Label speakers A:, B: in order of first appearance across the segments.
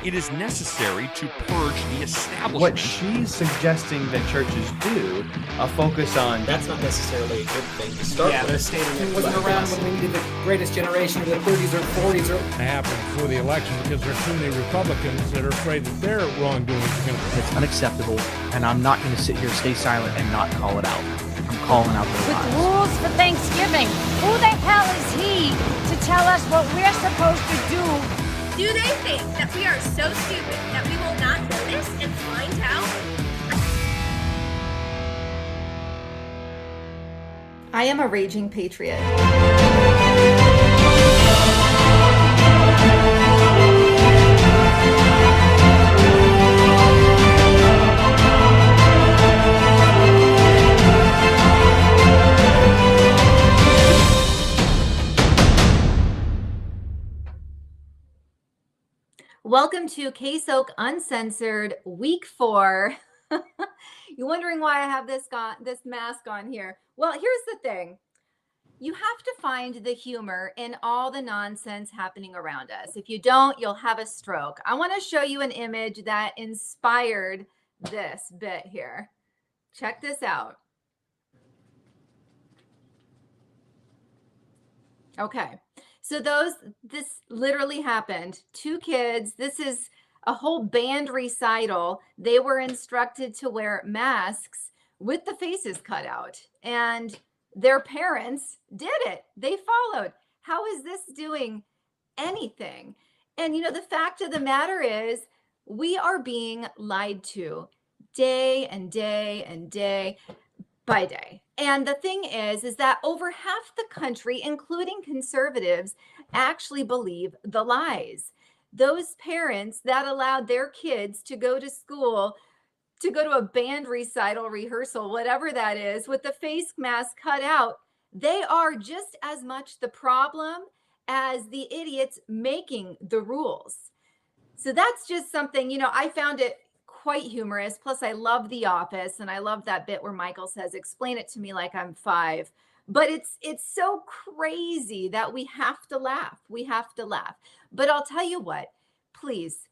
A: It is necessary to purge the establishment.
B: What she's suggesting that churches do, focus on...
C: That's not necessarily a good thing to start with.
D: They're stating it wasn't around when we needed the greatest generation of the 30s or 40s. It
E: happened before the election because there are too many Republicans that are afraid that their wrongdoings are going to...
F: It's unacceptable, and I'm not going to sit here, stay silent, and not call it out. I'm calling out the lies.
G: With rules for Thanksgiving. Who the hell is he to tell us what we're supposed to do?
H: Do they think that we are so stupid that we will not notice and find out?
I: I am a raging patriot. Welcome to KSok Uncensored, week 4. You're wondering why I have this mask on here. Well, here's the thing. You have to find the humor in all the nonsense happening around us. If you don't, you'll have a stroke. I want to show you an image that inspired this bit here. Check this out. Okay. So this literally happened. 2 kids, this is a whole band recital. They were instructed to wear masks with the faces cut out, and their parents did it. They followed. How is this doing anything? And you know, the fact of the matter is we are being lied to day and day and day by day. And the thing is that over half the country, including conservatives, actually believe the lies. Those parents that allowed their kids to go to school, to go to a band recital, rehearsal, whatever that is, with the face mask cut out, they are just as much the problem as the idiots making the rules. So that's just something, you know, I found it quite humorous. Plus, I love The Office, and I love that bit where Michael says, "Explain it to me like I'm 5." But it's so crazy that we have to laugh. We have to laugh. But I'll tell you what, please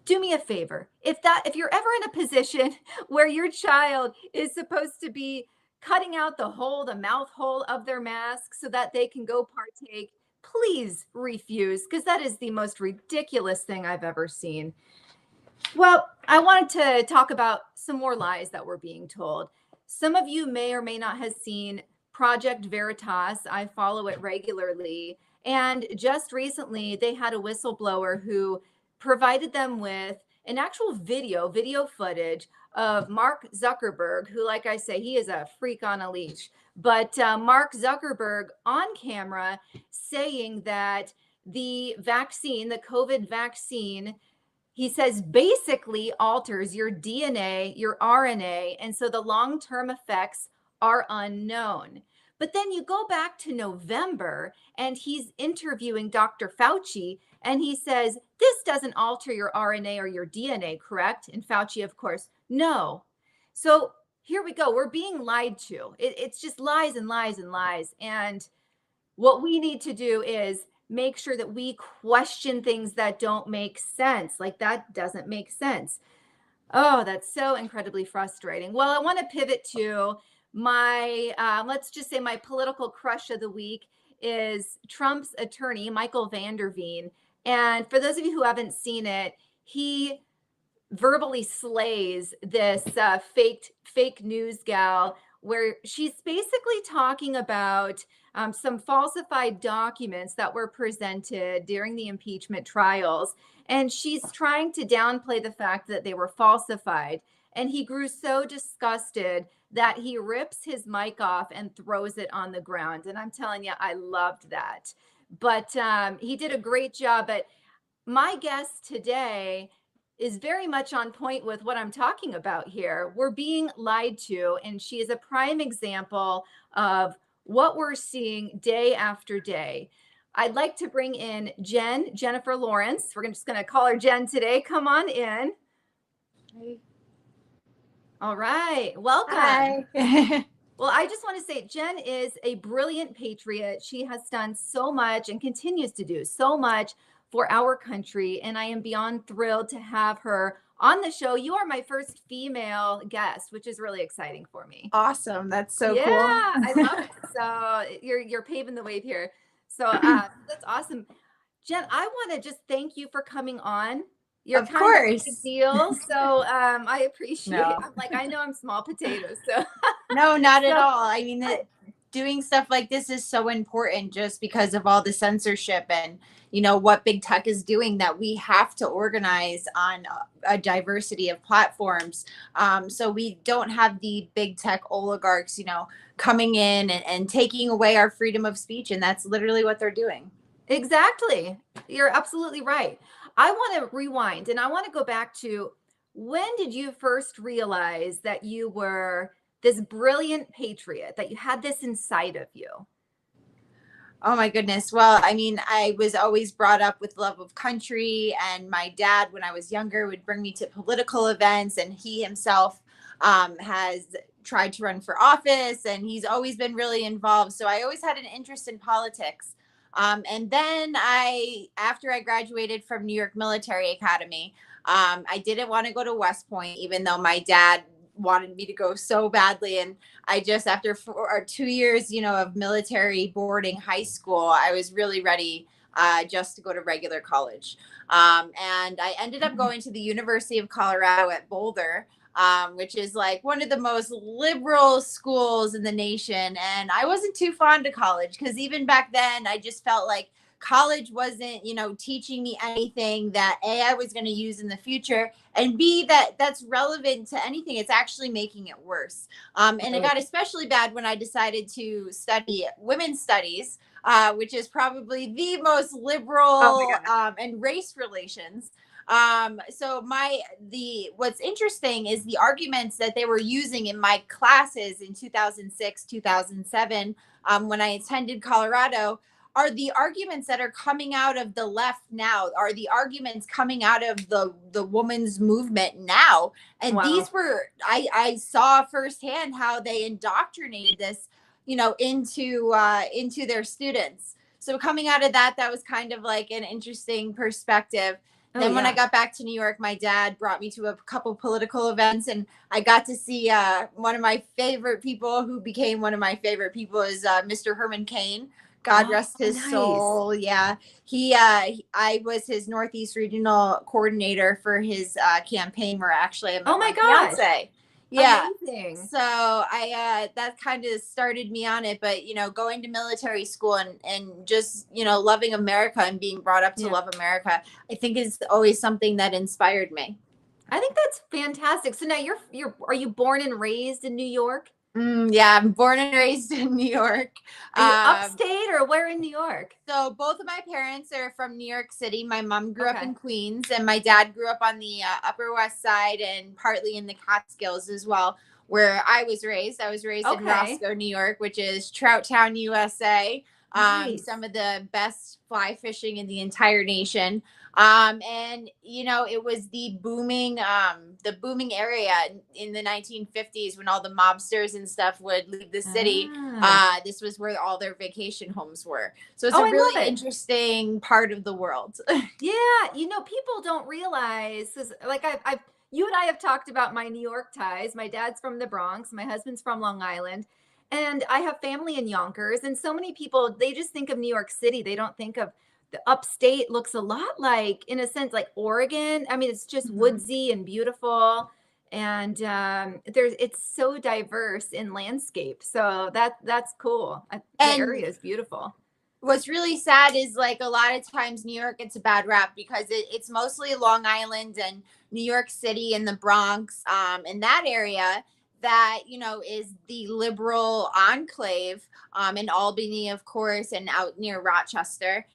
I: do me a favor. If you're ever in a position where your child is supposed to be cutting out the mouth hole of their mask so that they can go partake, please refuse, because that is the most ridiculous thing I've ever seen. Well, I wanted to talk about some more lies that we're being told. Some of you may or may not have seen Project Veritas. I follow it regularly. And just recently, they had a whistleblower who provided them with an actual video footage of Mark Zuckerberg, who, like I say, he is a freak on a leash. But Mark Zuckerberg on camera saying that the vaccine, the COVID vaccine, he says basically alters your DNA, your RNA, and so the long-term effects are unknown. But then you go back to November and he's interviewing Dr. Fauci and he says, this doesn't alter your RNA or your DNA, correct? And Fauci, of course, no. So here we go. We're being lied to. It's just lies and lies and lies. And what we need to do is make sure that we question things that don't make sense. Like, that doesn't make sense. Oh, that's so incredibly frustrating. Well, I want to pivot to my, let's just say my political crush of the week is Trump's attorney, Michael Van Der Veen. And for those of you who haven't seen it, he verbally slays this fake news gal, where she's basically talking about some falsified documents that were presented during the impeachment trials. And she's trying to downplay the fact that they were falsified. And he grew so disgusted that he rips his mic off and throws it on the ground. And I'm telling you, I loved that. But he did a great job. But my guest today is very much on point with what I'm talking about here. We're being lied to, and she is a prime example of what we're seeing day after day. I'd like to bring in Jennifer Lawrence. We're just going to call her Jen today. Come on in. Hi.
G: All right. Welcome.
I: Hi.
G: Well, I just want to say Jen is a brilliant patriot. She has done so much and continues to do so much
I: for our country. And I am beyond thrilled to have her on the show. You are my first female guest, which is really exciting for me.
J: Awesome. That's so
I: yeah,
J: cool.
I: I love it. So you're paving the way here. So that's awesome. Jen, I want to just thank you for coming on. You're
J: Of
I: kind
J: course.
I: of a big deal. So I appreciate
J: No.
I: it. I'm like, I know I'm small potatoes. So
J: No, not at
I: So-
J: all. I mean, doing stuff like this is so important just because of all the censorship and, you know, what big tech is doing, that we have to organize on a diversity of platforms. So we don't have the big tech oligarchs, you know, coming in and taking away our freedom of speech. And that's literally what they're doing.
I: Exactly. You're absolutely right. I want to rewind and I want to go back to, when did you first realize that you were this brilliant patriot, that you had this inside of you?
J: Oh my goodness. Well, I mean, I was always brought up with love of country, and my dad, when I was younger, would bring me to political events, and he himself has tried to run for office, and he's always been really involved. So I always had an interest in politics. And then after I graduated from New York Military Academy, I didn't want to go to West Point, even though my dad wanted me to go so badly. And I just, after 2 years, you know, of military boarding high school, I was really ready just to go to regular college. And I ended up going to the University of Colorado at Boulder, which is like one of the most liberal schools in the nation. And I wasn't too fond of college, because even back then I just felt like college wasn't, you know, teaching me anything that A, I was going to use in the future, and B, that's relevant to anything. It's actually making it worse. And it got especially bad when I decided to study women's studies, which is probably the most liberal, and race relations. So what's interesting is the arguments that they were using in my classes in 2006, 2007, when I attended Colorado, are the arguments that are coming out of the left now, are the arguments coming out of the women's movement now. And these were, I saw firsthand how they indoctrinated this, you know, into their students. So coming out of that was kind of like an interesting perspective. Then when I got back to New York, my dad brought me to a couple political events, and I got to see one of my favorite people, who became one of my favorite people, is Mr. Herman Cain. God rest his soul. Yeah. I was his Northeast regional coordinator for his campaign, where actually I met my fiance. Yeah.
I: Amazing.
J: So that kind of started me on it. But, you know, going to military school and just, you know, loving America and being brought up to love America, I think is always something that inspired me.
I: I think that's fantastic. So now are you born and raised in New York?
J: Yeah, I'm born and raised in New York.
I: Are you upstate, or where in New York?
J: So both of my parents are from New York City. My mom grew up in Queens, and my dad grew up on the Upper West Side and partly in the Catskills as well, where I was raised. I was raised in Roscoe, New York, which is Trout Town, USA. Some of the best fly fishing in the entire nation. And you know, it was the booming area in the 1950s, when all the mobsters and stuff would leave the city. This was where all their vacation homes were. So it's a really interesting part of the world.
I: Yeah. You know, people don't realize, because like you and I have talked about my New York ties. My dad's from the Bronx. My husband's from Long Island. And I have family in Yonkers. And so many people, they just think of New York City. They don't think of the upstate. Looks a lot like, in a sense, like Oregon. I mean, it's just woodsy and beautiful. And it's so diverse in landscape. So that's cool. The area is beautiful.
J: What's really sad is, like, a lot of times New York gets a bad rap because it's mostly Long Island and New York City and the Bronx, in that area, that, you know, is the liberal enclave, in Albany, of course, and out near Rochester.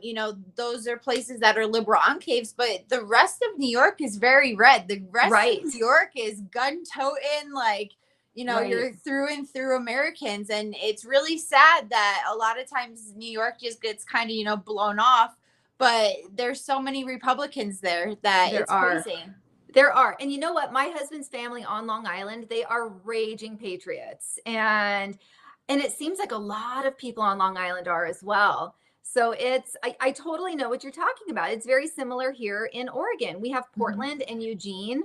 J: You know, those are places that are liberal enclaves, but the rest of New York is very red. The rest of New York is gun-toting, like, you know, you're through and through Americans. And it's really sad that a lot of times New York just gets kind of, you know, blown off, but there's so many Republicans there that it's crazy.
I: There are. And you know what? My husband's family on Long Island, they are raging patriots. And it seems like a lot of people on Long Island are as well. So I totally know what you're talking about. It's very similar here in Oregon. We have Portland and Eugene,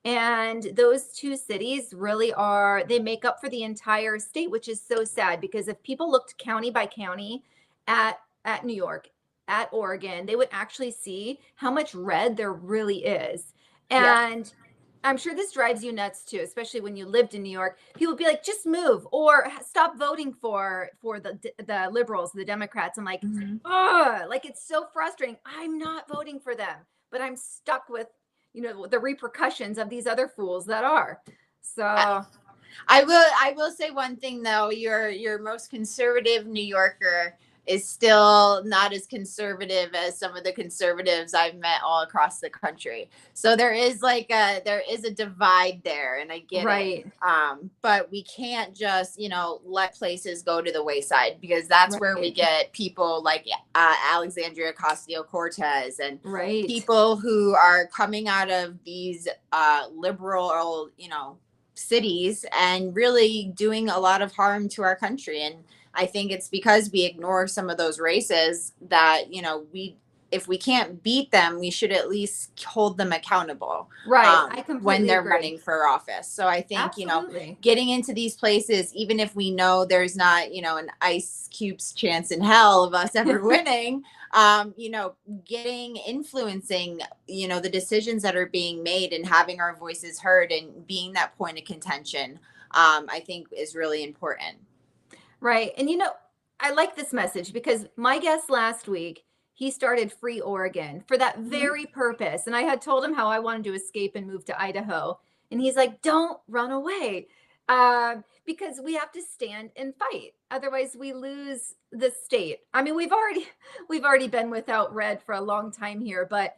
I: and those two cities really they make up for the entire state, which is so sad, because if people looked county by county at New York, at Oregon, they would actually see how much red there really is. And I'm sure this drives you nuts too, especially when you lived in New York. People would be like, just move or stop voting for the liberals, the Democrats. I'm like, oh, like, it's so frustrating. I'm not voting for them, but I'm stuck with, the repercussions of these other fools that are. So
J: I will say one thing though, your most conservative New Yorker is still not as conservative as some of the conservatives I've met all across the country. So there is there is a divide there, and I get it. But we can't just, let places go to the wayside, because that's where we get people like Alexandria Ocasio-Cortez and people who are coming out of these liberal, cities and really doing a lot of harm to our country. And I think it's because we ignore some of those races that, if we can't beat them, we should at least hold them accountable.
I: I completely
J: when they're
I: agree.
J: Running for office. So I think, getting into these places, even if we know there's not, an ice cube's chance in hell of us ever winning, influencing, the decisions that are being made and having our voices heard and being that point of contention, I think is really important.
I: Right. And, I like this message, because my guest last week, he started Free Oregon for that very purpose. And I had told him how I wanted to escape and move to Idaho. And he's like, don't run away, because we have to stand and fight. Otherwise, we lose the state. I mean, we've already been without red for a long time here, but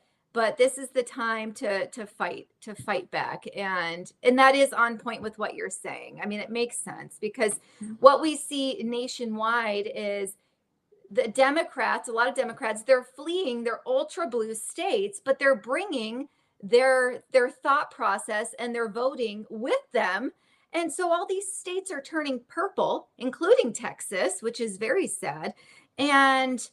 I: this is the time to fight back. And that is on point with what you're saying. I mean, it makes sense, because what we see nationwide is the Democrats, a lot of Democrats, they're fleeing their ultra blue states, but they're bringing their thought process and their voting with them. And so all these states are turning purple, including Texas, which is very sad. And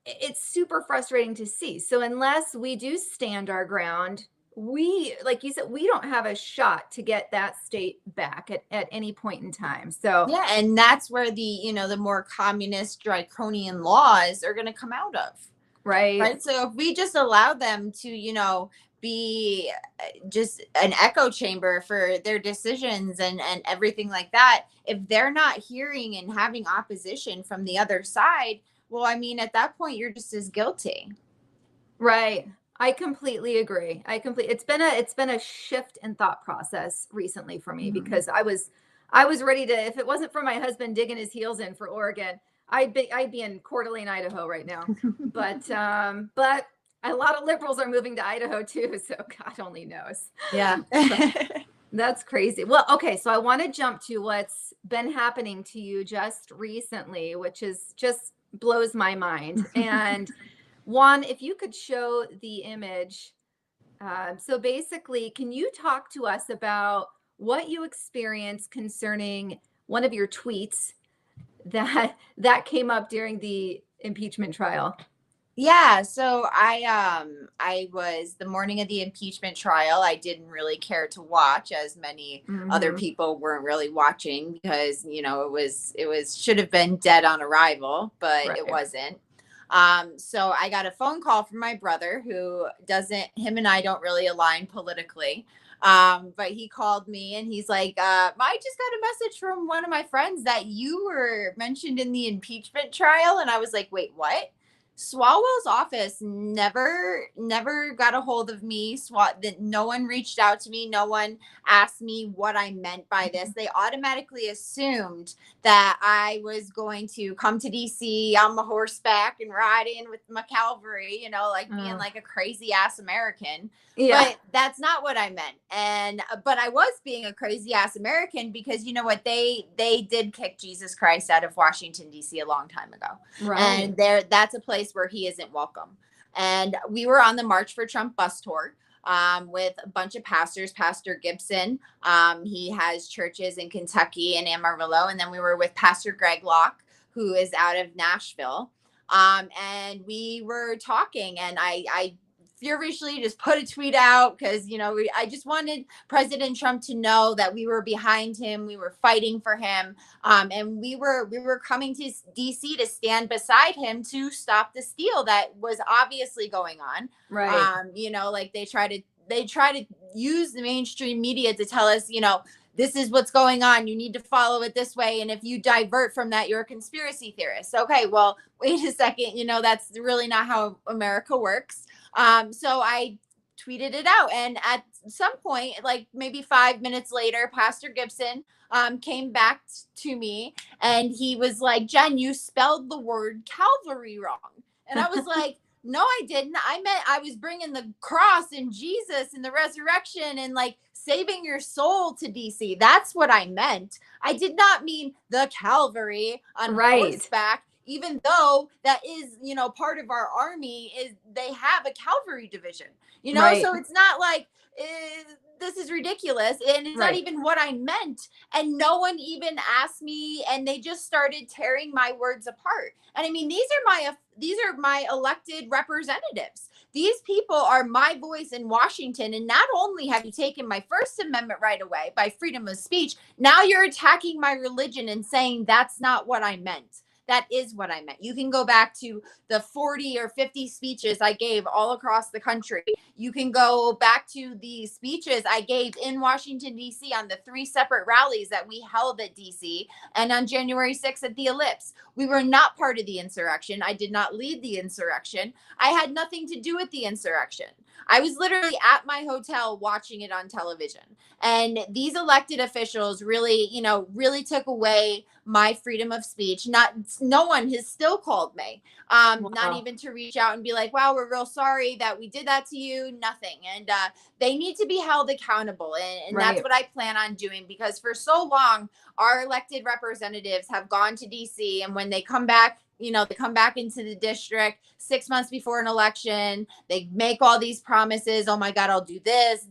I: it's super frustrating to see. So unless we do stand our ground, we, like you said, we don't have a shot to get that state back at any point in time. So
J: yeah, and that's where the more communist draconian laws are going to come out of. Right. So if we just allow them to, be just an echo chamber for their decisions and everything like that, if they're not hearing and having opposition from the other side, well, I mean, at that point, you're just as guilty.
I: Right. I completely agree. It's been a shift in thought process recently for me, because I was ready to, if it wasn't for my husband digging his heels in for Oregon, I'd be in Coeur d'Alene, Idaho right now. But a lot of liberals are moving to Idaho too, so God only knows.
J: Yeah.
I: That's crazy. Well, okay, so I want to jump to what's been happening to you just recently, which is just blows my mind. And Juan, if you could show the image. So basically, can you talk to us about what you experienced concerning one of your tweets that came up during the impeachment trial?
J: Yeah, so I was the morning of the impeachment trial. I didn't really care to watch, as many other people weren't really watching, because it was should have been dead on arrival, but it wasn't. So I got a phone call from my brother, who him and I don't really align politically. But he called me and he's like, I just got a message from one of my friends that you were mentioned in the impeachment trial. And I was like, wait, what? Swalwell's office never got a hold of me. No one reached out to me. No one asked me what I meant by this. They automatically assumed that I was going to come to DC on my horseback and ride in with my cavalry, being like a crazy ass American. Yeah. But that's not what I meant. But I was being a crazy ass American, because you know what? They did kick Jesus Christ out of Washington, DC a long time ago. Right. And that's a place where he isn't welcome. And we were on the March for Trump bus tour with a bunch of pastors. Pastor Gibson, he has churches in Kentucky and Amarillo. And then we were with Pastor Greg Locke, who is out of Nashville. And we were talking, and I feverishly just put a tweet out because, I just wanted President Trump to know that we were behind him. We were fighting for him. And we were coming to DC to stand beside him to stop the steal that was obviously going on.
I: Right.
J: Like they try to use the mainstream media to tell us, this is what's going on. You need to follow it this way. And if you divert from that, you're a conspiracy theorist. Okay, well, wait a second. That's really not how America works. So I tweeted it out. And at some point, like maybe 5 minutes later, Pastor Gibson came back to me and he was like, Jen, you spelled the word Calvary wrong. And I was like, no, I didn't. I meant I was bringing the cross and Jesus and the resurrection and like saving your soul to DC. That's what I meant. I did not mean the Calvary on horseback, even though that is, part of our army is they have a cavalry division, so it's not like this is ridiculous. And it's not even what I meant. And no one even asked me, and they just started tearing my words apart. And I mean, these are my elected representatives. These people are my voice in Washington. And not only have you taken my First Amendment right away by freedom of speech, now you're attacking my religion and saying that's not what I meant. That is what I meant. You can go back to the 40 or 50 speeches I gave all across the country. You can go back to the speeches I gave in Washington, D.C. on the 3 separate rallies that we held at D.C. and on January 6th at the Ellipse. We were not part of the insurrection. I did not lead the insurrection. I had nothing to do with the insurrection. I was literally at my hotel watching it on television. And these elected officials really, really took away my freedom of speech. No one has still called me, not even to reach out and be like, wow, we're real sorry that we did that to you. Nothing. And they need to be held accountable. And that's what I plan on doing, because for so long, our elected representatives have gone to DC, and when they come back, they come back into the district 6 months before an election. They make all these promises. Oh my God, I'll do this.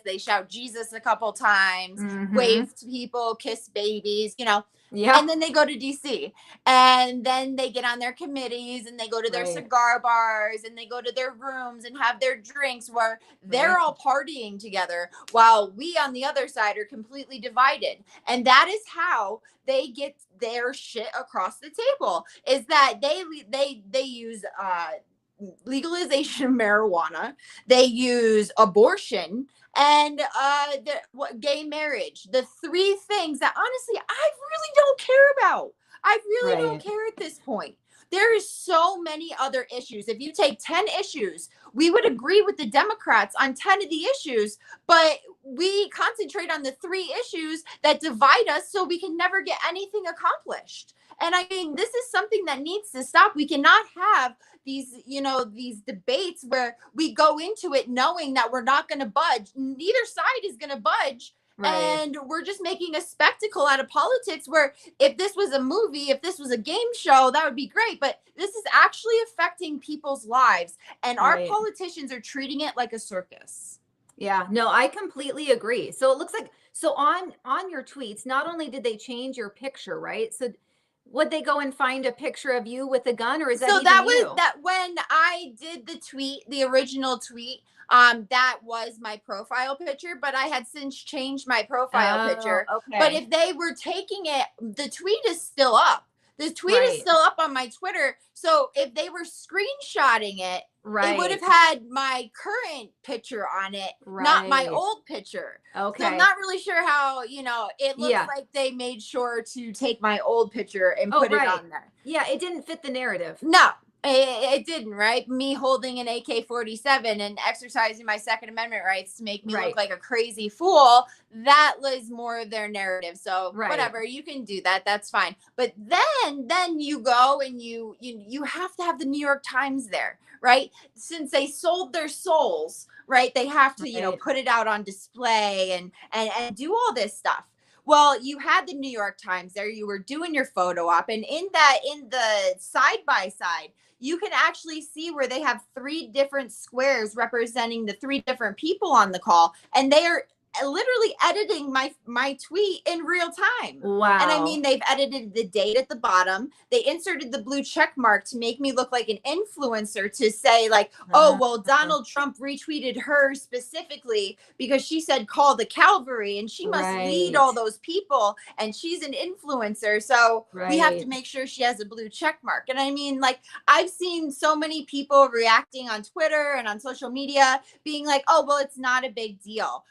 J: They shout Jesus a couple times, wave to people, kiss babies, and then they go to DC, and then they get on their committees and they go to their cigar bars and they go to their rooms and have their drinks where they're all partying together while we on the other side are completely divided. And that is how they get their shit across the table, is that they use legalization of marijuana, they use abortion, and gay marriage. The 3 things that honestly I really don't care about. I really don't care at this point. There is so many other issues. If you take 10 issues, we would agree with the Democrats on 10 of the issues, but we concentrate on the 3 issues that divide us so we can never get anything accomplished. And I mean, this is something that needs to stop. We cannot have these debates where we go into it knowing that we're not going to budge. Neither side is going to budge. And we're just making a spectacle out of politics, where if this was a movie, if this was a game show, that would be great. But this is actually affecting people's lives. And our politicians are treating it like a circus.
I: Yeah, no, I completely agree. So it looks like, on your tweets, not only did they change your picture, right? So would they go and find a picture of you with a gun, or is that even you?
J: That when I did the tweet, the original tweet, that was my profile picture, but I had since changed my profile picture.
I: Okay.
J: But if they were taking it, the tweet is still up. The tweet is still up on my Twitter. So if they were screenshotting it, it would have had my current picture on it, not my old picture.
I: Okay.
J: So I'm not really sure how, it looks like they made sure to take my old picture and put it on there.
I: Yeah, it didn't fit the narrative.
J: No, it didn't, right? Me holding an AK-47 and exercising my Second Amendment rights to make me look like a crazy fool, that was more of their narrative. So whatever, you can do that. That's fine. But then you go and you have to have the New York Times there, right? Since they sold their souls, right? They have to, put it out on display and do all this stuff. Well, you had the New York Times there. You were doing your photo op, and in the side by side, you can actually see where they have 3 different squares representing the 3 different people on the call, and they are literally editing my tweet in real time.
I: Wow.
J: And I mean, they've edited the date at the bottom. They inserted the blue check mark to make me look like an influencer, to say like, oh, well, Donald Trump retweeted her specifically because she said call the cavalry and she must lead all those people and she's an influencer. So we have to make sure she has a blue check mark. And I mean, like, I've seen so many people reacting on Twitter and on social media being like, oh, well, it's not a big deal.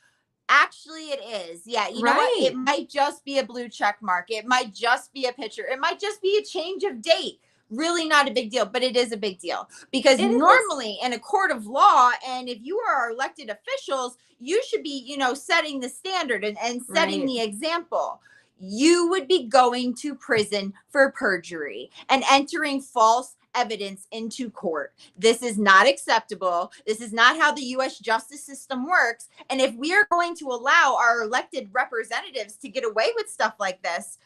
J: Actually, it is. Yeah. You know what? It might just be a blue check mark. It might just be a picture. It might just be a change of date. Really not a big deal, but it is a big deal because normally in a court of law, and if you are elected officials, you should be, you know, setting the standard and setting the example. You would be going to prison for perjury and entering false evidence into court. This is not acceptable. This is not how the U.S. justice system works. And if we are going to allow our elected representatives to get away with stuff like this,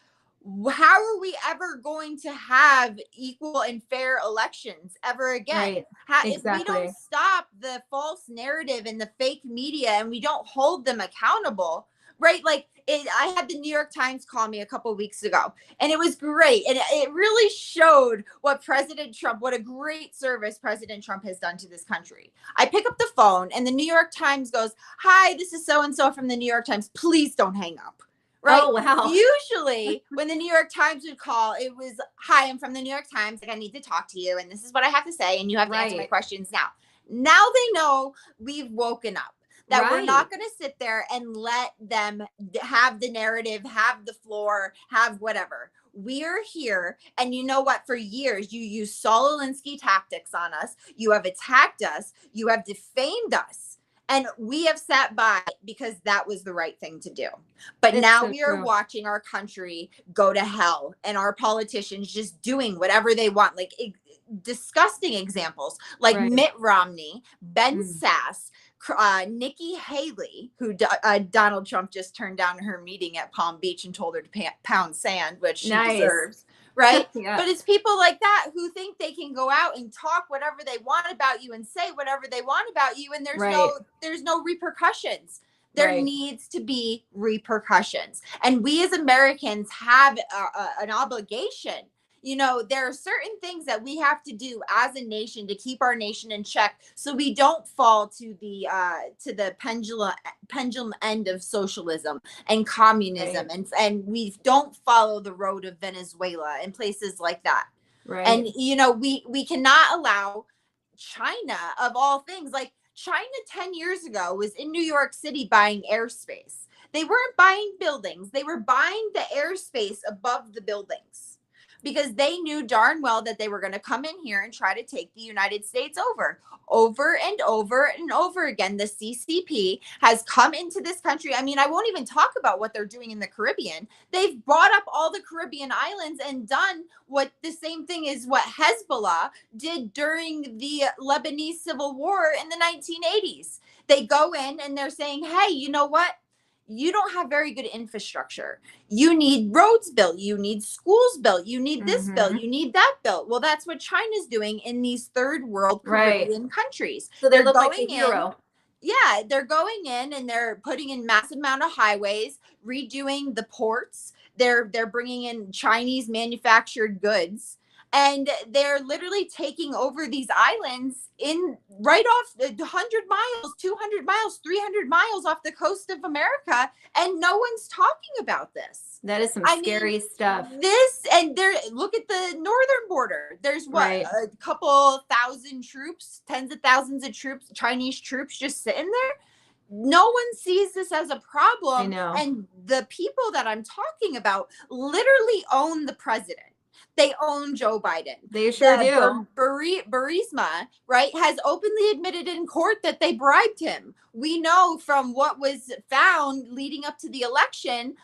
J: how are we ever going to have equal and fair elections ever again? If we don't stop the false narrative and the fake media and we don't hold them accountable, right? Like I had the New York Times call me a couple of weeks ago, and it was great. And it really showed what President Trump, what a great service President Trump has done to this country. I pick up the phone and the New York Times goes, hi, this is so-and-so from the New York Times. Please don't hang up. Right.
I: Oh, wow.
J: Usually when the New York Times would call, it was, hi, I'm from the New York Times. Like, I need to talk to you. And this is what I have to say. And you have to answer my questions now. Now they know we've woken up, that we're not going to sit there and let them have the narrative, have the floor, have whatever. We are here. And you know what? For years, you used Saul Alinsky tactics on us. You have attacked us. You have defamed us. And we have sat by because that was the right thing to do. But now we are watching our country go to hell and our politicians just doing whatever they want. Like disgusting examples like Mitt Romney, Ben Sass, Nikki Haley, who Donald Trump just turned down her meeting at Palm Beach and told her to pound sand, which she deserves. Right. But it's people like that who think they can go out and talk whatever they want about you and say whatever they want about you. And there's no repercussions. There needs to be repercussions. And we as Americans have an obligation. You know, there are certain things that we have to do as a nation to keep our nation in check, so we don't fall to the pendulum end of socialism and communism, and we don't follow the road of Venezuela and places like that. And you know, we cannot allow China, of all things, like China 10 years ago was in New York City buying airspace. They weren't buying buildings; they were buying the airspace above the buildings, because they knew darn well that they were going to come in here and try to take the United States over and over and over again. The CCP has come into this country. I mean, I won't even talk about what they're doing in the Caribbean. They've bought up all the Caribbean islands and done what the same thing is what Hezbollah did during the Lebanese civil war in the 1980s. They go in and they're saying, hey, you know what? You don't have very good infrastructure. You need roads built. You need schools built. You need this built. You need that built. Well, that's what China's doing in these third world Caribbean countries.
I: So they look like a hero.
J: Yeah, they're going in and they're putting in massive amount of highways, redoing the ports. They're bringing in Chinese manufactured goods. And they're literally taking over these islands in right off 100 miles, 200 miles, 300 miles off the coast of America. And no one's talking about this.
I: That is some scary stuff.
J: Look at the northern border. There's a couple thousand troops, tens of thousands of troops, Chinese troops just sitting there. No one sees this as a problem.
I: I know.
J: And the people that I'm talking about literally own the president. They own Joe Biden.
I: They sure do.
J: Burisma, right, has openly admitted in court that they bribed him. We know from what was found leading up to the election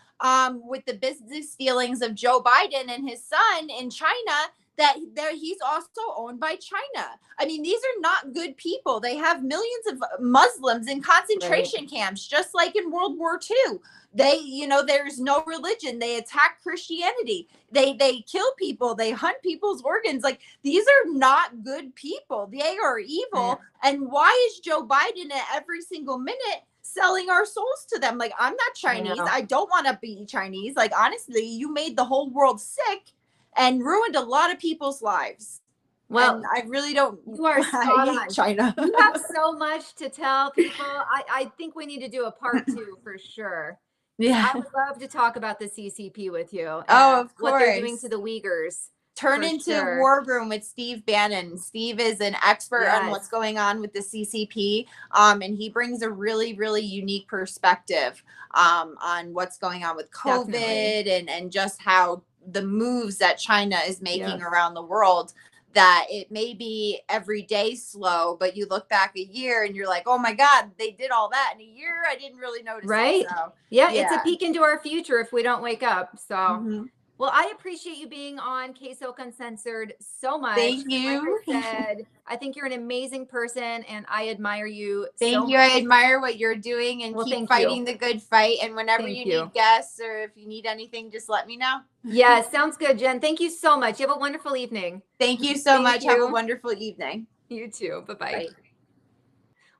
J: with the business dealings of Joe Biden and his son in China that he's also owned by China. I mean, these are not good people. They have millions of Muslims in concentration camps, just like in World War II. There's no religion. They attack Christianity. They kill people. They hunt people's organs. Like, these are not good people. They are evil. And why is Joe Biden at every single minute selling our souls to them. Like, I'm not Chinese. I don't want to be Chinese. Like, honestly, you made the whole world sick and ruined a lot of people's lives. Well, and I really don't.
I: You are spot on.
J: China.
I: You have so much to tell people. I think we need to do a part 2 for sure.
J: Yeah.
I: I would love to talk about the CCP with you.
J: Oh, of course.
I: What they're doing to the Uyghurs.
J: Turn into War Room with Steve Bannon. Steve is an expert on what's going on with the CCP. And he brings a really, really unique perspective on what's going on with COVID and just how the moves that China is making around the world, that it may be every day slow, but you look back a year and you're like, oh my God, they did all that in a year. I didn't really notice.
I: Right.
J: It, so,
I: yeah, it's a peek into our future if we don't wake up. So well, I appreciate you being on KSok Uncensored so much.
J: Thank you.
I: Like I said, I think you're an amazing person and I admire you.
J: Thank you. I admire what you're doing and keep fighting the good fight. And whenever you need guests or if you need anything, just let me know.
I: Yeah, sounds good, Jen. Thank you so much. You have a wonderful evening.
J: Thank you so much. Have a wonderful evening.
I: You too. Bye-bye. Bye.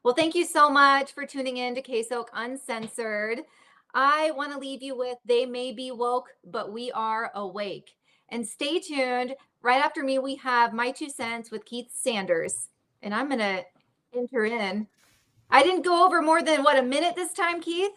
I: Well, thank you so much for tuning in to KSok Uncensored. I want to leave you with, they may be woke, but we are awake. And stay tuned. Right after me, we have My2Cents with Keith Sanders. And I'm going to enter in. I didn't go over more than, a minute this time, Keith?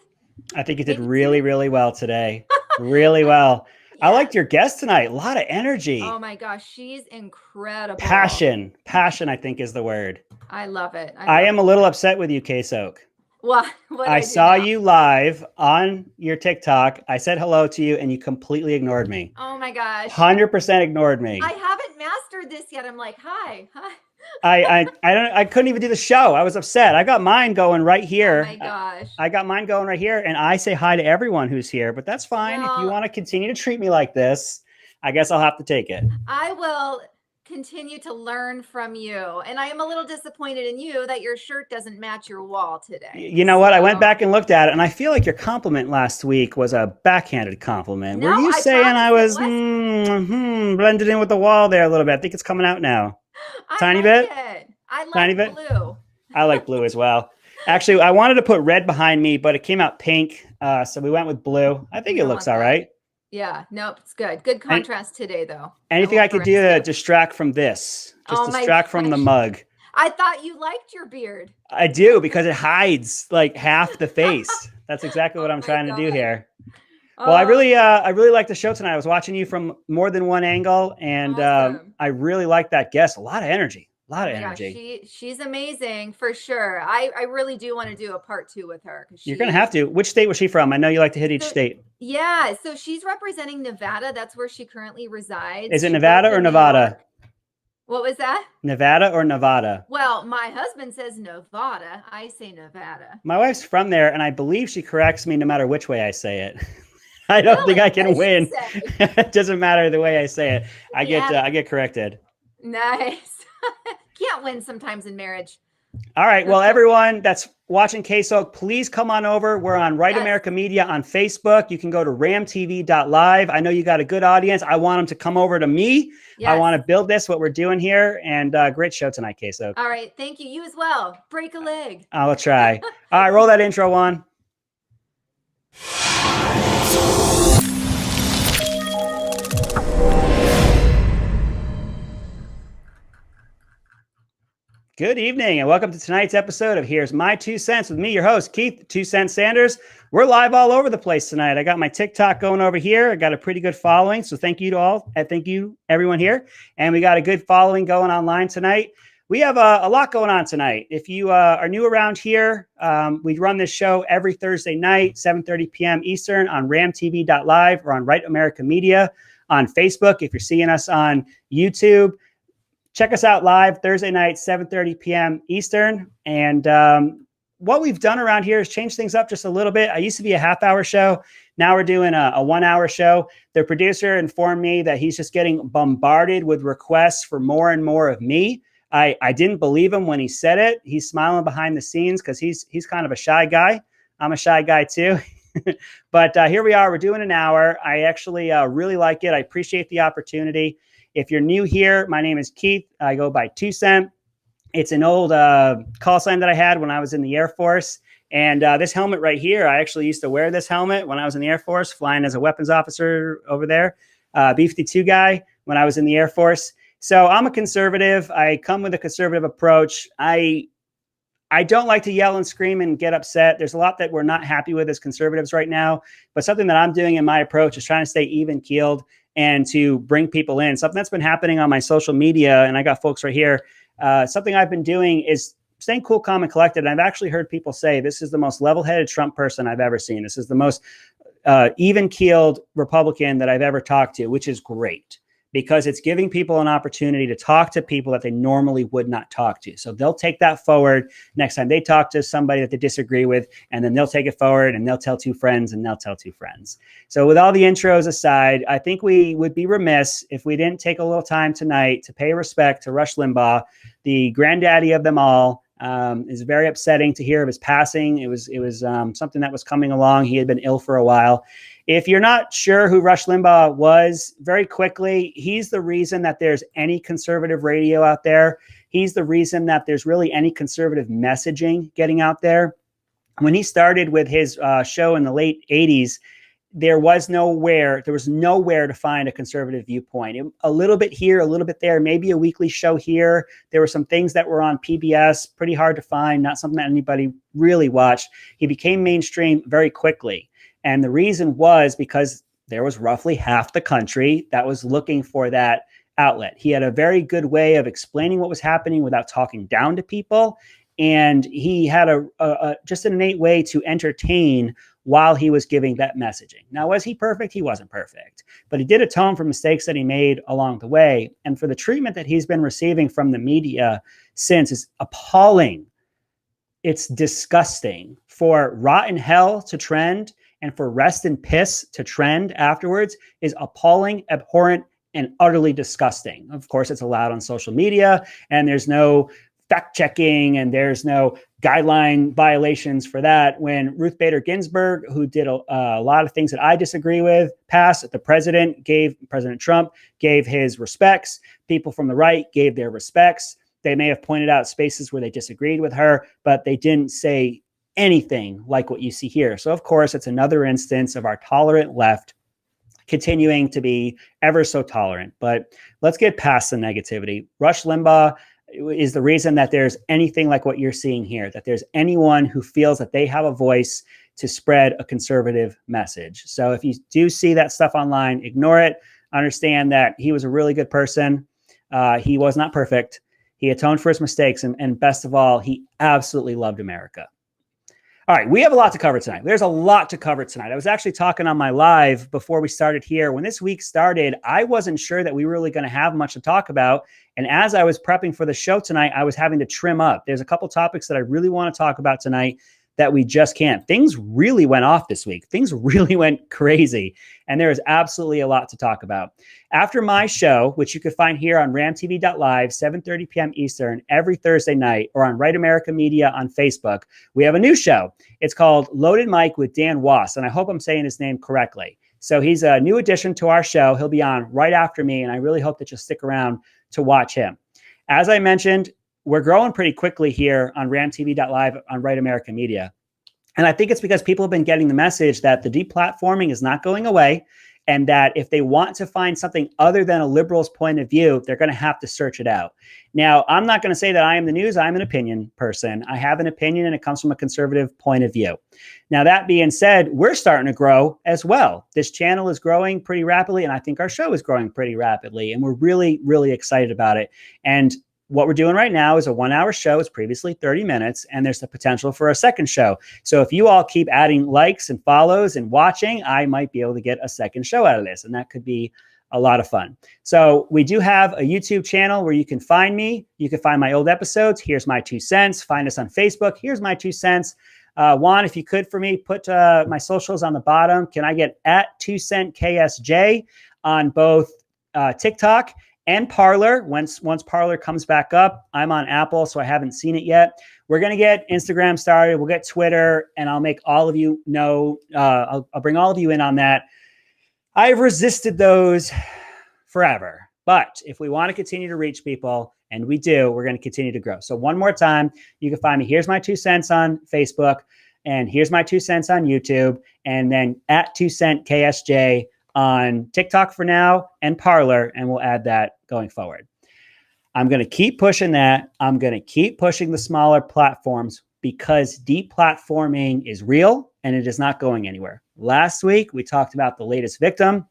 K: I think you did really, really well today. Really well. I liked your guest tonight. A lot of energy.
I: Oh my gosh, she's incredible.
K: Passion, I think is the word.
I: I love it.
K: I am a little upset with you, KSok.
I: What
K: I saw you live on your TikTok. I said hello to you and you completely ignored me.
I: Oh my gosh.
K: 100% ignored me.
I: I haven't mastered this yet. I'm like, hi.
K: I couldn't even do the show. I was upset. I got mine going right here.
I: Oh my gosh.
K: I got mine going right here and I say hi to everyone who's here, but that's fine. If you want to continue to treat me like this, I guess I'll have to take it.
I: I will continue to learn from you. And I am a little disappointed in you that your shirt doesn't match your wall today.
K: You know what? I went back and looked at it and I feel like your compliment last week was a backhanded compliment.
I: No,
K: were you saying I was blended in with the wall there a little bit? I think it's coming out now. Tiny bit.
I: I like blue.
K: I like blue as well. Actually, I wanted to put red behind me, but it came out pink. So we went with blue. I think it looks all right.
I: Yeah, nope, it's good. Good contrast today, though.
K: Anything I could do to distract from this, just distract from the mug.
I: I thought you liked your beard.
K: I do, because it hides like half the face. That's exactly what I'm trying to do here. Well, I really liked the show tonight. I was watching you from more than one angle, and I really liked that guest. A lot of energy. A lot of energy.
I: She's amazing for sure. I really do want to do a part 2 with her.
K: You're going to have to. Which state was she from? I know you like to hit each state.
I: Yeah. So she's representing Nevada. That's where she currently resides.
K: Is it Nevada or Nevada?
I: What was that?
K: Nevada or Nevada?
I: Well, my husband says Nevada. I say Nevada.
K: My wife's from there, and I believe she corrects me no matter which way I say it. I don't think I can win. It doesn't matter the way I say it. I get corrected.
I: Nice. Can't win sometimes in marriage.
K: All right. Well, everyone that's watching KSok, please come on over. We're on Right America Media on Facebook. You can go to ramtv.live. I know you got a good audience. I want them to come over to me. Yes. I want to build this, what we're doing here. And great show tonight, KSok.
I: All right. Thank you. You as well. Break a leg.
K: I'll try. All right. Roll that intro on. Good evening and welcome to tonight's episode of Here's My 2 Cents with me, your host, Keith 2 Cents Sanders. We're live all over the place tonight. I got my TikTok going over here. I got a pretty good following. So thank you to all. And thank you everyone here. And we got a good following going online tonight. We have a lot going on tonight. If you are new around here, we run this show every Thursday night, 7:30 p.m. Eastern on ramtv.live or on Right America Media on Facebook. If you're seeing us on YouTube, check us out live Thursday night, 7:30 p.m. Eastern. And what we've done around here is change things up just a little bit. I used to be a half-hour show. Now we're doing a 1-hour show. The producer informed me that he's just getting bombarded with requests for more and more of me. I didn't believe him when he said it. He's smiling behind the scenes because he's kind of a shy guy. I'm a shy guy too. But here we are. We're doing an hour. I actually really like it. I appreciate the opportunity. If you're new here, my name is Keith. I go by 2 Cent. It's an old call sign that I had when I was in the Air Force. And this helmet right here, I actually used to wear this helmet when I was in the Air Force, flying as a weapons officer over there, B-52 guy when I was in the Air Force. So I'm a conservative. I come with a conservative approach. I don't like to yell and scream and get upset. There's a lot that we're not happy with as conservatives right now, but something that I'm doing in my approach is trying to stay even keeled and to bring people in. Something that's been happening on my social media, and I got folks right here. Something I've been doing is staying cool, calm, and collected. And I've actually heard people say this is the most level-headed Trump person I've ever seen. This is the most even-keeled Republican that I've ever talked to, which is great because it's giving people an opportunity to talk to people that they normally would not talk to. So they'll take that forward next time they talk to somebody that they disagree with, and then they'll take it forward and they'll tell two friends and they'll tell two friends. So with all the intros aside, I think we would be remiss if we didn't take a little time tonight to pay respect to Rush Limbaugh, the granddaddy of them all. It's very upsetting to hear of his passing. It was something that was coming along. He had been ill for a while. If you're not sure who Rush Limbaugh was, very quickly, he's the reason that there's any conservative radio out there. He's the reason that there's really any conservative messaging getting out there. When he started with his show in the late 80s, there was nowhere to find a conservative viewpoint. A little bit here, a little bit there, maybe a weekly show here. There were some things that were on PBS, pretty hard to find, not something that anybody really watched. He became mainstream very quickly. And the reason was because there was roughly half the country that was looking for that outlet. He had a very good way of explaining what was happening without talking down to people. And he had just an innate way to entertain while he was giving that messaging. Now, was he perfect? He wasn't perfect, but he did atone for mistakes that he made along the way. And for the treatment that he's been receiving from the media since is appalling. It's disgusting. For rotten hell to trend and for rest in piss to trend afterwards is appalling, abhorrent, and utterly disgusting. Of course, it's allowed on social media, and there's no fact checking and there's no guideline violations for that. When Ruth Bader Ginsburg, who did a lot of things that I disagree with, passed, President Trump gave his respects. People from the right gave their respects. They may have pointed out spaces where they disagreed with her, but they didn't say anything like what you see here. So of course, it's another instance of our tolerant left continuing to be ever so tolerant. But let's get past the negativity. Rush Limbaugh is the reason that there's anything like what you're seeing here, that there's anyone who feels that they have a voice to spread a conservative message. So if you do see that stuff online, ignore it. Understand that he was a really good person. He was not perfect. He atoned for his mistakes. And best of all, he absolutely loved America. All right, we have a lot to cover tonight. There's a lot to cover tonight. I was actually talking on my live before we started here. When this week started, I wasn't sure that we were really going to have much to talk about. And as I was prepping for the show tonight, I was having to trim up. There's a couple topics that I really want to talk about tonight that we just can't. Things really went off this week. Things really went crazy. And there is absolutely a lot to talk about. After my show, which you can find here on ramtv.live, 7:30 p.m. Eastern, every Thursday night, or on Right America Media on Facebook, we have a new show. It's called Loaded Mic with Dan Wos. And I hope I'm saying his name correctly. So he's a new addition to our show. He'll be on right after me. And I really hope that you'll stick around to watch him. As I mentioned, we're growing pretty quickly here on ramtv.live on Right America Media. And I think it's because people have been getting the message that the deplatforming is not going away, and that if they want to find something other than a liberal's point of view, they're going to have to search it out. Now, I'm not going to say that I am the news. I'm an opinion person. I have an opinion, and it comes from a conservative point of view. Now, that being said, we're starting to grow as well. This channel is growing pretty rapidly, and I think our show is growing pretty rapidly, and we're really, really excited about it. And what we're doing right now is a 1-hour show. It's previously 30 minutes, and there's the potential for a second show. So if you all keep adding likes and follows and watching, I might be able to get a second show out of this, and that could be a lot of fun. So we do have a YouTube channel where you can find me. You can find my old episodes. Here's My 2 Cents. Find us on Facebook. Here's My 2 Cents. Juan, if you could for me, put my socials on the bottom. Can I get at 2CentKSJ on both TikTok and Parler? Once Parler comes back up, I'm on Apple, so I haven't seen it yet. We're going to get Instagram started. We'll get Twitter, and I'll make all of you know. I'll bring all of you in on that. I've resisted those forever. But if we want to continue to reach people, and we do, we're going to continue to grow. So one more time, you can find me. Here's My 2 Cents on Facebook. And here's my 2 cents on YouTube. And then at 2 cent KSJ on TikTok for now and Parler. And we'll add that going forward. I'm going to keep pushing that. I'm going to keep pushing the smaller platforms because deplatforming is real and it is not going anywhere. Last week, we talked about the latest victim,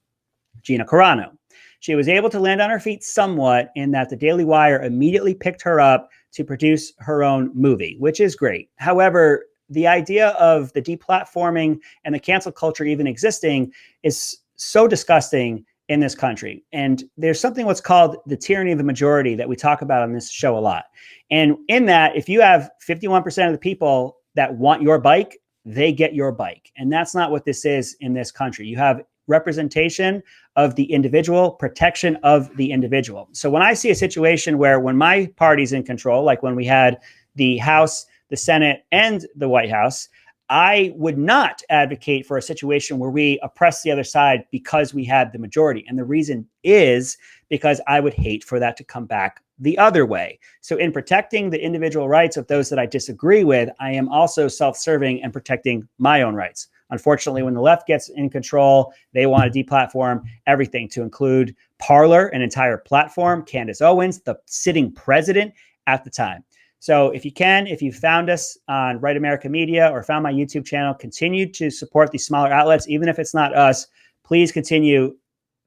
K: Gina Carano. She was able to land on her feet somewhat in that the Daily Wire immediately picked her up to produce her own movie, which is great. However, the idea of the deplatforming and the cancel culture even existing is so disgusting in this country. And there's something what's called the tyranny of the majority that we talk about on this show a lot. And in that, if you have 51% of the people that want your bike, they get your bike. And that's not what this is in this country. You have representation of the individual, protection of the individual. So when I see a situation where when my party's in control, like when we had the House, the Senate, and the White House, I would not advocate for a situation where we oppress the other side because we had the majority. And the reason is because I would hate for that to come back the other way. So in protecting the individual rights of those that I disagree with, I am also self-serving and protecting my own rights. Unfortunately, when the left gets in control, they want to deplatform everything to include Parler, an entire platform, Candace Owens, the sitting president at the time. So if you can, if you found us on Right America Media or found my YouTube channel, continue to support these smaller outlets. Even if it's not us, please continue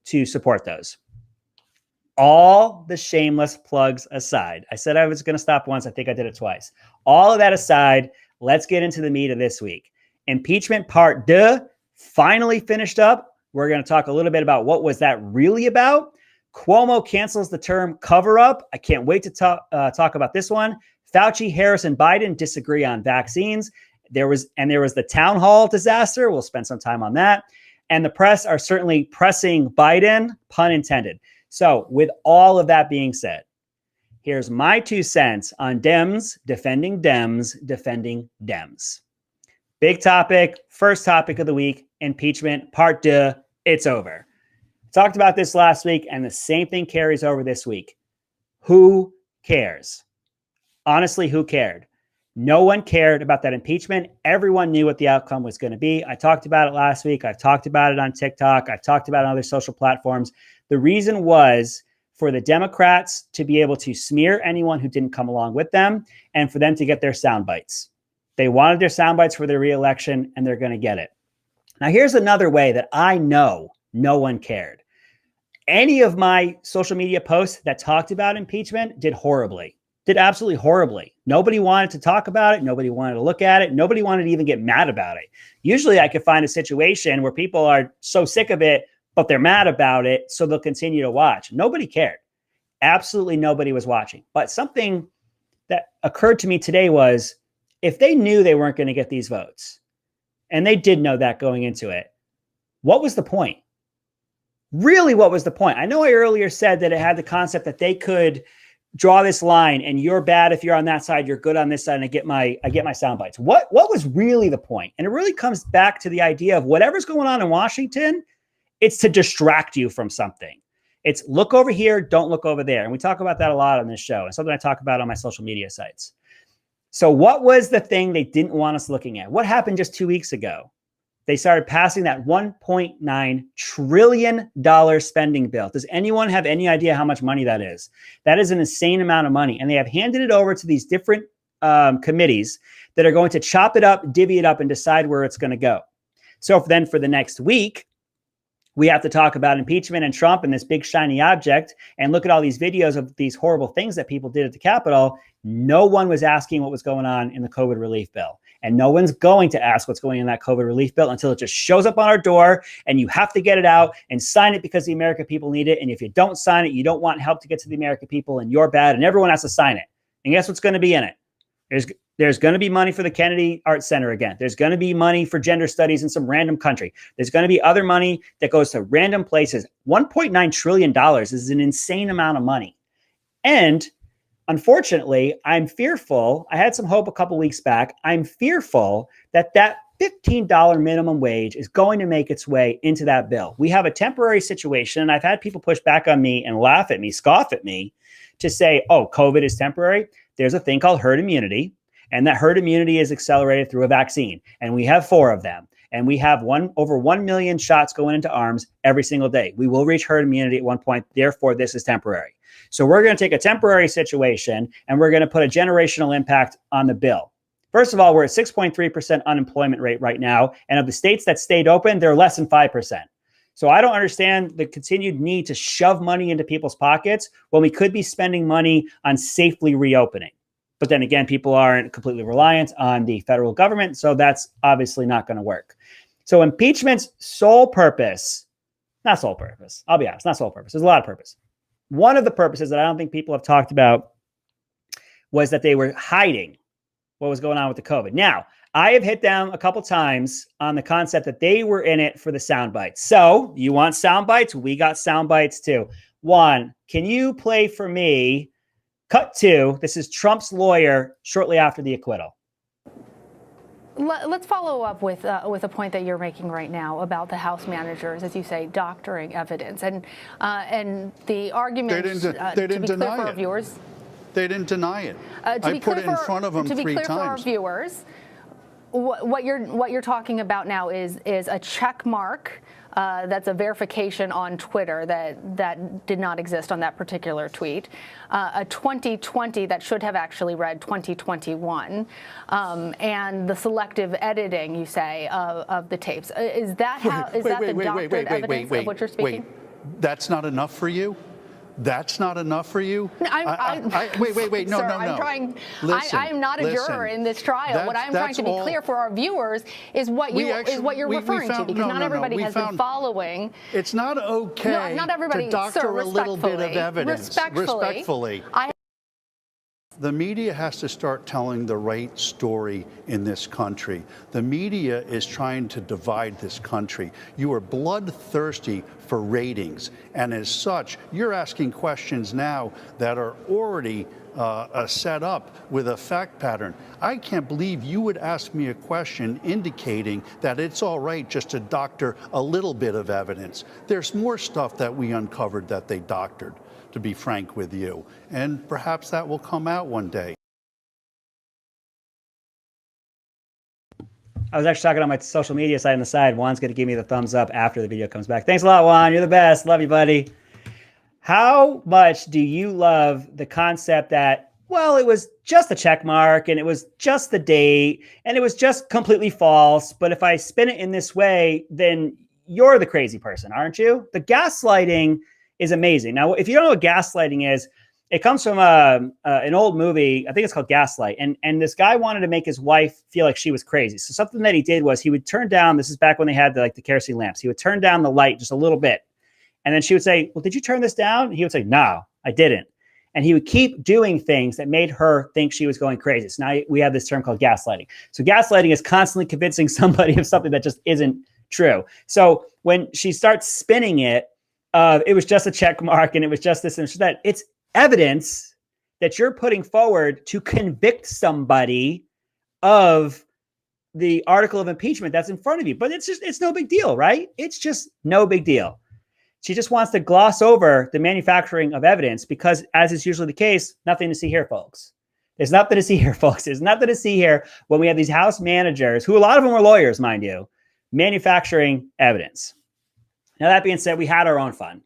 K: to support those. All the shameless plugs aside, I said I was going to stop once. I think I did it twice. All of that aside, let's get into the meat of this week. Impeachment Part 2 finally finished up. We're going to talk a little bit about what was that really about. Cuomo cancels the term cover up. I can't wait to talk about this one. Fauci, Harris, and Biden disagree on vaccines. There was the town hall disaster. We'll spend some time on that. And the press are certainly pressing Biden, pun intended. So with all of that being said, here's my 2 cents on Dems defending Dems defending Dems. Big topic, first topic of the week, impeachment, Part 2, it's over. Talked about this last week, and the same thing carries over this week. Who cares? Honestly, who cared? No one cared about that impeachment. Everyone knew what the outcome was going to be. I talked about it last week. I've talked about it on TikTok. I've talked about it on other social platforms. The reason was for the Democrats to be able to smear anyone who didn't come along with them and for them to get their sound bites. They wanted their sound bites for their reelection, and they're going to get it. Now, here's another way that I know no one cared. Any of my social media posts that talked about impeachment did horribly. Did absolutely horribly. Nobody wanted to talk about it. Nobody wanted to look at it. Nobody wanted to even get mad about it. Usually I could find a situation where people are so sick of it, but they're mad about it, so they'll continue to watch. Nobody cared. Absolutely nobody was watching. But something that occurred to me today was, if they knew they weren't going to get these votes, and they did know that going into it, what was the point? Really, what was the point? I know I earlier said that it had the concept that they could draw this line and you're bad if you're on that side, you're good on this side, and I get my sound bites. What was really the point? And it really comes back to the idea of whatever's going on in Washington, it's to distract you from something. It's look over here, don't look over there. And we talk about that a lot on this show, and something I talk about on my social media sites. So what was the thing they didn't want us looking at? What happened just 2 weeks ago? They started passing that $1.9 trillion spending bill. Does anyone have any idea how much money that is? That is an insane amount of money. And they have handed it over to these different committees that are going to chop it up, divvy it up, and decide where it's going to go. So then for the next week, we have to talk about impeachment and Trump and this big shiny object and look at all these videos of these horrible things that people did at the Capitol. No one was asking what was going on in the COVID relief bill. And no one's going to ask what's going on in that COVID relief bill until it just shows up on our door and you have to get it out and sign it because the American people need it. And if you don't sign it, you don't want help to get to the American people and you're bad and everyone has to sign it. And guess what's going to be in it? There's going to be money for the Kennedy Art Center again. There's going to be money for gender studies in some random country. There's going to be other money that goes to random places. $1.9 trillion is an insane amount of money. And unfortunately, I'm fearful. I had some hope a couple weeks back. I'm fearful that $15 minimum wage is going to make its way into that bill. We have a temporary situation, and I've had people push back on me and laugh at me, scoff at me, to say, oh, COVID is temporary. There's a thing called herd immunity. and that herd immunity is accelerated through a vaccine. And we have 4 of them. And we have over 1 million shots going into arms every single day. We will reach herd immunity at one point. Therefore, this is temporary. So we're going to take a temporary situation and we're going to put a generational impact on the bill. First of all, we're at 6.3% unemployment rate right now. And of the states that stayed open, they're less than 5%. So I don't understand the continued need to shove money into people's pockets when we could be spending money on safely reopening. But then again, people aren't completely reliant on the federal government. So that's obviously not going to work. So impeachment's sole purpose, not sole purpose, I'll be honest, not sole purpose. There's a lot of purpose. One of the purposes that I don't think people have talked about was that they were hiding what was going on with the COVID. Now, I have hit them a couple times on the concept that they were in it for the sound bites. So you want sound bites? We got sound bites too. Juan, can you play for me? Cut 2. This is Trump's lawyer shortly after the acquittal.
L: Let's follow up with a point that you're making right now about the House managers, as you say, doctoring evidence, and the argument.
M: They didn't deny
L: for
M: it.
L: Our viewers,
M: they didn't deny it. I put it in front of them 3 times.
L: To be clear for our viewers, what you're talking about now is a check mark. That's a verification on Twitter that did not exist on that particular tweet. A 2020 that should have actually read 2021, and the selective editing, you say, of the tapes. Is that the doctored evidence of what you're speaking?
M: Wait, that's not enough for you? That's not enough for you?
L: Wait, no,
M: sir,
L: no. I'm not a juror in this trial. What I'm trying to be clear for our viewers is what you're referring to, because not everybody has been following.
M: It's not okay
L: not everybody,
M: to doctor a little bit of evidence. Respectfully. The media has to start telling the right story in this country. The media is trying to divide this country. You are bloodthirsty for ratings, and as such, you're asking questions now that are already set up with a fact pattern. I can't believe you would ask me a question indicating that it's all right just to doctor a little bit of evidence. There's more stuff that we uncovered that they doctored, to be frank with you, and perhaps that will come out one day.
K: I was actually talking on my social media site on the side. Juan's going to give me the thumbs up after the video comes back. Thanks a lot, Juan. You're the best. Love you, buddy. How much do you love the concept that, well, it was just a check mark and it was just the date and it was just completely false, but if I spin it in this way, then you're the crazy person, aren't you? The gaslighting is amazing. Now, if you don't know what gaslighting is, it comes from an old movie. I think it's called Gaslight. And this guy wanted to make his wife feel like she was crazy. So something that he did was he would turn down, this is back when they had the kerosene lamps. He would turn down the light just a little bit. And then she would say, well, did you turn this down? And he would say, no, I didn't. And he would keep doing things that made her think she was going crazy. So now we have this term called gaslighting. So gaslighting is constantly convincing somebody of something that just isn't true. So when she starts spinning it, it was just a check mark and it was just this and that. It's evidence that you're putting forward to convict somebody of the article of impeachment that's in front of you. But it's no big deal, right? It's just no big deal. She just wants to gloss over the manufacturing of evidence because, as is usually the case, nothing to see here, folks. There's nothing to see here, folks. There's nothing to see here when we have these House managers, who a lot of them were lawyers, mind you, manufacturing evidence. Now, that being said, we had our own fun.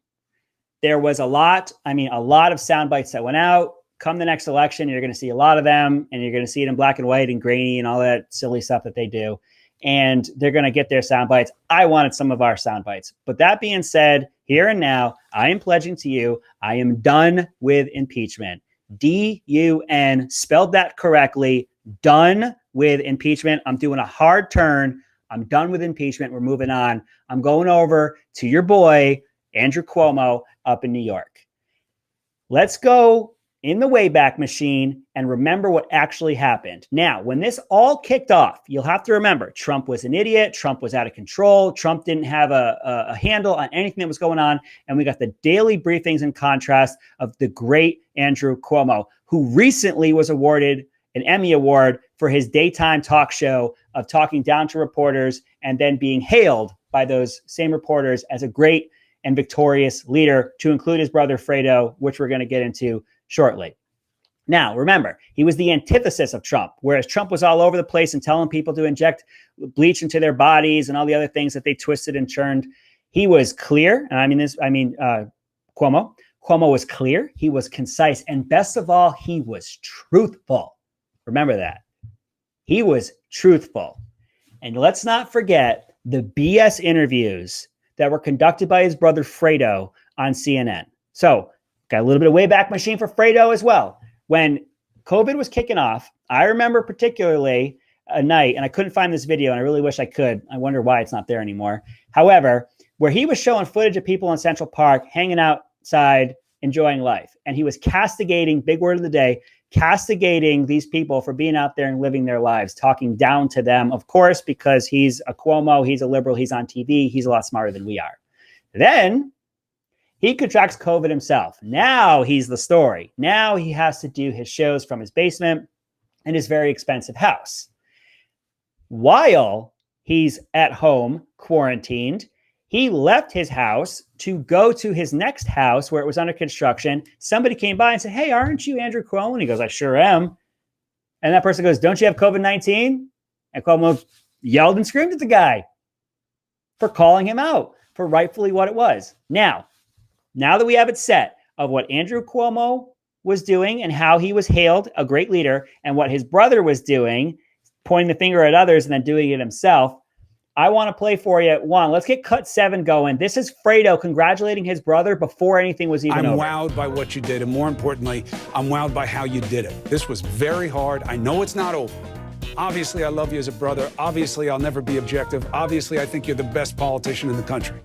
K: There was a lot of sound bites that went out. Come the next election, you're going to see a lot of them, and you're going to see it in black and white and grainy and all that silly stuff that they do. And they're going to get their sound bites. I wanted some of our sound bites. But that being said, here and now, I am pledging to you, I am done with impeachment. D-U-N, spelled that correctly, done with impeachment. I'm doing a hard turn. I'm done with impeachment. We're moving on. I'm going over to your boy, Andrew Cuomo, up in New York. Let's go in the Wayback Machine and remember what actually happened. Now, when this all kicked off, you'll have to remember, Trump was an idiot. Trump was out of control. Trump didn't have a handle on anything that was going on. And we got the daily briefings and contrast of the great Andrew Cuomo, who recently was awarded an Emmy Award for his daytime talk show of talking down to reporters and then being hailed by those same reporters as a great and victorious leader, to include his brother Fredo, which we're going to get into shortly. Now, remember, he was the antithesis of Trump, whereas Trump was all over the place and telling people to inject bleach into their bodies and all the other things that they twisted and churned. He was clear. And Cuomo. Cuomo was clear. He was concise. And best of all, he was truthful. Remember that. He was truthful. And let's not forget the BS interviews that were conducted by his brother Fredo on CNN. So got a little bit of Wayback Machine for Fredo as well. When COVID was kicking off, I remember particularly a night, and I couldn't find this video, and I really wish I could. I wonder why it's not there anymore. However, where he was showing footage of people in Central Park hanging outside, enjoying life. And he was castigating, big word of the day, castigating these people for being out there and living their lives, talking down to them, of course, because he's a Cuomo, he's a liberal, he's on TV, he's a lot smarter than we are. Then he contracts COVID himself. Now he's the story. Now he has to do his shows from his basement in his very expensive house. While he's at home, quarantined, he left his house to go to his next house where it was under construction. Somebody came by and said, "Hey, aren't you Andrew Cuomo?" And he goes, "I sure am." And that person goes, "Don't you have COVID-19? And Cuomo yelled and screamed at the guy for calling him out for rightfully what it was. Now that we have it set of what Andrew Cuomo was doing and how he was hailed, a great leader, and what his brother was doing, pointing the finger at others and then doing it himself, I want to play for you one. Let's get cut 7 going. This is Fredo congratulating his brother before anything was even over.
N: I'm wowed by what you did, and more importantly, I'm wowed by how you did it. This was very hard. I know it's not over. Obviously, I love you as a brother. Obviously, I'll never be objective. Obviously, I think you're the best politician in the country.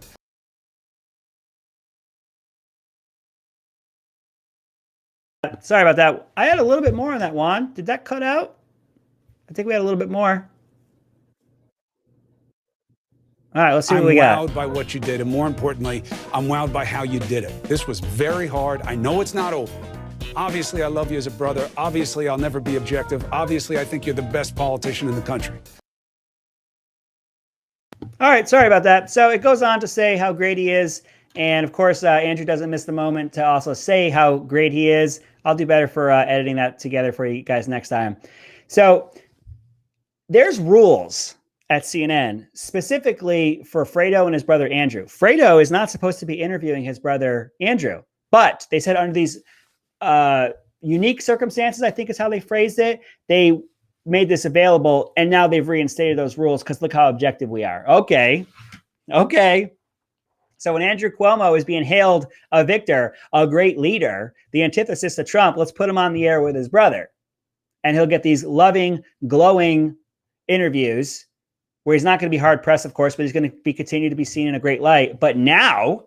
K: Sorry about that. I had a little bit more on that, Juan. Did that cut out? I think we had a little bit more. All right, let's see what we got.
N: I'm wowed by what you did, and more importantly, I'm wowed by how you did it. This was very hard. I know it's not over. Obviously, I love you as a brother. Obviously, I'll never be objective. Obviously, I think you're the best politician in the country.
K: All right, sorry about that. So it goes on to say how great he is. And of course, Andrew doesn't miss the moment to also say how great he is. I'll do better for editing that together for you guys next time. So there's rules at CNN specifically for Fredo and his brother Andrew. Fredo is not supposed to be interviewing his brother Andrew, but they said under these unique circumstances, I think is how they phrased it, they made this available, and now they've reinstated those rules because look how objective we are. Okay. So when Andrew Cuomo is being hailed a victor, a great leader, the antithesis to Trump, let's put him on the air with his brother. And he'll get these loving, glowing interviews where he's not going to be hard pressed, of course, but he's going to continue to be seen in a great light. But now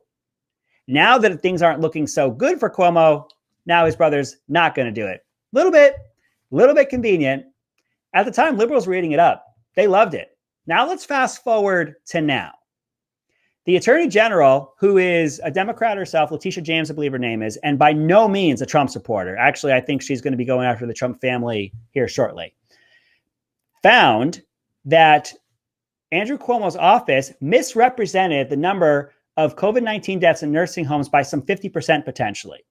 K: that things aren't looking so good for Cuomo, now his brother's not going to do it. Little bit convenient. At the time, liberals were eating it up. They loved it. Now let's fast forward to now. The Attorney General, who is a Democrat herself, Letitia James, I believe her name is, and by no means a Trump supporter. Actually, I think she's going to be going after the Trump family here shortly. Found that Andrew Cuomo's office misrepresented the number of COVID-19 deaths in nursing homes by some 50% potentially.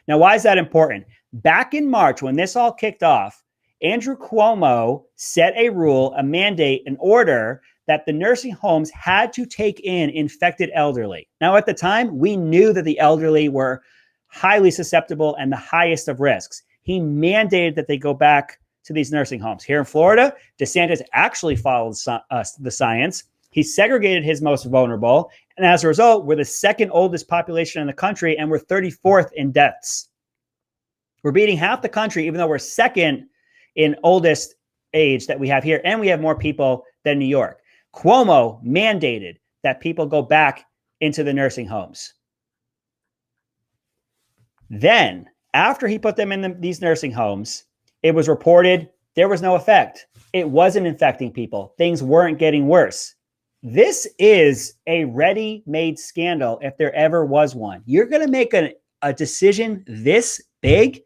K: Now, why is that important? Back in March, when this all kicked off, Andrew Cuomo set a rule, a mandate, an order that the nursing homes had to take in infected elderly. Now, at the time, we knew that the elderly were highly susceptible and the highest of risks. He mandated that they go back to these nursing homes. Here in Florida, DeSantis actually followed the science. He segregated his most vulnerable. And as a result, we're the second oldest population in the country, and we're 34th in deaths. We're beating half the country, even though we're second in oldest age that we have here, and we have more people than New York. Cuomo mandated that people go back into the nursing homes. Then, after he put them in these nursing homes, it was reported there was no effect. It wasn't infecting people. Things weren't getting worse. This is a ready-made scandal if there ever was one. You're going to make a decision this big,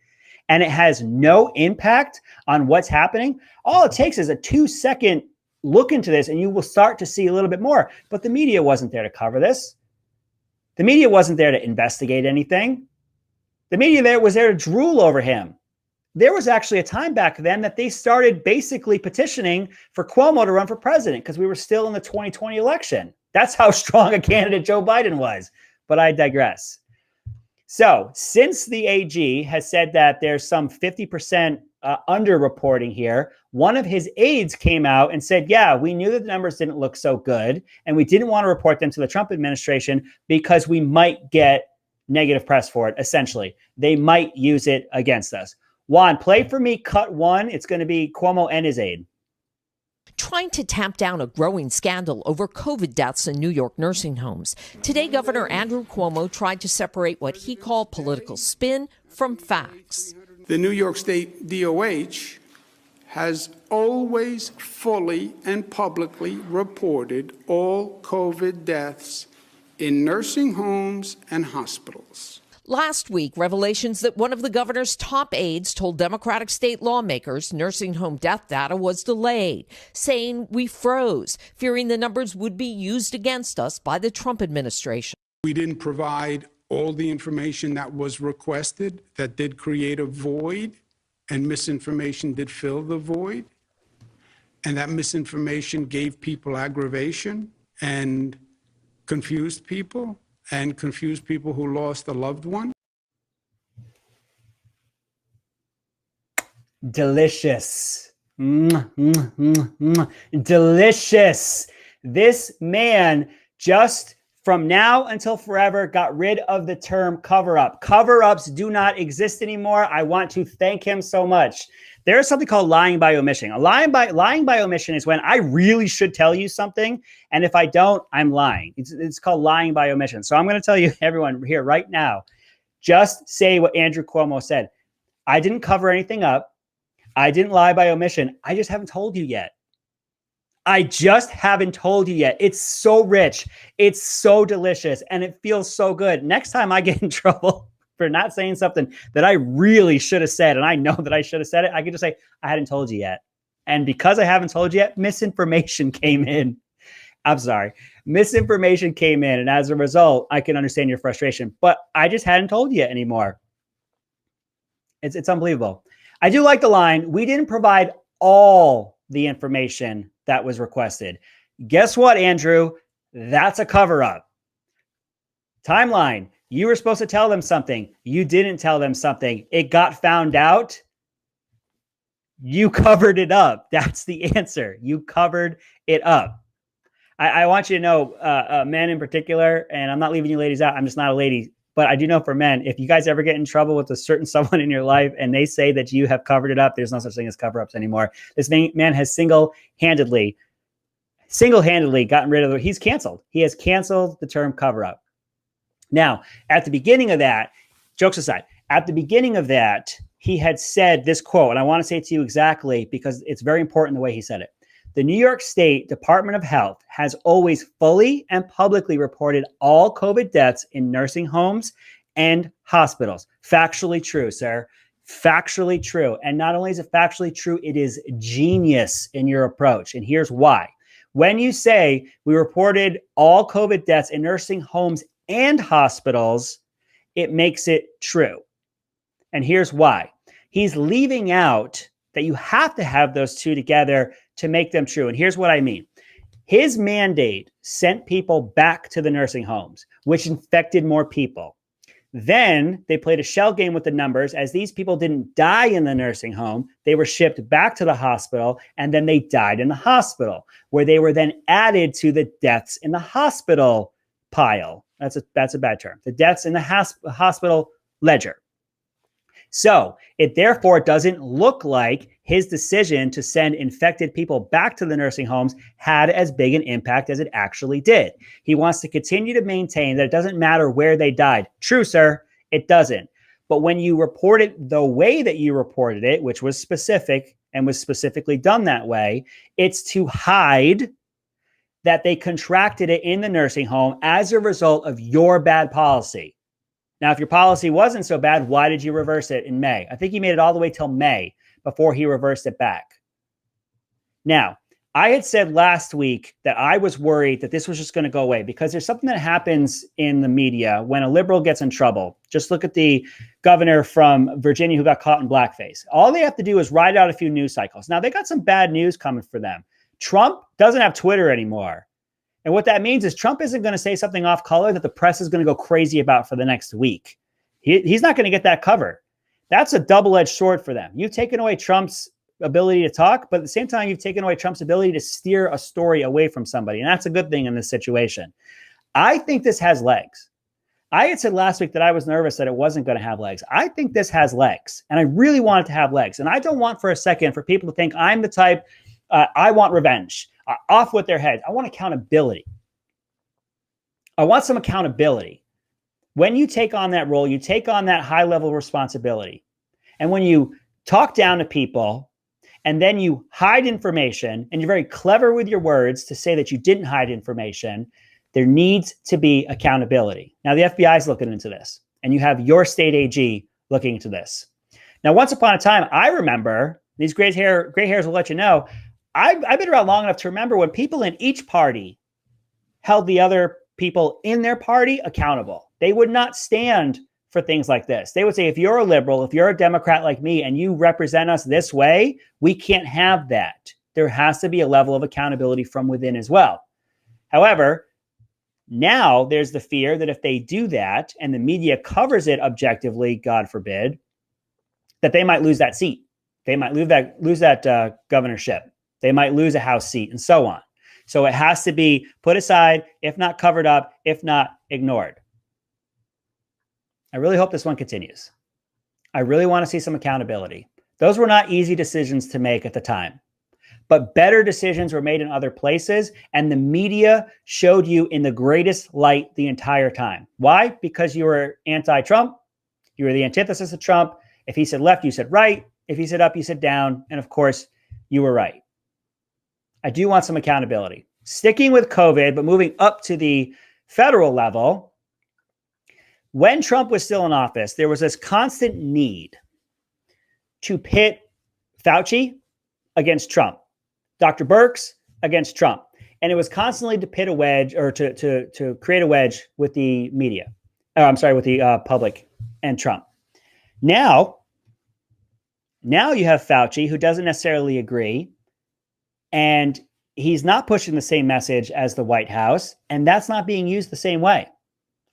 K: and it has no impact on what's happening. All it takes is a 2-second look into this, and you will start to see a little bit more. But the media wasn't there to cover this. The media wasn't there to investigate anything. The media was there to drool over him there was actually a time back then that they started basically petitioning for Cuomo to run for president because we were still in the 2020 election. That's how strong a candidate Joe Biden was. But I digress. So since the AG has said that there's some 50% underreporting here, one of his aides came out and said, yeah, we knew that the numbers didn't look so good, and we didn't want to report them to the Trump administration because we might get negative press for it, essentially. They might use it against us. Juan, play for me cut one. It's going to be Cuomo and his aide.
O: Trying to tamp down a growing scandal over COVID deaths in New York nursing homes. Today, Governor Andrew Cuomo tried to separate what he called political spin from facts.
P: The New York State DOH has always fully and publicly reported all COVID deaths in nursing homes and hospitals.
O: Last week, revelations that one of the governor's top aides told Democratic state lawmakers nursing home death data was delayed, saying we froze, fearing the numbers would be used against us by the Trump administration.
P: We didn't provide all the information that was requested. That did create a void, and misinformation did fill the void. And that misinformation gave people aggravation and confused people. And confused people who lost a loved one.
K: Delicious. Delicious. This man just from now until forever got rid of the term cover-up. Cover-ups do not exist anymore. I want to thank him so much. There is something called lying by omission. Lying by omission is when I really should tell you something, and if I don't, I'm lying. It's called lying by omission. So I'm going to tell you, everyone here right now, just say what Andrew Cuomo said. I didn't cover anything up. I didn't lie by omission. I just haven't told you yet. I just haven't told you yet. It's so rich. It's so delicious, and it feels so good. Next time I get in trouble for not saying something that I really should have said, and I know that I should have said it, I could just say, I hadn't told you yet. And because I haven't told you yet, misinformation came in. I'm sorry. Misinformation came in, and as a result, I can understand your frustration. But I just hadn't told you yet anymore. It's unbelievable. I do like the line, we didn't provide all the information that was requested. Guess what, Andrew? That's a cover-up. Timeline. You were supposed to tell them something. You didn't tell them something. It got found out. You covered it up. That's the answer. You covered it up. I want you to know, men in particular, and I'm not leaving you ladies out. I'm just not a lady. But I do know for men, if you guys ever get in trouble with a certain someone in your life and they say that you have covered it up, there's no such thing as cover-ups anymore. This man has single-handedly gotten rid of it. He's canceled. He has canceled the term cover-up. Now, at the beginning of that, jokes aside, at the beginning of that, he had said this quote, and I want to say it to you exactly because it's very important the way he said it. The New York State Department of Health has always fully and publicly reported all COVID deaths in nursing homes and hospitals. Factually true, sir. Factually true. And not only is it factually true, it is genius in your approach. And here's why. When you say we reported all COVID deaths in nursing homes and hospitals, it makes it true. And here's why. He's leaving out that you have to have those two together to make them true. And here's what I mean. His mandate sent people back to the nursing homes, which infected more people. Then they played a shell game with the numbers. As these people didn't die in the nursing home, they were shipped back to the hospital, and then they died in the hospital, where they were then added to the deaths in the hospital pile. That's a bad term. The deaths in the hospital ledger. So it therefore doesn't look like his decision to send infected people back to the nursing homes had as big an impact as it actually did. He wants to continue to maintain that it doesn't matter where they died. True, sir, it doesn't. But when you report it the way that you reported it, which was specific and was specifically done that way, it's to hide that they contracted it in the nursing home as a result of your bad policy. Now, if your policy wasn't so bad, why did you reverse it in May? I think he made it all the way till May before he reversed it back. Now, I had said last week that I was worried that this was just going to go away because there's something that happens in the media when a liberal gets in trouble. Just look at the governor from Virginia who got caught in blackface. All they have to do is ride out a few news cycles. Now, they got some bad news coming for them. Trump doesn't have Twitter anymore. And what that means is Trump isn't going to say something off color that the press is going to go crazy about for the next week. He's not going to get that cover. That's a double-edged sword for them. You've taken away Trump's ability to talk, but at the same time, you've taken away Trump's ability to steer a story away from somebody. And that's a good thing in this situation. I think this has legs. I had said last week that I was nervous that it wasn't going to have legs. I think this has legs, and I really want it to have legs. And I don't want for a second for people to think I'm the type, I want revenge, off with their heads. I want accountability. I want some accountability. When you take on that role, you take on that high level responsibility. And when you talk down to people, and then you hide information, and you're very clever with your words to say that you didn't hide information, there needs to be accountability. Now, the FBI is looking into this, and you have your state AG looking into this. Now, once upon a time, I remember, these gray hairs will let you know, I've been around long enough to remember when people in each party held the other people in their party accountable. They would not stand for things like this. They would say, if you're a liberal, if you're a Democrat like me, and you represent us this way, we can't have that. There has to be a level of accountability from within as well. However, now there's the fear that if they do that and the media covers it objectively, God forbid, that they might lose that seat. They might lose that governorship. They might lose a House seat and so on. So it has to be put aside, if not covered up, if not ignored. I really hope this one continues. I really want to see some accountability. Those were not easy decisions to make at the time, but better decisions were made in other places, and the media showed you in the greatest light the entire time. Why? Because you were anti-Trump. You were the antithesis of Trump. If he said left, you said right. If he said up, you said down. And of course, you were right. I do want some accountability. Sticking with COVID, but moving up to the federal level, when Trump was still in office, there was this constant need to pit Fauci against Trump, Dr. Birx against Trump. And it was constantly to pit a wedge, or to create a wedge with the media. With the public and Trump. Now you have Fauci, who doesn't necessarily agree, and he's not pushing the same message as the White House, and that's not being used the same way.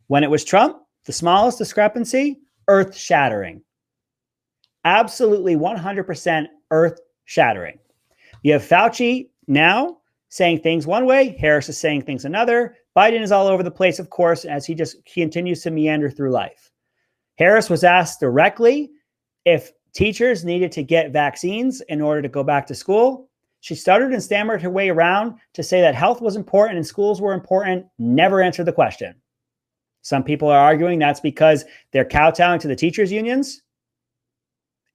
K: When it was Trump, the smallest discrepancy, earth-shattering. Absolutely 100% earth-shattering. You have Fauci now saying things one way, Harris is saying things another. Biden is all over the place, of course, as he continues to meander through life. Harris was asked directly if teachers needed to get vaccines in order to go back to school. She stuttered and stammered her way around to say that health was important and schools were important, never answered the question. Some people are arguing that's because they're kowtowing to the teachers' unions,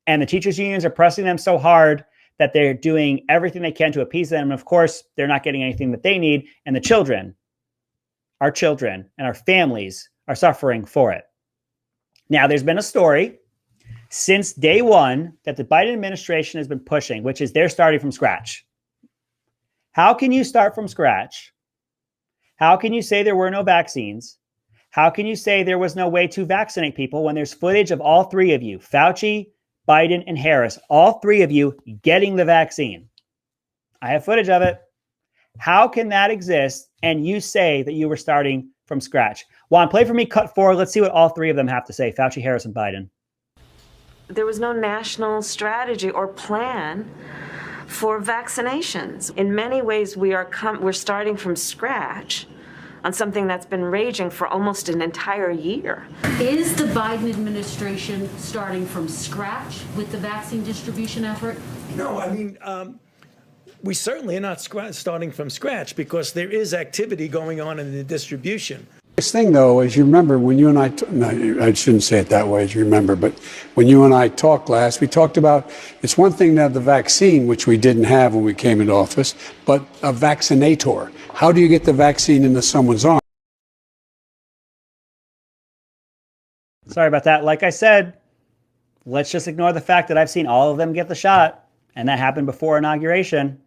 K: and the teachers' unions are pressing them so hard that they're doing everything they can to appease them. And of course, they're not getting anything that they need. And the children, our children and our families are suffering for it. Now, there's been a story since day one that the Biden administration has been pushing, which is they're starting from scratch. How can you start from scratch? How can you say there were no vaccines? How can you say there was no way to vaccinate people when there's footage of all three of you, Fauci, Biden, and Harris, all three of you getting the vaccine? I have footage of it. How can that exist and you say that you were starting from scratch? Juan, play for me cut 4. Let's see what all three of them have to say, Fauci, Harris, and Biden.
Q: There was no national strategy or plan for vaccinations. In many ways, we're starting from scratch on something that's been raging for almost an entire year.
R: Is the Biden administration starting from scratch with the vaccine distribution effort?
S: No, I mean, we certainly are not starting from scratch because there is activity going on in the distribution.
P: This thing, though, as you remember, when you and I shouldn't say it that way, as you remember, but when you and I talked last, we talked about it's one thing to have the vaccine, which we didn't have when we came into office, but a vaccinator. How do you get the vaccine into someone's arm?
K: Sorry about that. Like I said, let's just ignore the fact that I've seen all of them get the shot, and that happened before inauguration.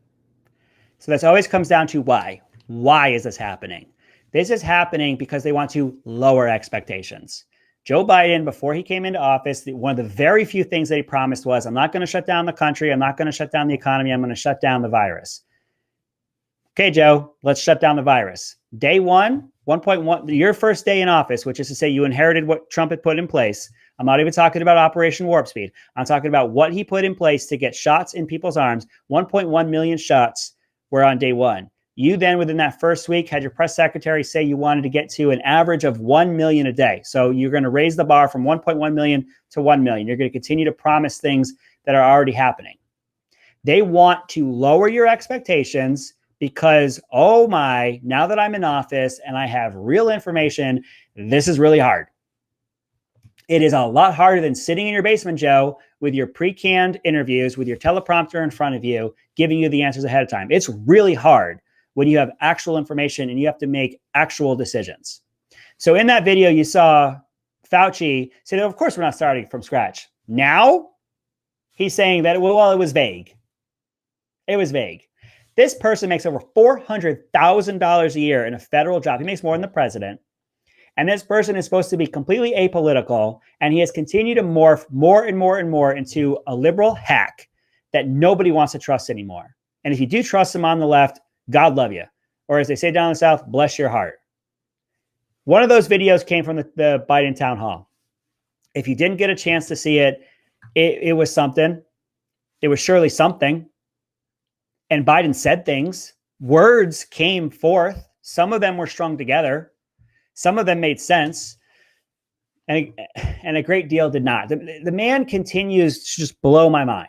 K: So this always comes down to why. Why is this happening? This is happening because they want to lower expectations. Joe Biden, before he came into office, one of the very few things that he promised was, I'm not going to shut down the country. I'm not going to shut down the economy. I'm going to shut down the virus. Okay, Joe, let's shut down the virus. Day one, 1.1, your first day in office, which is to say you inherited what Trump had put in place. I'm not even talking about Operation Warp Speed. I'm talking about what he put in place to get shots in people's arms. 1.1 million shots were on day one. You then, within that first week, had your press secretary say you wanted to get to an average of 1 million a day. So you're going to raise the bar from 1.1 million to 1 million. You're going to continue to promise things that are already happening. They want to lower your expectations because, oh my, now that I'm in office and I have real information, this is really hard. It is a lot harder than sitting in your basement, Joe, with your pre-canned interviews, with your teleprompter in front of you, giving you the answers ahead of time. It's really hard when you have actual information and you have to make actual decisions. So in that video, you saw Fauci say, of course, we're not starting from scratch. Now he's saying that, well, it was vague. It was vague. This person makes over $400,000 a year in a federal job. He makes more than the president. And this person is supposed to be completely apolitical. And he has continued to morph more and more and more into a liberal hack that nobody wants to trust anymore. And if you do trust him on the left, God love you. Or as they say down in the South, bless your heart. One of those videos came from the Biden town hall. If you didn't get a chance to see it, it was something. It was surely something. And Biden said things. Words came forth. Some of them were strung together. Some of them made sense. And a great deal did not. The man continues to just blow my mind.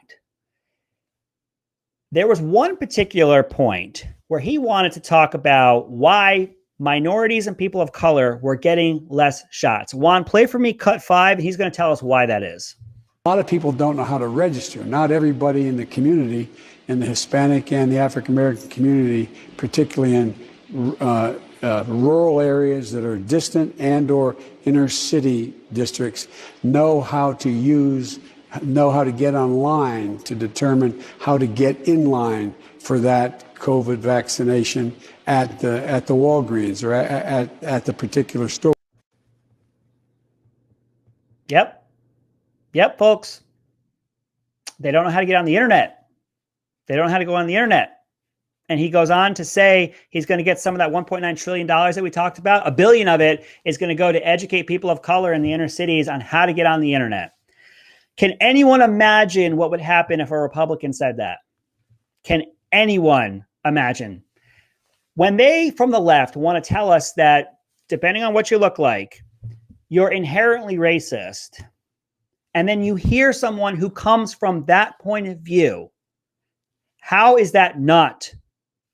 K: There was one particular point where he wanted to talk about why minorities and people of color were getting less shots. Juan, play for me cut 5. He's going to tell us why that is.
T: A lot of people don't know how to register. Not everybody in the community, in the Hispanic and the African-American community, particularly in rural areas that are distant and or inner city districts, know how to get online to determine how to get in line for that COVID vaccination at the Walgreens or at the particular store.
K: Yep, folks. They don't know how to get on the internet. They don't know how to go on the internet. And he goes on to say he's going to get some of that $1.9 trillion that we talked about. $1 billion of it is going to go to educate people of color in the inner cities on how to get on the internet. Can anyone imagine what would happen if a Republican said that? Can anyone imagine? When they, from the left, want to tell us that, depending on what you look like, you're inherently racist, and then you hear someone who comes from that point of view, how is that not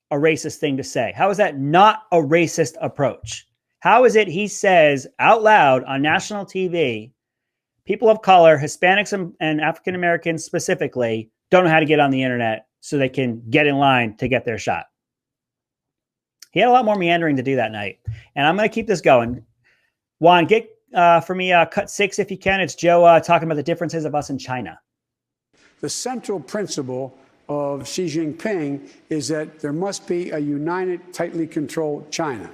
K: a racist thing to say? How is that not a racist approach? How is it he says out loud on national TV, people of color, Hispanics and African Americans specifically, don't know how to get on the internet so they can get in line to get their shot? He had a lot more meandering to do that night. And I'm going to keep this going. Juan, get for me cut 6 if you can. It's Joe talking about the differences of us in China.
T: The central principle of Xi Jinping is that there must be a united, tightly controlled China.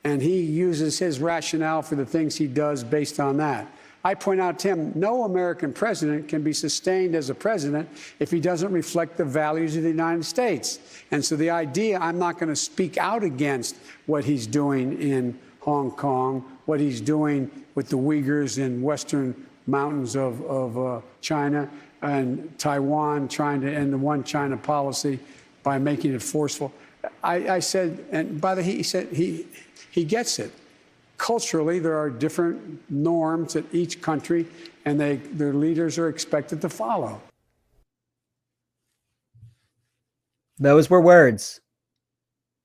T: And he uses his rationale for the things he does based on that. I point out to him, no American president can be sustained as a president if he doesn't reflect the values of the United States. And so the idea, I'm not going to speak out against what he's doing in Hong Kong, what he's doing with the Uyghurs in western mountains of China, and Taiwan trying to end the one China policy by making it forceful. I said, and by the he said he gets it. Culturally, there are different norms at each country, and their leaders are expected to follow.
K: Those were words.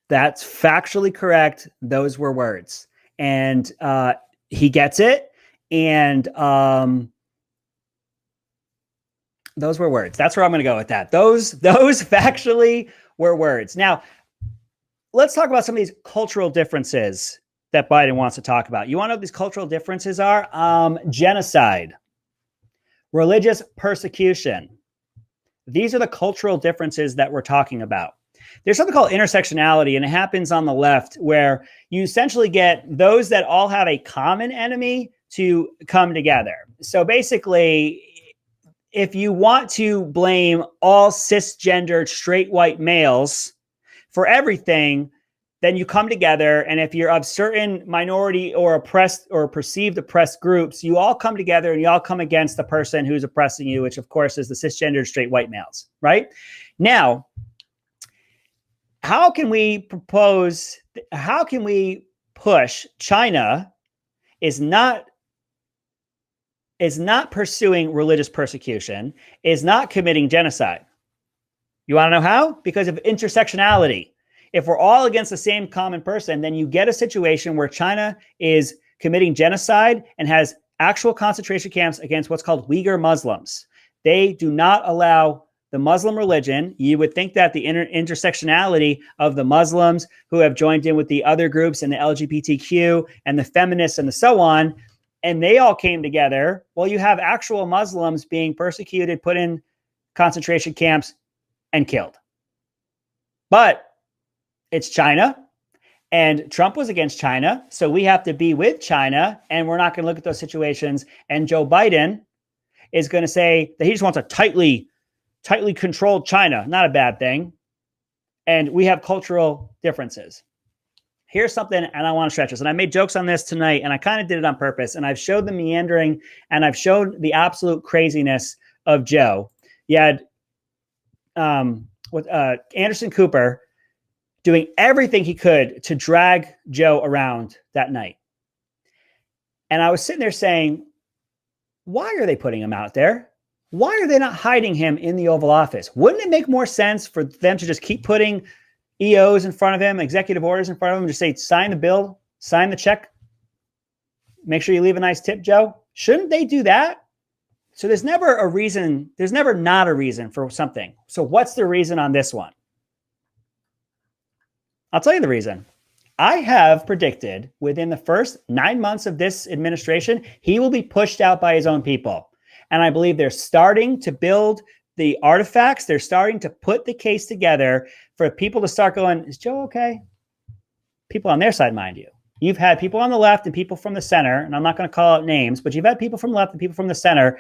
K: That's factually correct. Those were words. And he gets it. And those were words. That's where I'm going to go with that. Those factually were words. Now, let's talk about some of these cultural differences that Biden wants to talk about. You want to know what these cultural differences are? Genocide, religious persecution. These are the cultural differences that we're talking about. there's something called intersectionality, and it happens on the left where you essentially get those that all have a common enemy to come together. So basically, if you want to blame all cisgendered straight white males for everything, then you come together. And if you're of certain minority or oppressed or perceived oppressed groups, you all come together and you all come against the person who's oppressing you, which of course is the cisgendered straight white males, right? Now, how can we push China is not pursuing religious persecution, is not committing genocide? You want to know how? Because of intersectionality. If we're all against the same common person, then you get a situation where China is committing genocide and has actual concentration camps against what's called Uyghur Muslims. They do not allow the Muslim religion. You would think that the intersectionality of the Muslims who have joined in with the other groups and the LGBTQ and the feminists and the so on, and they all came together. Well, you have actual Muslims being persecuted, put in concentration camps, and killed. But it's China, and Trump was against China, so we have to be with China, and we're not going to look at those situations. And Joe Biden is going to say that he just wants a tightly controlled China. Not a bad thing. And we have cultural differences. Here's something, and I want to stretch this. And I made jokes on this tonight, and I kind of did it on purpose. And I've showed the meandering, and I've showed the absolute craziness of Joe. You had Anderson Cooper doing everything he could to drag Joe around that night. And I was sitting there saying, why are they putting him out there? Why are they not hiding him in the Oval Office? Wouldn't it make more sense for them to just keep putting EOs in front of him, executive orders in front of him, just say, sign the bill, sign the check, make sure you leave a nice tip, Joe? Shouldn't they do that? So there's never a reason. There's never not a reason for something. So what's the reason on this one? I'll tell you the reason. I have predicted within the first 9 months of this administration, he will be pushed out by his own people. And I believe they're starting to build the artifacts. They're starting to put the case together for people to start going, is Joe okay? People on their side, mind you. You've had people on the left and people from the center, and I'm not going to call out names, but you've had people from the left and people from the center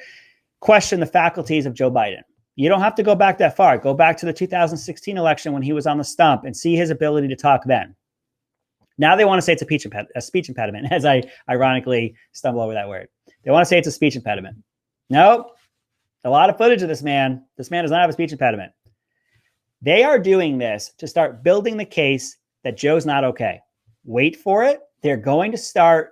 K: question the faculties of Joe Biden. You don't have to go back that far. Go back to the 2016 election when he was on the stump and see his ability to talk then. Now they want to say it's a speech impediment, as I ironically stumble over that word. They want to say it's a speech impediment. Nope. A lot of footage of this man. This man does not have a speech impediment. They are doing this to start building the case that Joe's not okay. Wait for it. They're going to start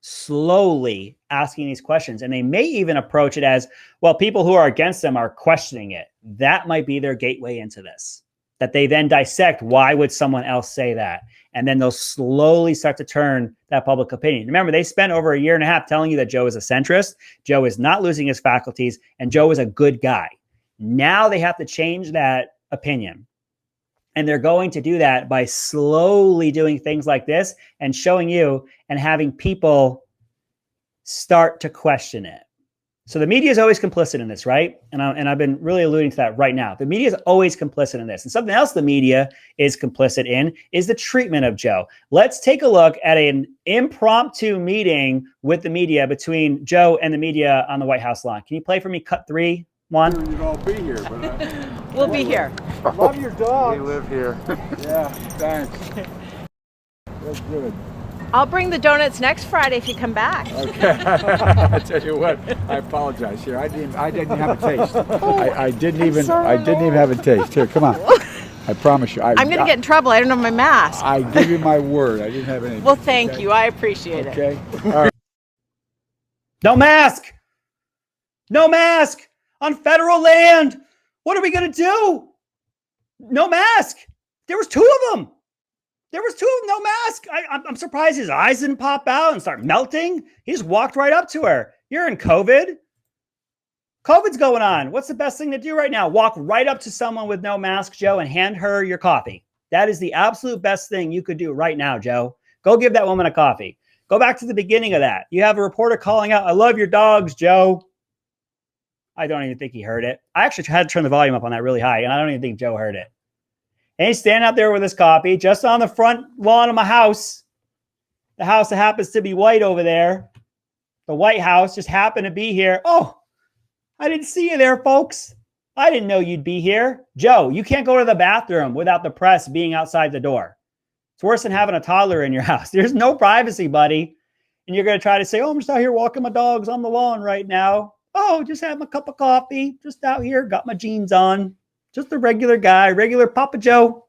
K: slowly asking these questions. And they may even approach it as, well, people who are against them are questioning it. That might be their gateway into this, that they then dissect, why would someone else say that? And then they'll slowly start to turn that public opinion. Remember, they spent over a year and a half telling you that Joe is a centrist, Joe is not losing his faculties, and Joe is a good guy. Now they have to change that opinion. And they're going to do that by slowly doing things like this and showing you and having people start to question it. So the media is always complicit in this, right? And I've been really alluding to that right now. The media is always complicit in this. And something else the media is complicit in is the treatment of Joe. Let's take a look at an impromptu meeting with the media between Joe and the media on the White House lawn. Can you play for me cut 3, 1?
U: You'd all be here, but
V: we'll be here.
U: Love your dog. We live here. Yeah, thanks. That's good.
V: I'll bring the donuts next Friday if you come back.
U: Okay. I tell you what, I apologize. Here, I didn't have a taste. I didn't even have a taste. Here, come on. I promise you.
V: I'm going to get in trouble. I don't have my mask.
U: I give you my word. I didn't have any.
V: Well, thank you. I appreciate it.
U: Okay. All right.
K: No mask. No mask on federal land. What are we going to do? No mask. There was 2 of them. There was 2 of them, no mask. I'm surprised his eyes didn't pop out and start melting. He just walked right up to her. You're in COVID. COVID's going on. What's the best thing to do right now? Walk right up to someone with no mask, Joe, and hand her your coffee. That is the absolute best thing you could do right now, Joe. Go give that woman a coffee. Go back to the beginning of that. You have a reporter calling out, I love your dogs, Joe. I don't even think he heard it. I actually had to turn the volume up on that really high, and I don't even think Joe heard it. And he's standing out there with his coffee just on the front lawn of my house. The house that happens to be white over there. The White House just happened to be here. Oh, I didn't see you there, folks. I didn't know you'd be here. Joe, you can't go to the bathroom without the press being outside the door. It's worse than having a toddler in your house. There's no privacy, buddy. And you're going to try to say, oh, I'm just out here walking my dogs on the lawn right now. Oh, just having a cup of coffee. Just out here, got my jeans on. Just a regular guy, regular Papa Joe.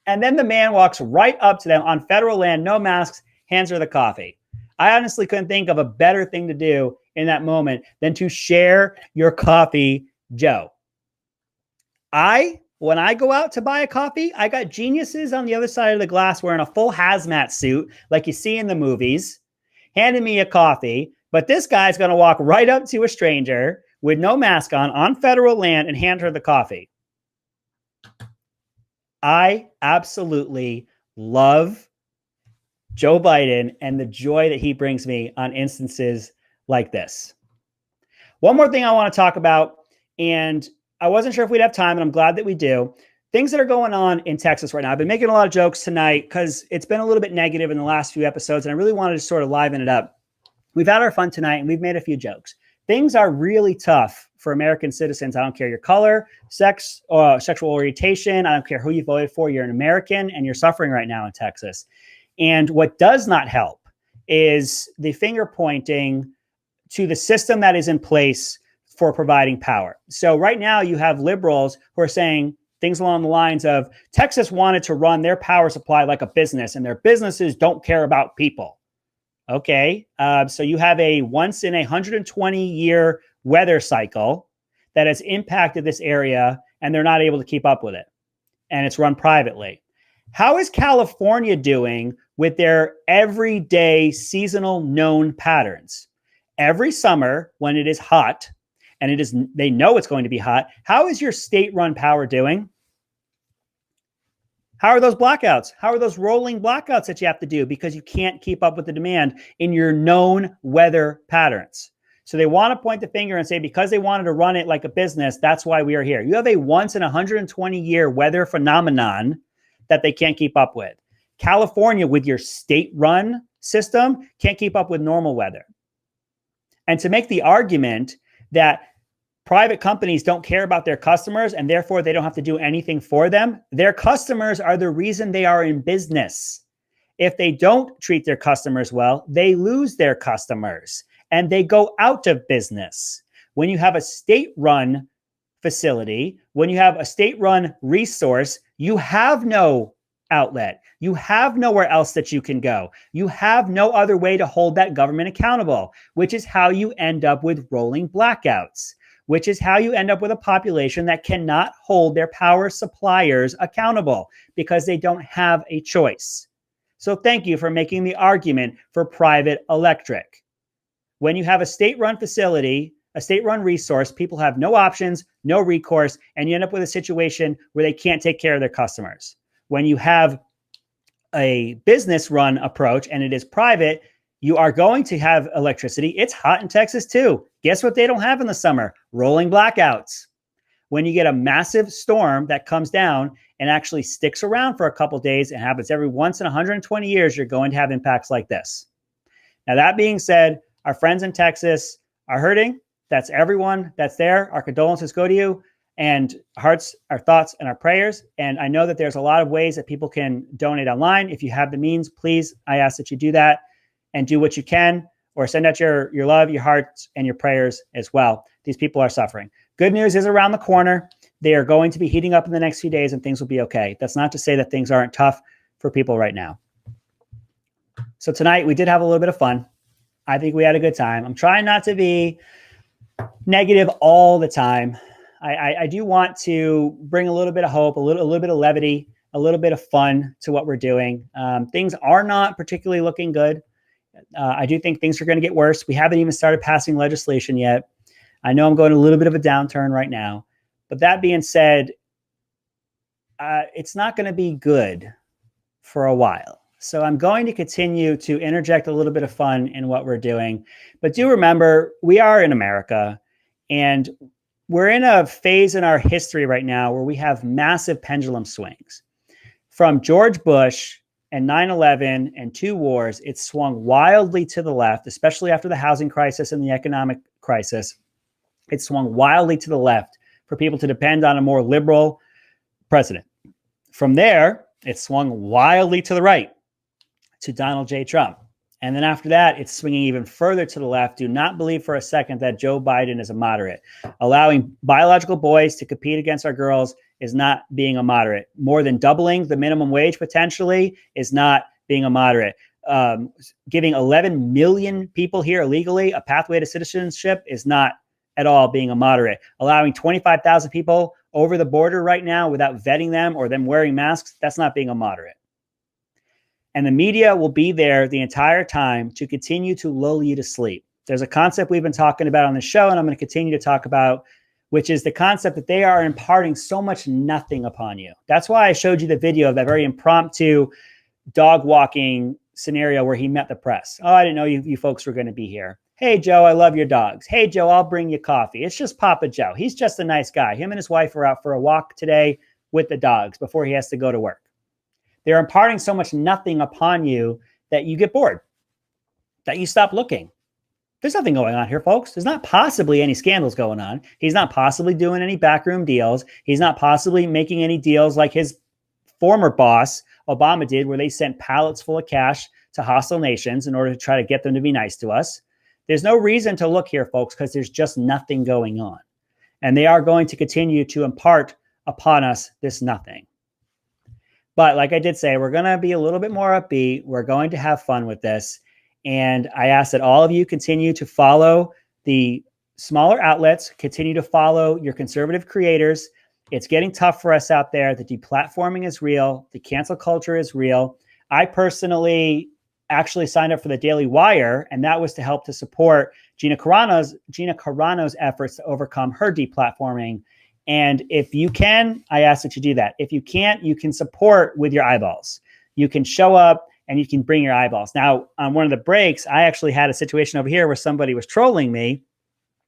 K: And then the man walks right up to them on federal land, no masks, hands her the coffee. I honestly couldn't think of a better thing to do in that moment than to share your coffee, Joe. When I go out to buy a coffee, I got geniuses on the other side of the glass wearing a full hazmat suit like you see in the movies, handing me a coffee. But this guy's going to walk right up to a stranger with no mask on federal land and hand her the coffee. I absolutely love Joe Biden and the joy that he brings me on instances like this. One more thing I want to talk about, and I wasn't sure if we'd have time, and I'm glad that we do. Things that are going on in Texas right now. I've been making a lot of jokes tonight because it's been a little bit negative in the last few episodes, and I really wanted to sort of liven it up. We've had our fun tonight, and we've made a few jokes. Things are really tough for American citizens. I don't care your color, sex, or sexual orientation. I don't care who you voted for. You're an American, and you're suffering right now in Texas. And what does not help is the finger pointing to the system that is in place for providing power. So right now you have liberals who are saying things along the lines of Texas wanted to run their power supply like a business and their businesses don't care about people. Okay. So you have a once in 120 year weather cycle that has impacted this area and they're not able to keep up with it. And it's run privately. How is California doing with their everyday seasonal known patterns? Every summer when it is hot, and they know it's going to be hot, how is your state-run power doing? How are those blackouts? How are those rolling blackouts that you have to do because you can't keep up with the demand in your known weather patterns? So they want to point the finger and say, because they wanted to run it like a business, that's why we are here. You have a once in 120 year weather phenomenon that they can't keep up with. California, with your state-run system, can't keep up with normal weather. And to make the argument that private companies don't care about their customers and therefore they don't have to do anything for them, their customers are the reason they are in business. If they don't treat their customers well, they lose their customers and they go out of business. When you have a state-run facility, when you have a state-run resource, you have no outlet. You have nowhere else that you can go. You have no other way to hold that government accountable, which is how you end up with rolling blackouts, which is how you end up with a population that cannot hold their power suppliers accountable because they don't have a choice. So thank you for making the argument for private electric. When you have a state-run facility, a state-run resource, people have no options, no recourse, and you end up with a situation where they can't take care of their customers. When you have a business-run approach and it is private, you are going to have electricity. It's hot in Texas too. Guess what they don't have in the summer? Rolling blackouts. When you get a massive storm that comes down and actually sticks around for a couple of days and happens every once in 120 years, you're going to have impacts like this. Now, that being said, our friends in Texas are hurting. That's everyone that's there. Our condolences go to you. And hearts, our thoughts, and our prayers. And I know that there's a lot of ways that people can donate online. If you have the means, please, I ask that you do that and do what you can, or send out your love, your hearts, and your prayers as well. These people are suffering. Good news is around the corner. They are going to be heating up in the next few days and things will be okay. That's not to say that things aren't tough for people right now. So tonight we did have a little bit of fun. I think we had a good time. I'm trying not to be negative all the time. I do want to bring a little bit of hope, a little bit of levity, a little bit of fun to what we're doing. Things are not particularly looking good. I do think things are going to get worse. We haven't even started passing legislation yet. I know I'm going a little bit of a downturn right now. But that being said, it's not going to be good for a while. So I'm going to continue to interject a little bit of fun in what we're doing. But do remember, we are in America, and we're in a phase in our history right now where we have massive pendulum swings. From George Bush and 9/11 and 2 wars, it swung wildly to the left, especially after the housing crisis and the economic crisis. It swung wildly to the left for people to depend on a more liberal president. From there, it swung wildly to the right to Donald J. Trump. And then after that, it's swinging even further to the left. Do not believe for a second that Joe Biden is a moderate. Allowing biological boys to compete against our girls is not being a moderate. More than doubling the minimum wage potentially is not being a moderate. Giving 11 million people here illegally a pathway to citizenship is not at all being a moderate. Allowing 25,000 people over the border right now without vetting them or them wearing masks, that's not being a moderate. And the media will be there the entire time to continue to lull you to sleep. There's a concept we've been talking about on the show, and I'm going to continue to talk about, which is the concept that they are imparting so much nothing upon you. That's why I showed you the video of that very impromptu dog walking scenario where he met the press. Oh, I didn't know you folks were going to be here. Hey, Joe, I love your dogs. Hey, Joe, I'll bring you coffee. It's just Papa Joe. He's just a nice guy. Him and his wife are out for a walk today with the dogs before he has to go to work. They're imparting so much nothing upon you that you get bored, that you stop looking. There's nothing going on here, folks. There's not possibly any scandals going on. He's not possibly doing any backroom deals. He's not possibly making any deals like his former boss, Obama, did, where they sent pallets full of cash to hostile nations in order to try to get them to be nice to us. There's no reason to look here, folks, because there's just nothing going on. And they are going to continue to impart upon us this nothing. But like I did say, we're going to be a little bit more upbeat. We're going to have fun with this. And I ask that all of you continue to follow the smaller outlets, continue to follow your conservative creators. It's getting tough for us out there. The deplatforming is real. The cancel culture is real. I personally actually signed up for the Daily Wire, and that was to help to support Gina Carano's efforts to overcome her deplatforming. And if you can, I ask that you do that. If you can't, you can support with your eyeballs. You can show up and you can bring your eyeballs. Now, on one of the breaks, I actually had a situation over here where somebody was trolling me.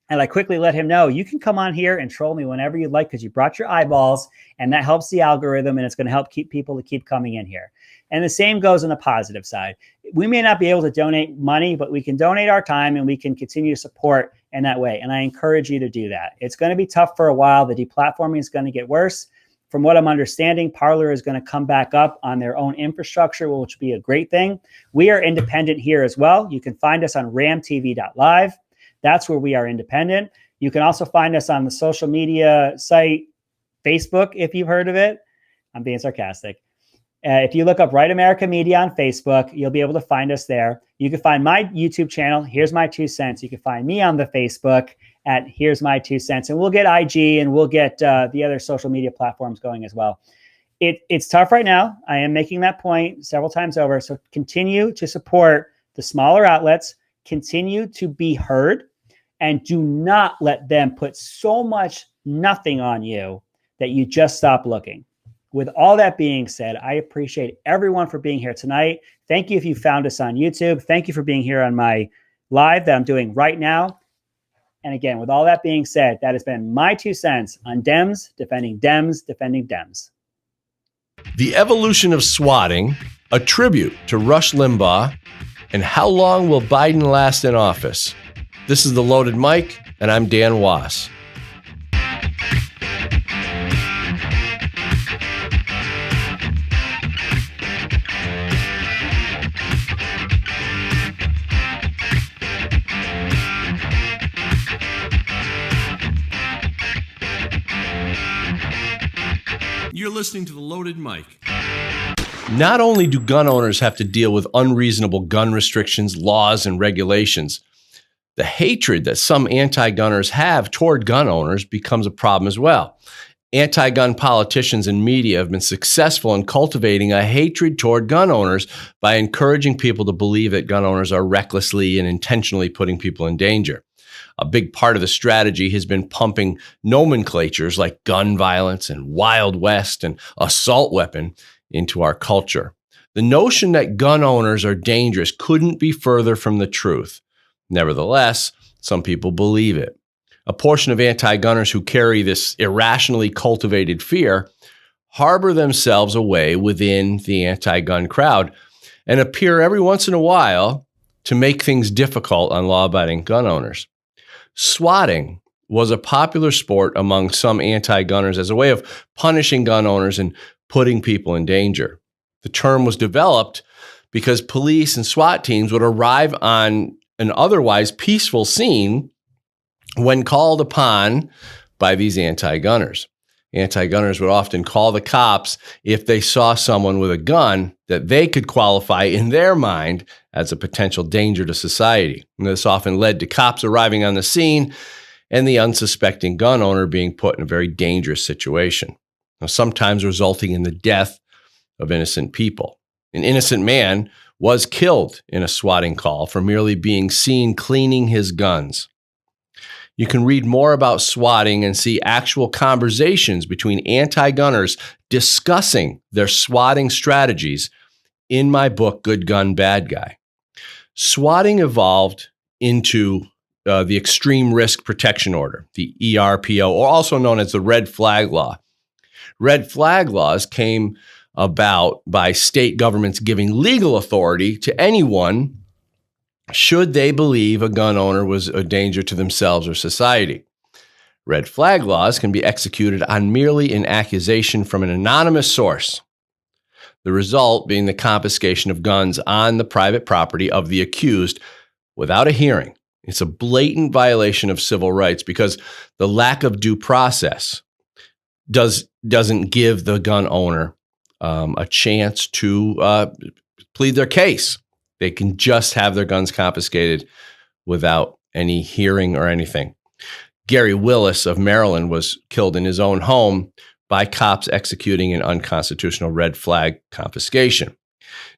K: And I quickly let him know, you can come on here and troll me whenever you'd like because you brought your eyeballs, and that helps the algorithm, and it's going to help keep people to keep coming in here. And the same goes on the positive side. We may not be able to donate money, but we can donate our time and we can continue to support in that way. And I encourage you to do that. It's going to be tough for a while. The deplatforming is going to get worse. From what I'm understanding, Parler is going to come back up on their own infrastructure, which would be a great thing. We are independent here as well. You can find us on ramtv.live. That's where we are independent. You can also find us on the social media site, Facebook, if you've heard of it. I'm being sarcastic. If you look up Right America Media on Facebook, you'll be able to find us there. You can find my YouTube channel, Here's My 2 Cents. You can find me on the Facebook at Here's My 2 Cents. And we'll get IG and we'll get the other social media platforms going as well. It's tough right now. I am making that point several times over. So continue to support the smaller outlets. Continue to be heard. And do not let them put so much nothing on you that you just stop looking. With all that being said, I appreciate everyone for being here tonight. Thank you if you found us on YouTube. Thank you for being here on my live that I'm doing right now. And again, with all that being said, that has been my 2 cents on Dems defending Dems defending Dems.
A: The evolution of swatting, a tribute to Rush Limbaugh, and how long will Biden last in office? This is The Loaded Mic, and I'm Dan Wos. You're listening to The Loaded Mic. Not only do gun owners have to deal with unreasonable gun restrictions, laws, and regulations, the hatred that some anti-gunners have toward gun owners becomes a problem as well. Anti-gun politicians and media have been successful in cultivating a hatred toward gun owners by encouraging people to believe that gun owners are recklessly and intentionally putting people in danger. A big part of the strategy has been pumping nomenclatures like gun violence and Wild West and assault weapon into our culture. The notion that gun owners are dangerous couldn't be further from the truth. Nevertheless, some people believe it. A portion of anti-gunners who carry this irrationally cultivated fear harbor themselves away within the anti-gun crowd and appear every once in a while to make things difficult on law-abiding gun owners. Swatting was a popular sport among some anti-gunners as a way of punishing gun owners and putting people in danger. The term was developed because police and SWAT teams would arrive on an otherwise peaceful scene when called upon by these anti-gunners. Anti-gunners would often call the cops if they saw someone with a gun that they could qualify in their mind as a potential danger to society. And this often led to cops arriving on the scene and the unsuspecting gun owner being put in a very dangerous situation, sometimes resulting in the death of innocent people. An innocent man was killed in a swatting call for merely being seen cleaning his guns. You can read more about swatting and see actual conversations between anti-gunners discussing their swatting strategies in my book, Good Gun, Bad Guy. Swatting evolved into the Extreme Risk Protection Order, the ERPO, or also known as the Red Flag Law. Red flag laws came about by state governments giving legal authority to anyone should they believe a gun owner was a danger to themselves or society. Red flag laws can be executed on merely an accusation from an anonymous source, the result being the confiscation of guns on the private property of the accused without a hearing. It's a blatant violation of civil rights because the lack of due process doesn't give the gun owner a chance to plead their case. They can just have their guns confiscated without any hearing or anything. Gary Willis of Maryland was killed in his own home by cops executing an unconstitutional red flag confiscation.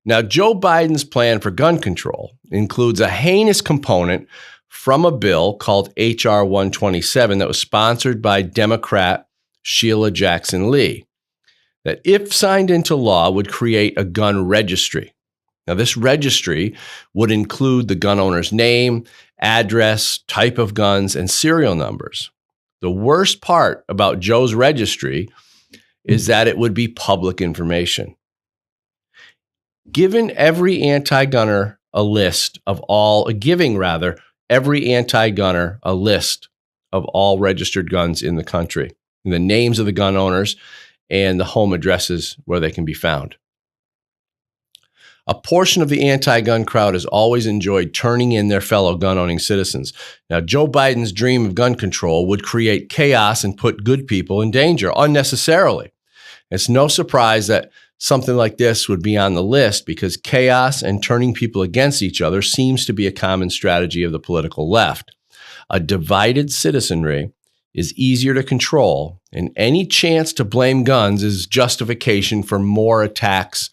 A: Now, Joe Biden's plan for gun control includes a heinous component from a bill called H.R. 127 that was sponsored by Democrat Sheila Jackson Lee, that if signed into law would create a gun registry. Now, this registry would include the gun owner's name, address, type of guns, and serial numbers. The worst part about Joe's registry is that it would be public information. Giving every anti-gunner a list of all registered guns in the country, and the names of the gun owners and the home addresses where they can be found. A portion of the anti-gun crowd has always enjoyed turning in their fellow gun-owning citizens. Now, Joe Biden's dream of gun control would create chaos and put good people in danger unnecessarily. It's no surprise that something like this would be on the list because chaos and turning people against each other seems to be a common strategy of the political left. A divided citizenry is easier to control, and any chance to blame guns is justification for more attacks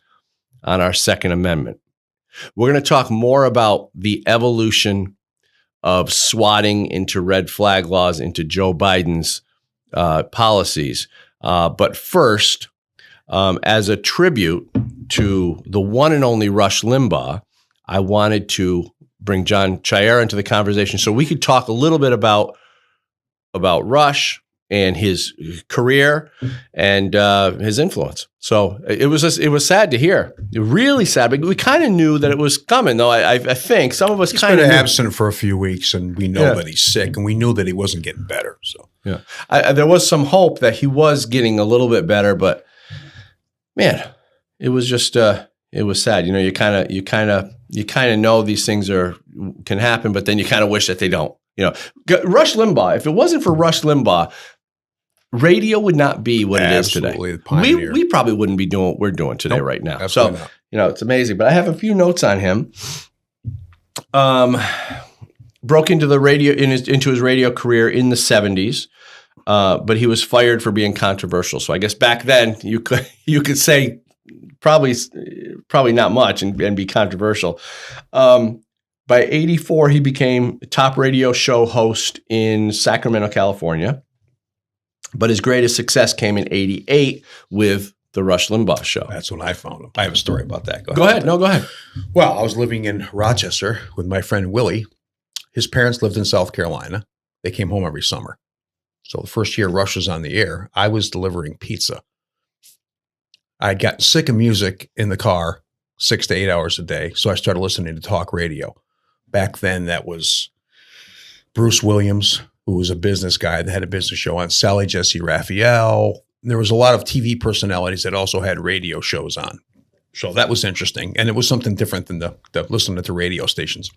A: on our Second Amendment. We're going to talk more about the evolution of swatting into red flag laws into Joe Biden's policies. But first, as a tribute to the one and only Rush Limbaugh, I wanted to bring John Chair into the conversation so we could talk a little bit about Rush and his career and his influence. So it was sad to hear. Really sad. But we kind of knew that it was coming, though. I think some of us kind of
B: been absent for a few weeks, and we know that he's sick, and we knew that he wasn't getting better. So
A: there was some hope that he was getting a little bit better, but man, it was just it was sad. You know, you kind of know these things can happen, but then you kind of wish that they don't. You know, Rush Limbaugh. If it wasn't for Rush Limbaugh, radio would not be what it is today. We probably wouldn't be doing what we're doing today right now. So, you know, it's amazing. But I have a few notes on him. Broke into the radio into his radio career in the 70s, but he was fired for being controversial. So I guess back then you could say probably not much and be controversial. By 84, he became a top radio show host in Sacramento, California. But his greatest success came in 88 with the Rush Limbaugh Show.
B: That's when I found him. I have a story about that.
A: Go ahead. No, go ahead.
B: Well, I was living in Rochester with my friend Willie. His parents lived in South Carolina. They came home every summer. So the first year Rush was on the air, I was delivering pizza. I'd gotten sick of music in the car 6 to 8 hours a day. So I started listening to talk radio. Back then, that was Bruce Williams, who was a business guy that had a business show on, Sally Jesse Raphael. There was a lot of TV personalities that also had radio shows on. So that was interesting. And it was something different than the listening to radio stations.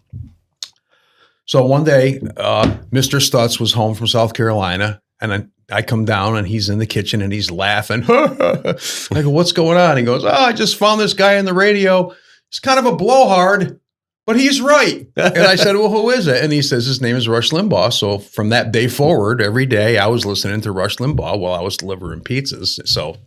B: So one day, Mr. Stutz was home from South Carolina, and I come down, and he's in the kitchen, and he's laughing. I go, what's going on? He goes, I just found this guy on the radio. He's kind of a blowhard, but he's right. And I said, well, who is it? And he says, his name is Rush Limbaugh. So from that day forward, every day I was listening to Rush Limbaugh while I was delivering pizzas. So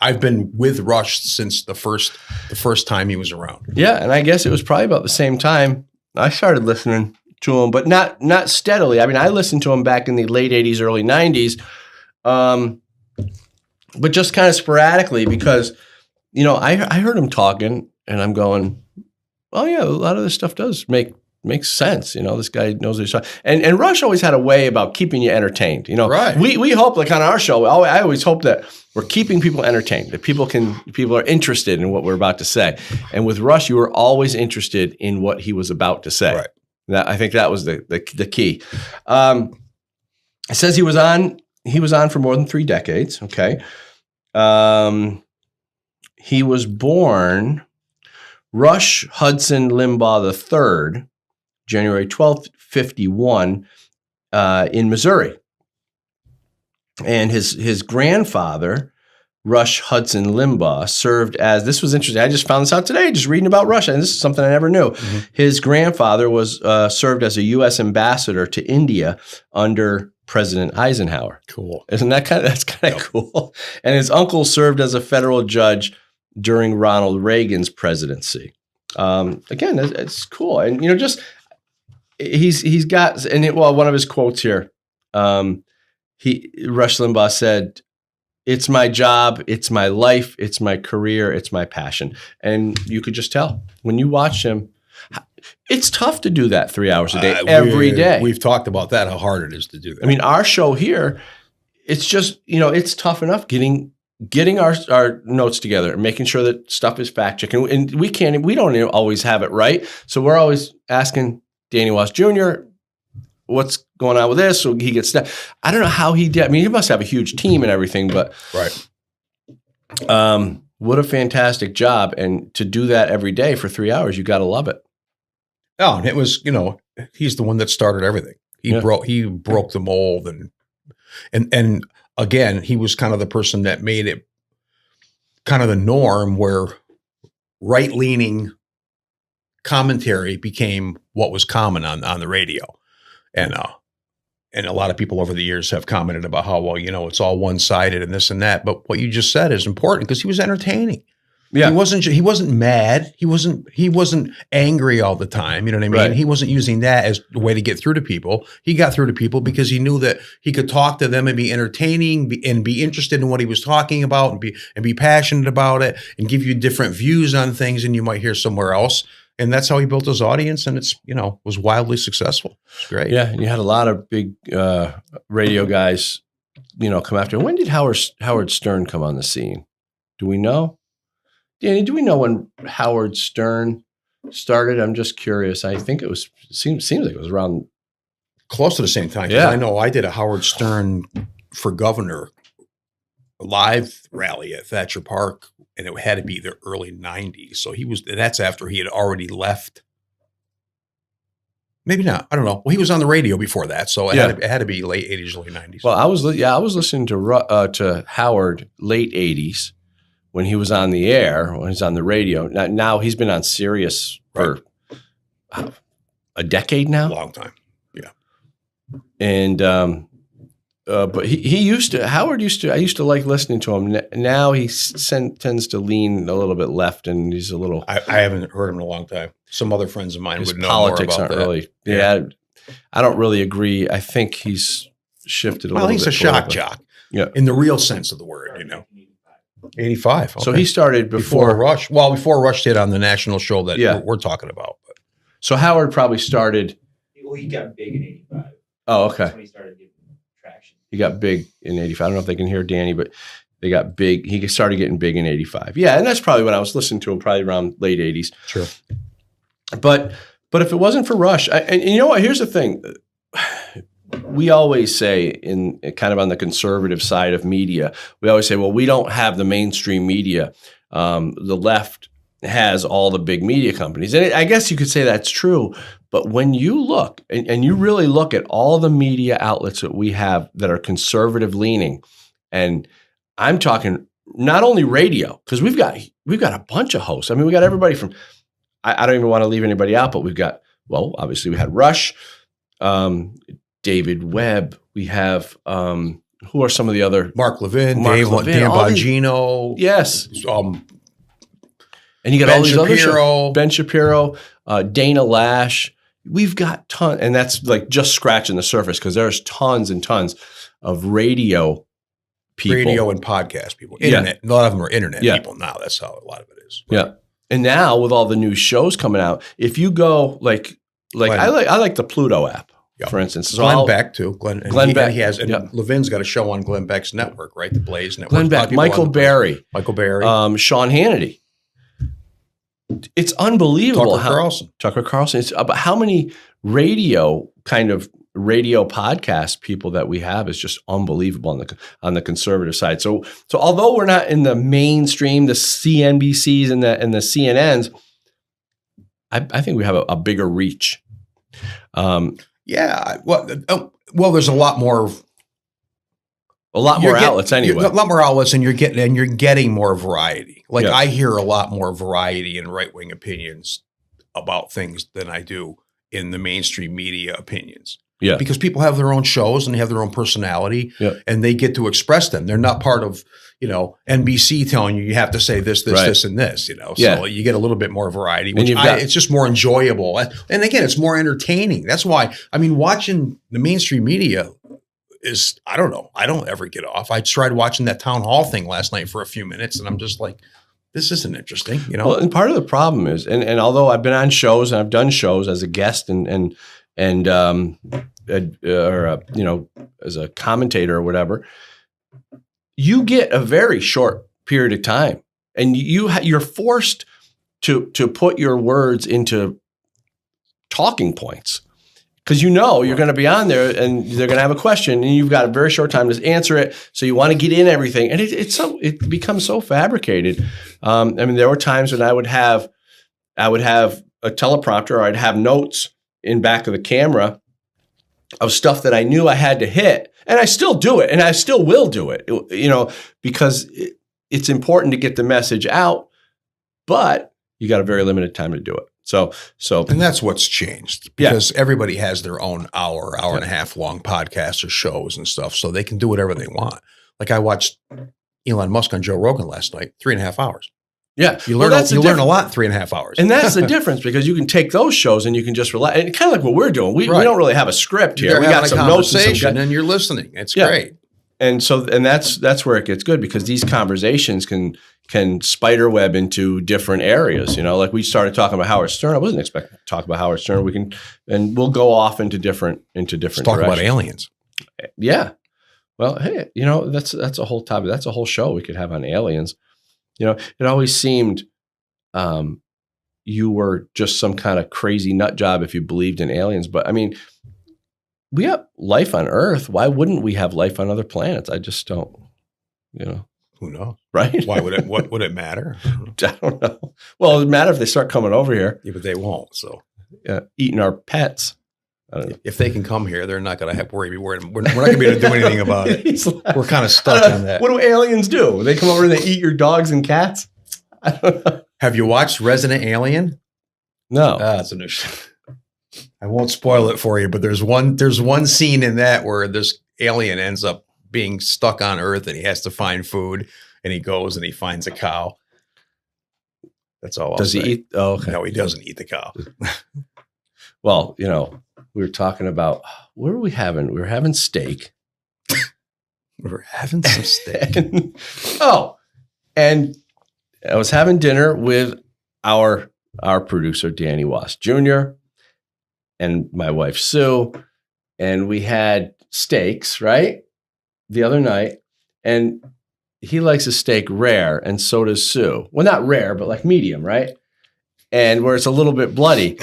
B: I've been with Rush since the first time he was around.
A: Yeah, and I guess it was probably about the same time I started listening to him, but not steadily. I mean, I listened to him back in the late 80s, early 90s, but just kind of sporadically because, I heard him talking and I'm going, oh yeah, a lot of this stuff does makes sense. This guy knows his stuff. And Rush always had a way about keeping you entertained.
B: Right.
A: We hope, like on our show, I always hope that we're keeping people entertained, that people are interested in what we're about to say. And with Rush, you were always interested in what he was about to say.
B: Right.
A: I think that was the key. It says he was on for more than 3 decades. Okay. He was born Rush Hudson Limbaugh III, January 12th, 51, in Missouri. And his grandfather, Rush Hudson Limbaugh, served as, this was interesting, I just found this out today, just reading about Rush, and this is something I never knew. Mm-hmm. His grandfather was served as a U.S. ambassador to India under President Eisenhower.
B: Cool.
A: Isn't that that's kind of cool? And his uncle served as a federal judge during Ronald Reagan's presidency. Again, it's cool. And, he's got, and one of his quotes here, Rush Limbaugh said, "It's my job, it's my life, it's my career, it's my passion." And you could just tell when you watch him, it's tough to do that 3 hours a day, every day.
B: We've talked about that, how hard it is to do that.
A: I mean, our show here, it's just, it's tough enough getting our notes together and making sure that stuff is fact checked. And we don't always have it right. So we're always asking Danny Wos Jr., what's going on with this? So he gets that. I don't know how he did. I mean, he must have a huge team and everything, but
B: right.
A: What a fantastic job. And to do that every day for 3 hours, you got to love it.
B: Oh, and it was, he's the one that started everything. He broke the mold and again, he was kind of the person that made it kind of the norm where right-leaning commentary became what was common on the radio. And a lot of people over the years have commented about how, well, it's all one-sided and this and that. But what you just said is important because he was entertaining. Yeah. He wasn't mad. He wasn't angry all the time. You know what I mean? Right. He wasn't using that as a way to get through to people. He got through to people because he knew that he could talk to them and be entertaining and be interested in what he was talking about and be passionate about it and give you different views on things than you might hear somewhere else. And that's how he built his audience, and it's was wildly successful. It's great.
A: Yeah, and you had a lot of big radio guys, come after. When did Howard Stern come on the scene? Do we know? Danny, do we know when Howard Stern started? I'm just curious. I think seems like it was around
B: close to the same time.
A: Yeah,
B: I know I did a Howard Stern for governor live rally at Thatcher Park, and it had to be the early 90s. So that's after he had already left. Maybe not. I don't know. Well, he was on the radio before that, so it had to be late 80s, early 90s.
A: Well, I was listening to Howard late 80s when he was on the air, when he's on the radio. Now he's been on Sirius for a decade now.
B: Long time. Yeah.
A: And but Howard used to, I used to like listening to him. Now he tends to lean a little bit left, and he's a little.
B: I haven't heard him in a long time. Some other friends of mine would know
A: politics
B: more about
A: aren't
B: that.
A: Really. Yeah, I don't really agree. I think he's shifted a little bit.
B: He's a shock jock.
A: Yeah,
B: in the real sense of the word. 85. Okay.
A: So he started before
B: Rush. Well, before Rush did on the national show that we're talking about. But.
A: So Howard probably started.
C: Well, he got big in 85.
A: Oh, okay.
K: That's when he started getting traction.
A: He got big in 85. I don't know if they can hear Danny, but they got big. He started getting big in 85. Yeah, and that's probably when I was listening to him, probably around late 80s.
B: Sure.
A: But if it wasn't for Rush, and you know what? Here's the thing. We always say, in kind of on the conservative side of media, we always say, well, we don't have the mainstream media. The left has all the big media companies. And I guess you could say that's true. But when you look, and you really look at all the media outlets that we have that are conservative leaning, and I'm talking not only radio, because we've got a bunch of hosts. I mean, we got everybody from, I don't even want to leave anybody out, but we've got, well, obviously we had Rush, David Webb. We have, who are some of the other?
B: Mark Levin, Dan Bongino.
A: Yes. And you got
B: Ben
A: all these other
B: Shapiro.
A: shows. Ben Shapiro, Dana Lash. We've got tons, and that's like just scratching the surface because there's tons and tons of radio people.
B: Radio and podcast people. Internet. A lot of them are internet people now. That's how a lot of it is.
A: Yeah. And now with all the new shows coming out, if you go like I like the Pluto app, for instance. So
B: Glenn Beck too. Glenn
A: Beck.
B: He has, and Levin's got a show on Glenn Beck's network, right? The Blaze Network.
A: Glenn Beck, Michael Berry, Sean Hannity. It's unbelievable. Tucker Carlson. It's about how many radio podcast people that we have is just unbelievable on the conservative side. So although we're not in the mainstream, the CNBCs and the CNNs, I think we have a bigger reach.
B: Yeah. Well, there's a lot more
A: outlets anyway.
B: A lot more outlets, and you're getting more variety. Like I hear a lot more variety in right-wing opinions about things than I do in the mainstream media opinions.
A: Yeah.
B: Because people have their own shows and they have their own personality and they get to express them. They're not part of, NBC telling you have to say this, this, and this, So you get a little bit more variety, which it's just more enjoyable. And again, it's more entertaining. That's why, watching the mainstream media is, I don't know. I don't ever get off. I tried watching that town hall thing last night for a few minutes and I'm just like, this isn't interesting, Well,
A: and part of the problem is, and although I've been on shows and I've done shows as a guest and as a commentator or whatever, you get a very short period of time, and you're forced to put your words into talking points because you're going to be on there and they're going to have a question and you've got a very short time to answer it. So you want to get in everything, and it becomes so fabricated. There were times when I would have a teleprompter, or I'd have notes in back of the camera of stuff that I knew I had to hit, and I still do it, and I still will do it, because it's important to get the message out, but you got a very limited time to do it. So,
B: and that's what's changed because everybody has their own hour and a half long podcasts or shows and stuff, so they can do whatever they want. Like I watched Elon Musk on Joe Rogan last night, 3.5 hours.
A: Yeah,
B: you learn a lot, 3.5 hours.
A: And that's the difference because you can take those shows and you can just relax. And kind of like what we're doing. We don't really have a script here. We got some notes
B: and you're listening. It's great.
A: And that's where it gets good because these conversations can spider web into different areas. Like we started talking about Howard Stern. I wasn't expecting to talk about Howard Stern. We'll go off into different
B: Let's talk about aliens.
A: Yeah. Well, hey, that's a whole topic. That's a whole show we could have on aliens. It always seemed you were just some kind of crazy nut job if you believed in aliens. But we have life on Earth. Why wouldn't we have life on other planets? I just don't,
B: Who knows?
A: Right?
B: Why would it? What would it matter?
A: I don't know. Well, it would matter if they start coming over here.
B: Yeah, but they won't. So
A: eating our pets. I don't know.
B: If they can come here, they're not going to have to worry. We're not going to be able to do anything about it. We're kind of stuck on that.
A: What do aliens do? They come over and they eat your dogs and cats? I don't know.
B: Have you watched Resident Alien?
A: No.
B: It's a new show. I won't spoil it for you, but there's one scene in that where this alien ends up being stuck on Earth and he has to find food and he goes and he finds a cow. That's all.
A: Does he eat? Oh, okay.
B: No, he doesn't eat the cow.
A: Well, we were talking about, what were we having? We were having steak.
B: We were having some steak.
A: And I was having dinner with our producer, Dan Wos Jr., and my wife, Sue. and we had steaks, right? The other night, and he likes a steak rare, and so does Sue. Well, not rare, but like medium, right? And where it's a little bit bloody.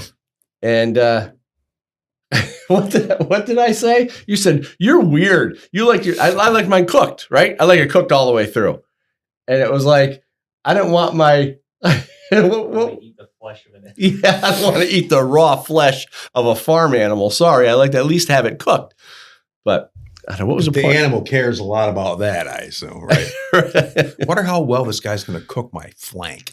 A: And what did I say? You said, you're weird. You like I like mine cooked, right? I like it cooked all the way through. And it was like, I didn't want my eat the flesh of an animal. Yeah, I don't want to eat the raw flesh of a farm animal. Sorry, I like to at least have it cooked. But I don't know, what was the point?
B: Animal cares a lot about that, I assume, right? Wonder how well this guy's going to cook my flank.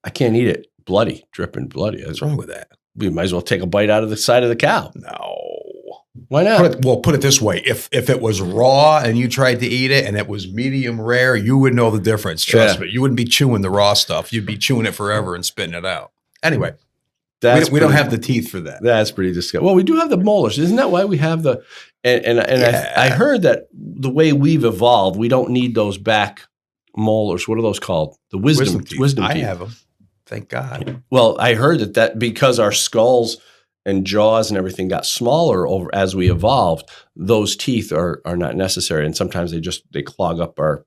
A: I can't eat it bloody, dripping bloody.
B: What's wrong with that?
A: We might as well take a bite out of the side of the cow.
B: No.
A: Why not?
B: Put it this way. If it was raw and you tried to eat it and it was medium rare, you would know the difference. Trust me. You wouldn't be chewing the raw stuff. You'd be chewing it forever and spitting it out. Anyway, we don't have the teeth for that.
A: That's pretty disgusting. Well, we do have the molars. Isn't that why we have the I heard that the way we've evolved, we don't need those back molars. What are those called? The wisdom teeth.
B: I have them. Thank God.
A: Well, I heard that because our skulls and jaws and everything got smaller over as we evolved, those teeth are not necessary, and sometimes they clog up our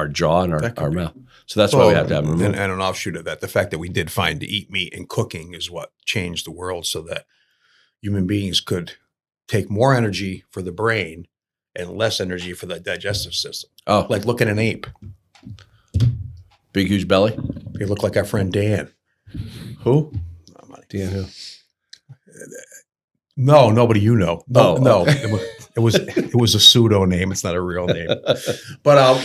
A: jaw and our mouth. So that's why we have to have them removed.
B: And an offshoot of that, the fact that we did find to eat meat and cooking is what changed the world, so that human beings could take more energy for the brain and less energy for the digestive system.
A: Oh,
B: like look at an ape.
A: Big, huge belly.
B: They look like our friend Dan.
A: Who? Dan who?
B: No, nobody you know. No. It was a pseudo name. It's not a real name. But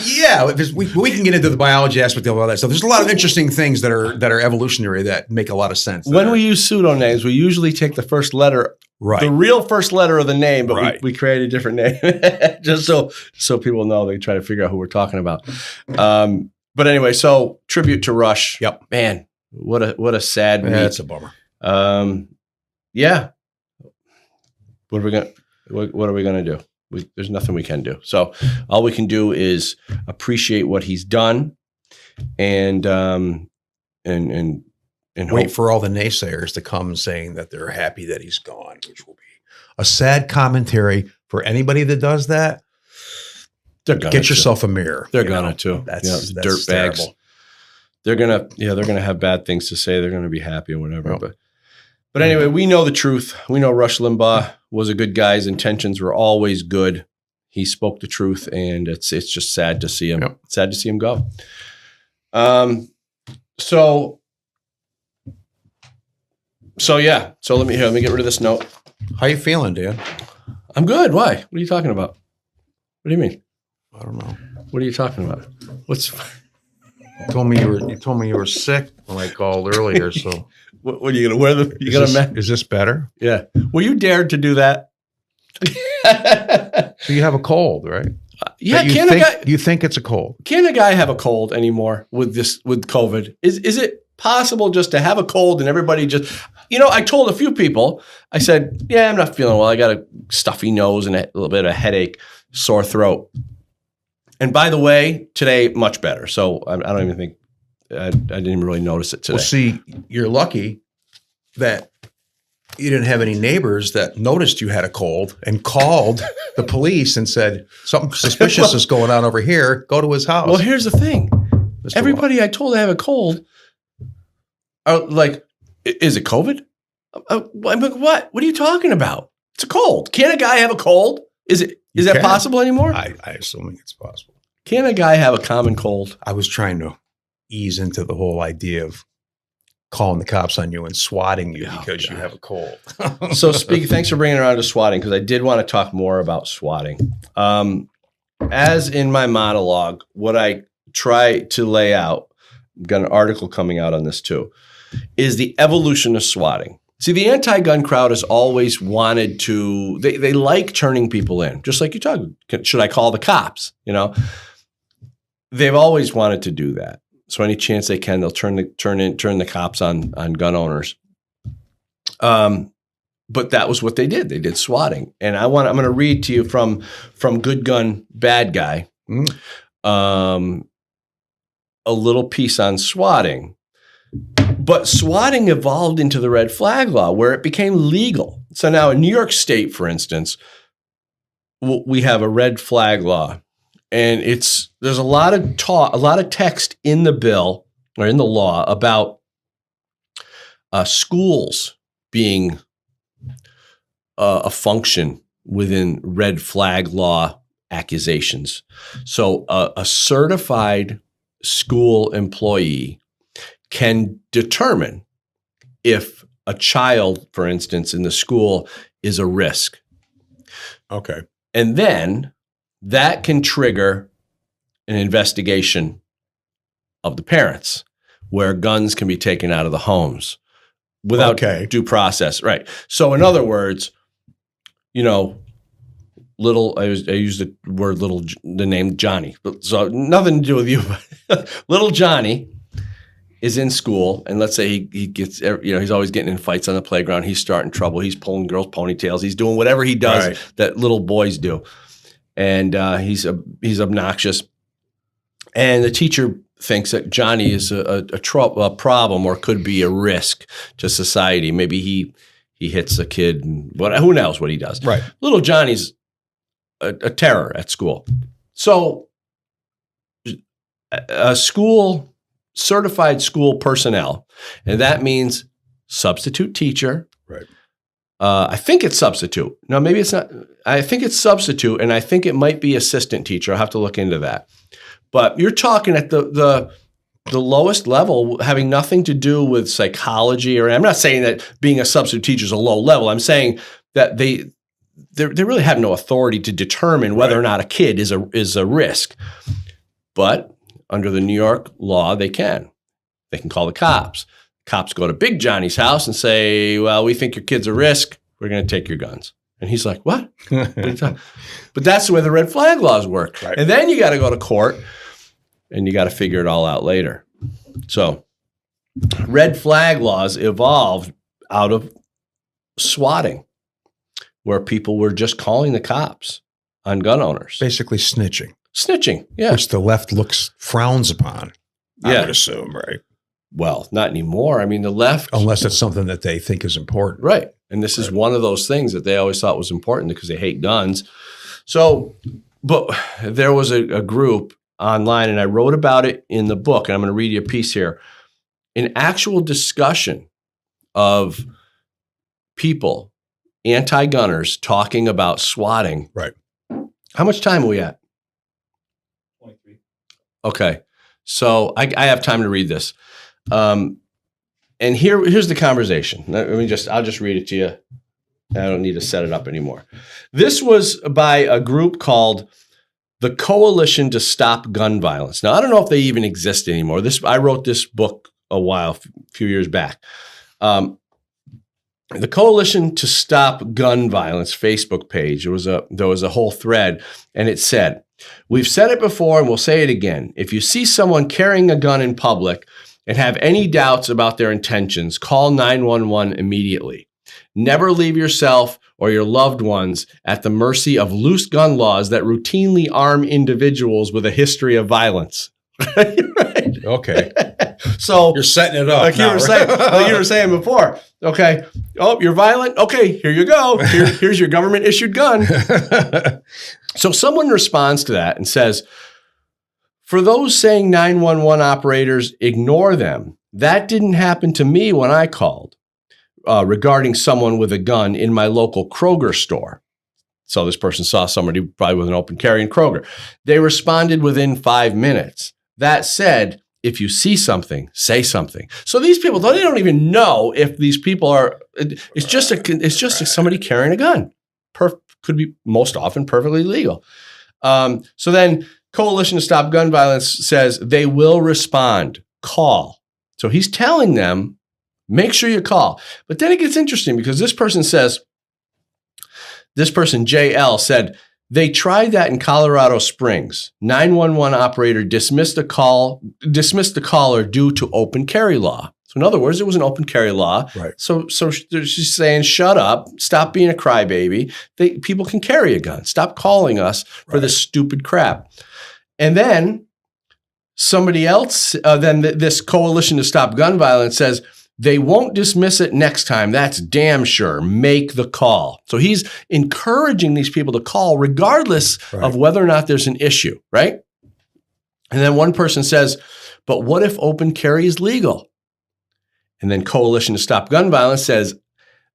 B: we can get into the biology aspect of all that. So there's a lot of interesting things that are evolutionary that make a lot of sense.
A: When we use pseudonames, we usually take the first letter, the real first letter of the name, but we create a different name just so people know. They try to figure out who we're talking about. But anyway, so tribute to Rush.
B: Yep,
A: man, what a sad meet.
B: That's a bummer.
A: Yeah. What are we gonna do? There's nothing we can do. So all we can do is appreciate what he's done, and
B: wait for all the naysayers to come saying that they're happy that he's gone, which will be a sad commentary for anybody that does that. Get yourself a mirror.
A: They're gonna too. That's dirt bags. Terrible. They're gonna have bad things to say. They're gonna be happy or whatever. Yep. But anyway, we know the truth. We know Rush Limbaugh was a good guy. His intentions were always good. He spoke the truth, and it's just sad to see him. Yep. Sad to see him go. So yeah. So let me get rid of this note.
B: How you feeling, Dan?
A: I'm good. Why? What are you talking about? What do you mean?
B: I don't know.
A: What are you talking about?
B: You told me you were sick when I called earlier. So
A: what are you gonna wear?
B: Is this better?
A: Yeah. Well, you dared to do that.
B: So you have a cold, right?
A: Yeah.
B: You think it's a cold?
A: Can a guy have a cold anymore with COVID? Is it possible just to have a cold and everybody just? I told a few people. I said, "Yeah, I'm not feeling well. I got a stuffy nose and a little bit of a headache, sore throat." And by the way, today, much better. So I don't even think, I didn't even really notice it today.
B: Well, see, you're lucky that you didn't have any neighbors that noticed you had a cold and called the police and said, something suspicious is going on over here. Go to his house.
A: Well, here's the thing. Everybody I told I have a cold are like, is it COVID? I'm like, what? What are you talking about? It's a cold. Can a guy have a cold? Is that possible anymore?
B: I assuming it's possible.
A: Can a guy have a common cold?
B: I was trying to ease into the whole idea of calling the cops on you and swatting you because you have a cold.
A: So thanks for bringing it around to swatting, because I did want to talk more about swatting. As in my monologue, what I try to lay out, I've got an article coming out on this too, is the evolution of swatting. See, the anti-gun crowd has always wanted to, they like turning people in, just like you talk, should I call the cops? They've always wanted to do that. So any chance they can, they'll turn the cops on gun owners. But that was what they did. They did swatting. And I'm going to read to you from Good Gun, Bad Guy, a little piece on swatting. But swatting evolved into the red flag law, where it became legal. So now in New York State, for instance, we have a red flag law, and there's a lot of text in the bill or in the law about schools being a function within red flag law accusations. So a certified school employee can determine if a child, for instance, in the school is a risk.
B: Okay.
A: And then that can trigger an investigation of the parents where guns can be taken out of the homes without due process. Right. So in other words, I used the word the name Johnny. So nothing to do with you. Little Johnny is in school, and let's say he gets, he's always getting in fights on the playground. He's starting trouble. He's pulling girls' ponytails. He's doing whatever he does that little boys do. And he's obnoxious. And the teacher thinks that Johnny is a problem or could be a risk to society. Maybe he hits a kid, and who knows what he does.
B: Right.
A: Little Johnny's a terror at school. So a certified school personnel, and that means substitute teacher.
B: Right.
A: I think it's substitute. No, maybe it's not. I think it's substitute, and I think it might be assistant teacher. I'll have to look into that. But you're talking at the lowest level, having nothing to do with psychology, or I'm not saying that being a substitute teacher is a low level. I'm saying that they really have no authority to determine whether or not a kid is a risk. But under the New York law, they can. They can call the cops. Cops go to Big Johnny's house and say, well, we think your kid's a risk. We're going to take your guns. And he's like, what? But that's the way the red flag laws work. Right. And then you got to go to court, and you got to figure it all out later. So red flag laws evolved out of swatting, where people were just calling the cops on gun owners.
B: Basically snitching.
A: Snitching, yeah.
B: Which the left frowns upon, I would assume, right?
A: Well, not anymore. I mean, the left...
B: Unless it's something that they think is important.
A: Right. And this is one of those things that they always thought was important because they hate guns. So, but there was a group online, and I wrote about it in the book, and I'm going to read you a piece here. An actual discussion of people, anti-gunners, talking about swatting.
B: Right.
A: How much time are we at? 23. Okay. So I have time to read this. And here's the conversation. I'll just read it to you. I don't need to set it up anymore. This was by a group called the Coalition to Stop Gun Violence. Now, I don't know if they even exist anymore. I wrote this book a few years back. The Coalition to Stop Gun Violence Facebook page, there was a whole thread, and it said, "We've said it before and we'll say it again. If you see someone carrying a gun in public and have any doubts about their intentions, call 911 immediately. Never leave yourself or your loved ones at the mercy of loose gun laws that routinely arm individuals with a history of violence." Right?
B: Okay.
A: So
B: you're setting it up.
A: Like you were saying before. Okay. Oh, you're violent? Okay, here you go. Here's your government issued gun. So someone responds to that and says, "For those saying 911 operators, ignore them. That didn't happen to me when I called regarding someone with a gun in my local Kroger store." So this person saw somebody probably with an open carry in Kroger. "They responded within 5 minutes. That said, if you see something, say something." So these people, they don't even know if these people are. It's just somebody carrying a gun. Could be most often perfectly legal. So then Coalition to Stop Gun Violence says they will respond. Call. So he's telling them, make sure you call. But then it gets interesting because this person JL said, they tried that in Colorado Springs. 911 operator dismissed the caller due to open carry law. So in other words, it was an open carry law.
B: Right.
A: So she's saying, shut up, stop being a crybaby. People can carry a gun. Stop calling us for this stupid crap. And then somebody else, this Coalition to Stop Gun Violence says, They won't dismiss it next time. That's damn sure. Make the call. So he's encouraging these people to call regardless of whether or not there's an issue, right? And then one person says, but what if open carry is legal? And then Coalition to Stop Gun Violence says,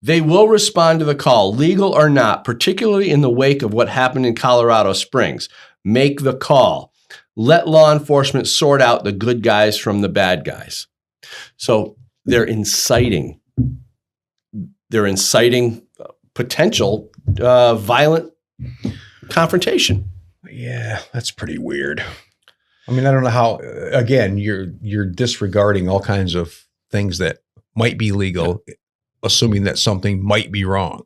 A: they will respond to the call, legal or not, particularly in the wake of what happened in Colorado Springs. Make the call. Let law enforcement sort out the good guys from the bad guys. So they're inciting potential violent confrontation.
B: Yeah, that's pretty weird. I mean, I don't know how, again, you're disregarding all kinds of things that might be legal, assuming that something might be wrong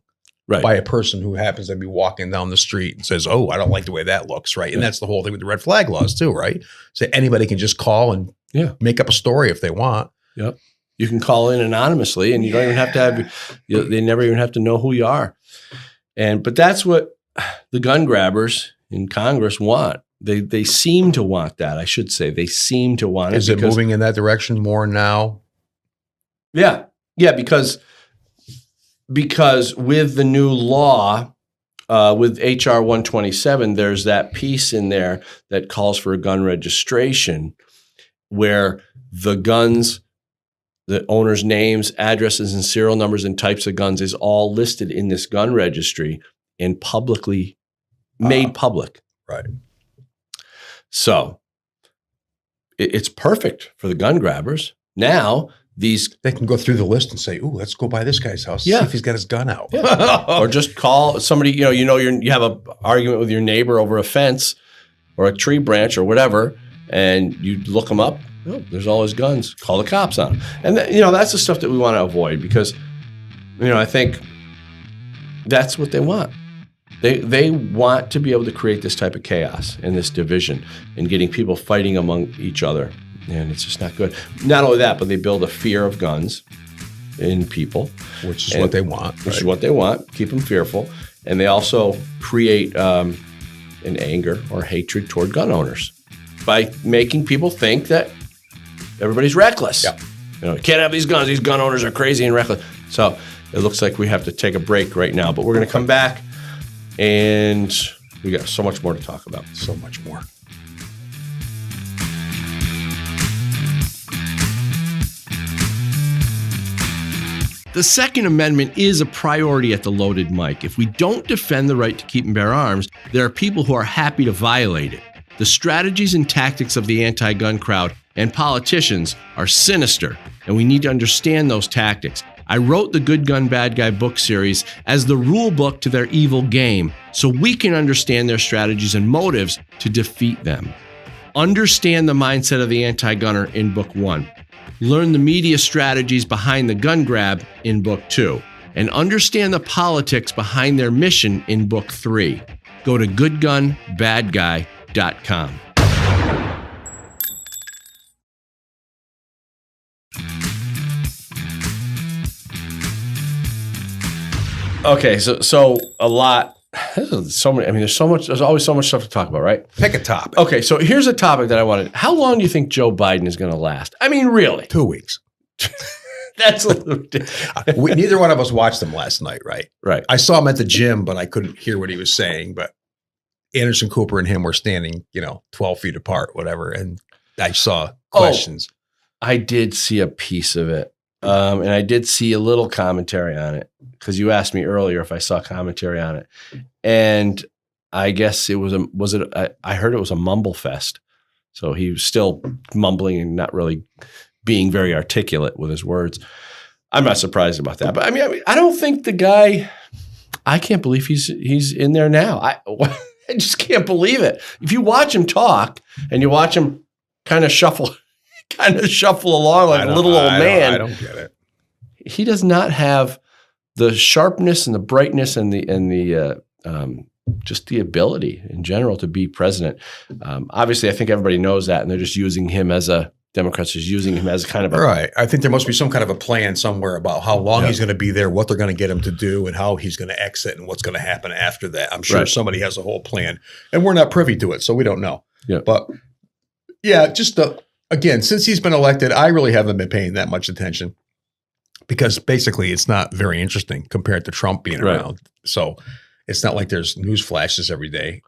B: by a person who happens to be walking down the street and says, oh, I don't like the way that looks, right? And that's the whole thing with the red flag laws too, right? So anybody can just call and make up a story if they want.
A: Yep. You can call in anonymously and you don't even have to have, they never even have to know who you are. But that's what the gun grabbers in Congress want. They seem to want that, I should say. They seem to want it.
B: Is it moving in that direction more now?
A: Yeah. Yeah, because with the new law, with HR 127, there's that piece in there that calls for a gun registration where the guns, the owner's names, addresses, and serial numbers and types of guns is all listed in this gun registry and publicly made public.
B: Right.
A: So it's perfect for the gun grabbers. Now, they
B: can go through the list and say, "Ooh, let's go by this guy's house. See if he's got his gun out."
A: Or just call somebody. You have a argument with your neighbor over a fence or a tree branch or whatever, and you look them up. Oh, there's all his guns. Call the cops on him. And that's the stuff that we want to avoid because, I think that's what they want. They want to be able to create this type of chaos and this division and getting people fighting among each other. And it's just not good. Not only that, but they build a fear of guns in people.
B: Which is what they want.
A: Which is what they want. Keep them fearful. And they also create an anger or hatred toward gun owners by making people think that everybody's reckless.
B: Yeah.
A: You can't have these guns. These gun owners are crazy and reckless. So it looks like we have to take a break right now. But we're going to come back, and we got so much more to talk about.
B: So much more.
A: The Second Amendment is a priority at the Loaded Mic. If we don't defend the right to keep and bear arms, there are people who are happy to violate it. The strategies and tactics of the anti-gun crowd and politicians are sinister, and we need to understand those tactics. I wrote the Good Gun, Bad Guy book series as the rule book to their evil game, so we can understand their strategies and motives to defeat them. Understand the mindset of the anti-gunner in book 1. Learn the media strategies behind the gun grab in book 2. And understand the politics behind their mission in book 3. Go to goodgunbadguy.com. Okay, so a lot. So many. I mean, there's always so much stuff to talk about, right?
B: Pick a topic.
A: Okay, so here's a topic that I wanted. How long do you think Joe Biden is going to last? I mean, really?
B: 2 weeks.
A: That's a little
B: neither one of us watched him last night, right?
A: Right.
B: I saw him at the gym, but I couldn't hear what he was saying. But Anderson Cooper and him were standing, 12 feet apart, whatever. And I saw questions.
A: I did see a piece of it. And I did see a little commentary on it because you asked me earlier if I saw commentary on it. And I guess it was I heard it was a mumble fest. So he was still mumbling and not really being very articulate with his words. I'm not surprised about that. But I mean, I don't think the guy, I can't believe he's in there now. I just can't believe it. If you watch him talk and you watch him kind of shuffle along like a little old man.
B: I don't get it.
A: He does not have the sharpness and the brightness and the just the ability in general to be president. Obviously, I think everybody knows that, and they're just using him Democrats are using him as kind of
B: right. I think there must be some kind of a plan somewhere about how long he's going to be there, what they're going to get him to do, and how he's going to exit, and what's going to happen after that. I'm sure somebody has a whole plan, and we're not privy to it, so we don't know.
A: Yeah.
B: But just again, since he's been elected, I really haven't been paying that much attention. because basically it's not very interesting compared to Trump being around. So it's not like there's news flashes every day.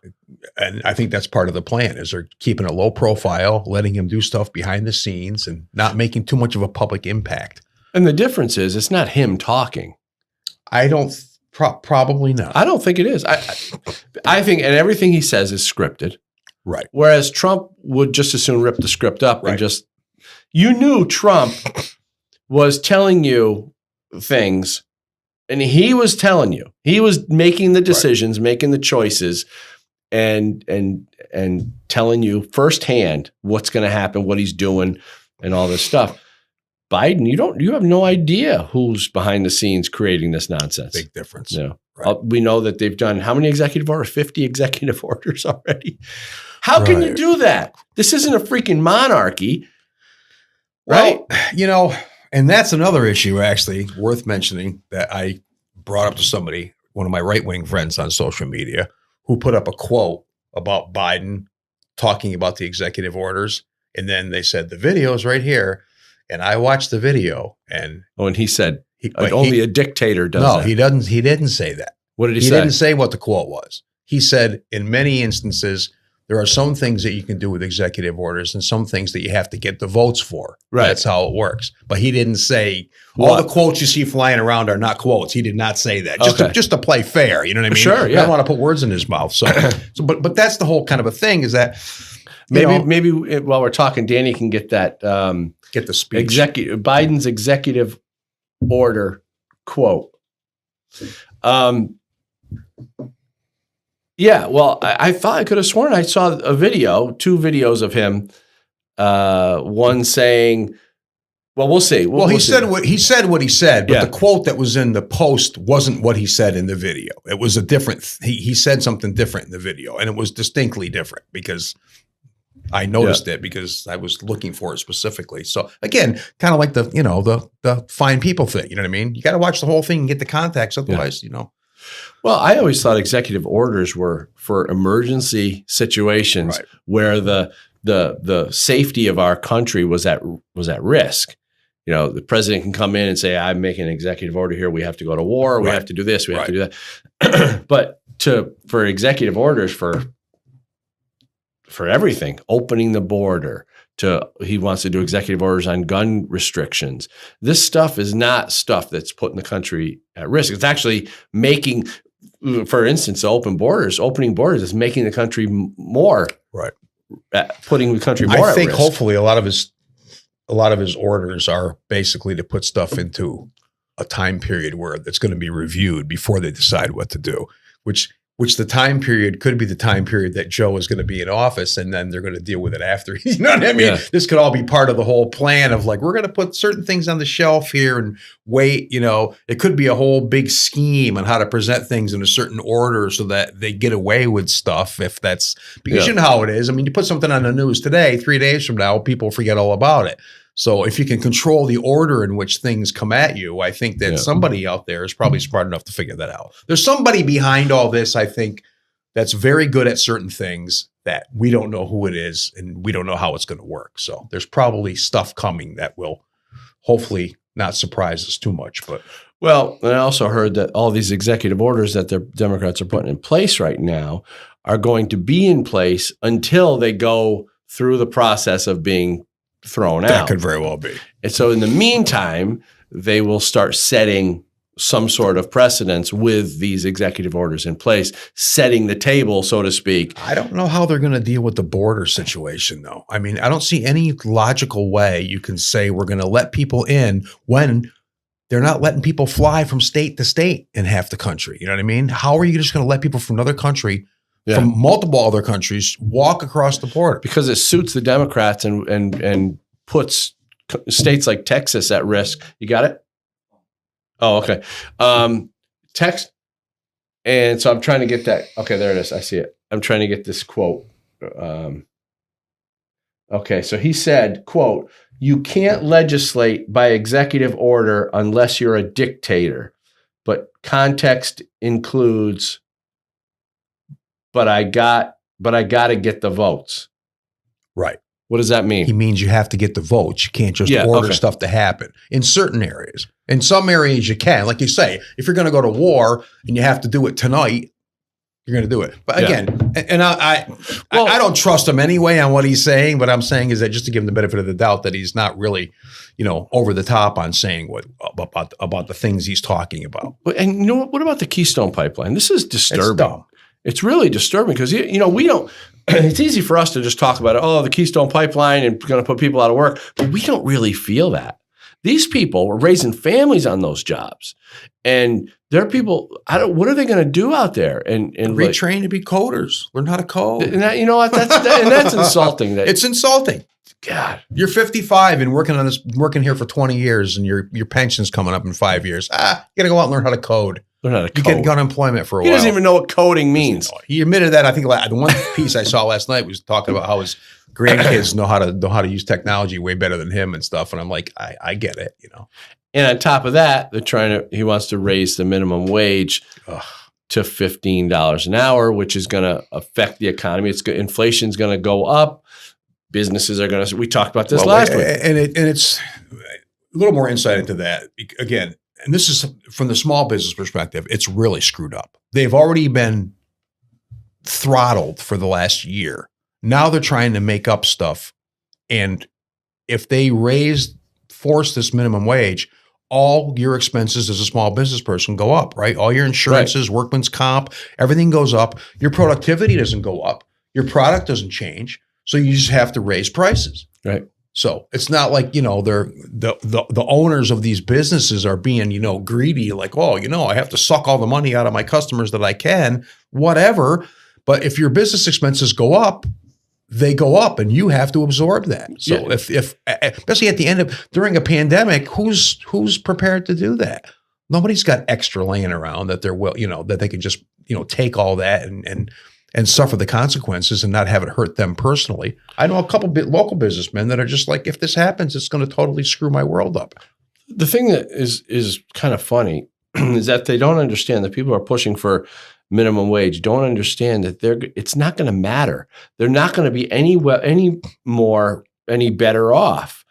B: And I think that's part of the plan is they're keeping a low profile, letting him do stuff behind the scenes and not making too much of a public impact.
A: And the difference is it's not him talking.
B: I don't, probably not.
A: I don't think it is. I think, and everything he says is scripted.
B: Right.
A: Whereas Trump would just as soon rip the script up and just, you knew Trump was telling you things and he was telling you, he was making the decisions, making the choices and telling you firsthand what's going to happen, what he's doing and all this stuff. Biden, you have no idea who's behind the scenes creating this nonsense.
B: Big difference.
A: Yeah. We know that they've done how many executive orders? 50 executive orders already. How can you do that? This isn't a freaking monarchy.
B: Right. Well, and that's another issue actually worth mentioning that I brought up to somebody, one of my right-wing friends on social media, who put up a quote about Biden talking about the executive orders. And then they said, the video's right here. And I watched the video and
A: he said only a dictator does that.
B: No, he didn't say that.
A: What did he say?
B: He didn't say what the quote was. He said in many instances there are some things that you can do with executive orders and some things that you have to get the votes for.
A: Right.
B: That's how it works. But he didn't say all the quotes you see flying around are not quotes. He did not say that. Just to play fair, you know what I mean?
A: Sure, yeah.
B: I don't want to put words in his mouth. But that's the whole kind of a thing is that
A: maybe while we're talking, Danny can get that
B: get the speech.
A: Biden's executive order quote. Yeah, well, I thought I could have sworn I saw two videos of him. One saying, well, we'll see.
B: He said what he said, but the quote that was in the post wasn't what he said in the video. It was a different. He said something different in the video, and it was distinctly different because I noticed it because I was looking for it specifically. So again, kind of like the fine people thing. You know what I mean? You got to watch the whole thing and get the context. Otherwise,
A: Well, I always thought executive orders were for emergency situations where the safety of our country was at risk. The president can come in and say, "I'm making an executive order here. We have to go to war. We have to do this. We have to do that." But for executive orders for everything, opening the border, he wants to do executive orders on gun restrictions. This stuff is not stuff that's putting the country at risk. It's actually making, for instance, opening borders is making the country more putting the country more at risk. I think
B: hopefully a lot of his orders are basically to put stuff into a time period where that's going to be reviewed before they decide what to do, which the time period could be the time period that Joe is going to be in office, and then they're going to deal with it after. You know what I mean? Yeah. This could all be part of the whole plan of like, we're going to put certain things on the shelf here and wait. It could be a whole big scheme on how to present things in a certain order so that they get away with stuff if that's – because you know how it is. I mean, you put something on the news today, 3 days from now, people forget all about it. So if you can control the order in which things come at you, I think that somebody out there is probably smart enough to figure that out. There's somebody behind all this, I think, that's very good at certain things that we don't know who it is and we don't know how it's going to work. So there's probably stuff coming that will hopefully not surprise us too much. But
A: well, and I also heard that all these executive orders that the Democrats are putting in place right now are going to be in place until they go through the process of being thrown out.
B: That could very well be.
A: And so in the meantime, they will start setting some sort of precedence with these executive orders in place, setting the table, so to speak.
B: I don't know how they're going to deal with the border situation, though. I mean, I don't see any logical way you can say we're going to let people in when they're not letting people fly from state to state in half the country. You know what I mean? How are you just going to let people from another country from multiple other countries walk across the border?
A: Because it suits the Democrats and puts states like Texas at risk. You got it? Oh, okay. Text. And so I'm trying to get that. Okay, there it is. I see it. I'm trying to get this quote. Okay, so he said, quote, "You can't legislate by executive order unless you're a dictator, but context includes but I got to get the votes."
B: Right.
A: What does that mean?
B: He means you have to get the votes. You can't just order stuff to happen in certain areas. In some areas you can. Like you say, if you're going to go to war and you have to do it tonight, you're going to do it. But again, and I don't trust him anyway on what he's saying. What I'm saying is that just to give him the benefit of the doubt that he's not really, over the top on saying what about the things he's talking about.
A: And you know what about the Keystone Pipeline? This is disturbing. It's really disturbing because we don't. It's easy for us to just talk about it. Oh, the Keystone Pipeline and going to put people out of work, but we don't really feel that. These people were raising families on those jobs, and there are people. What are they going to do out there? And
B: retrain to be coders, learn how to code.
A: And that, that's insulting.
B: It's insulting.
A: God,
B: you're 55 and working here for 20 years, and your pension's coming up in 5 years. You got to go out and learn how to code.
A: Learn how to code.
B: You get unemployment for a while.
A: He doesn't even know what coding means.
B: He admitted that. I think the one piece I saw last night was talking about how his grandkids know how to use technology way better than him and stuff. And I'm like, I get it,
A: And on top of that, he wants to raise the minimum wage to $15 an hour, which is going to affect the economy. Inflation's going to go up. Businesses are going to. We talked about this last week,
B: and it's a little more insight into that again. And this is from the small business perspective. It's really screwed up. They've already been throttled for the last year. Now they're trying to make up stuff, and if they force this minimum wage, all your expenses as a small business person go up, right? All your insurances, workman's comp, everything goes up. Your productivity doesn't go up. Your product doesn't change. So you just have to raise prices.
A: Right.
B: So it's not like, they're the owners of these businesses are being, greedy, like, I have to suck all the money out of my customers that I can, whatever. But if your business expenses go up, they go up and you have to absorb that. So if especially at the end during a pandemic, who's prepared to do that? Nobody's got extra laying around that that they can just, take all that and suffer the consequences and not have it hurt them personally. I know a couple local businessmen that are just like, if this happens, it's going to totally screw my world up.
A: The thing that is kind of funny is that they don't understand that people who are pushing for minimum wage don't understand that it's not going to matter. They're not going to be any better off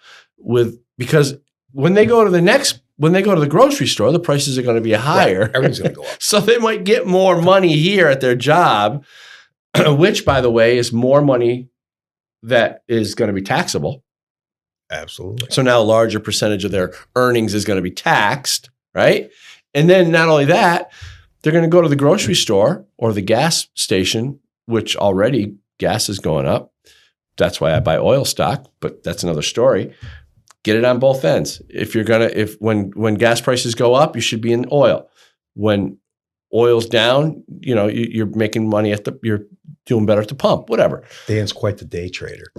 A: because when they go to the grocery store, the prices are going to be higher.
B: Right. Everything's going to go up.
A: So they might get more money here at their job, which, by the way, is more money that is going to be taxable.
B: Absolutely.
A: So now a larger percentage of their earnings is going to be taxed, right? And then not only that, they're going to go to the grocery store or the gas station, which already gas is going up. That's why I buy oil stock, but that's another story. Get it on both ends. When gas prices go up, you should be in oil. When oil's down, you're making money you're doing better at the pump, whatever.
B: Dan's quite the day trader.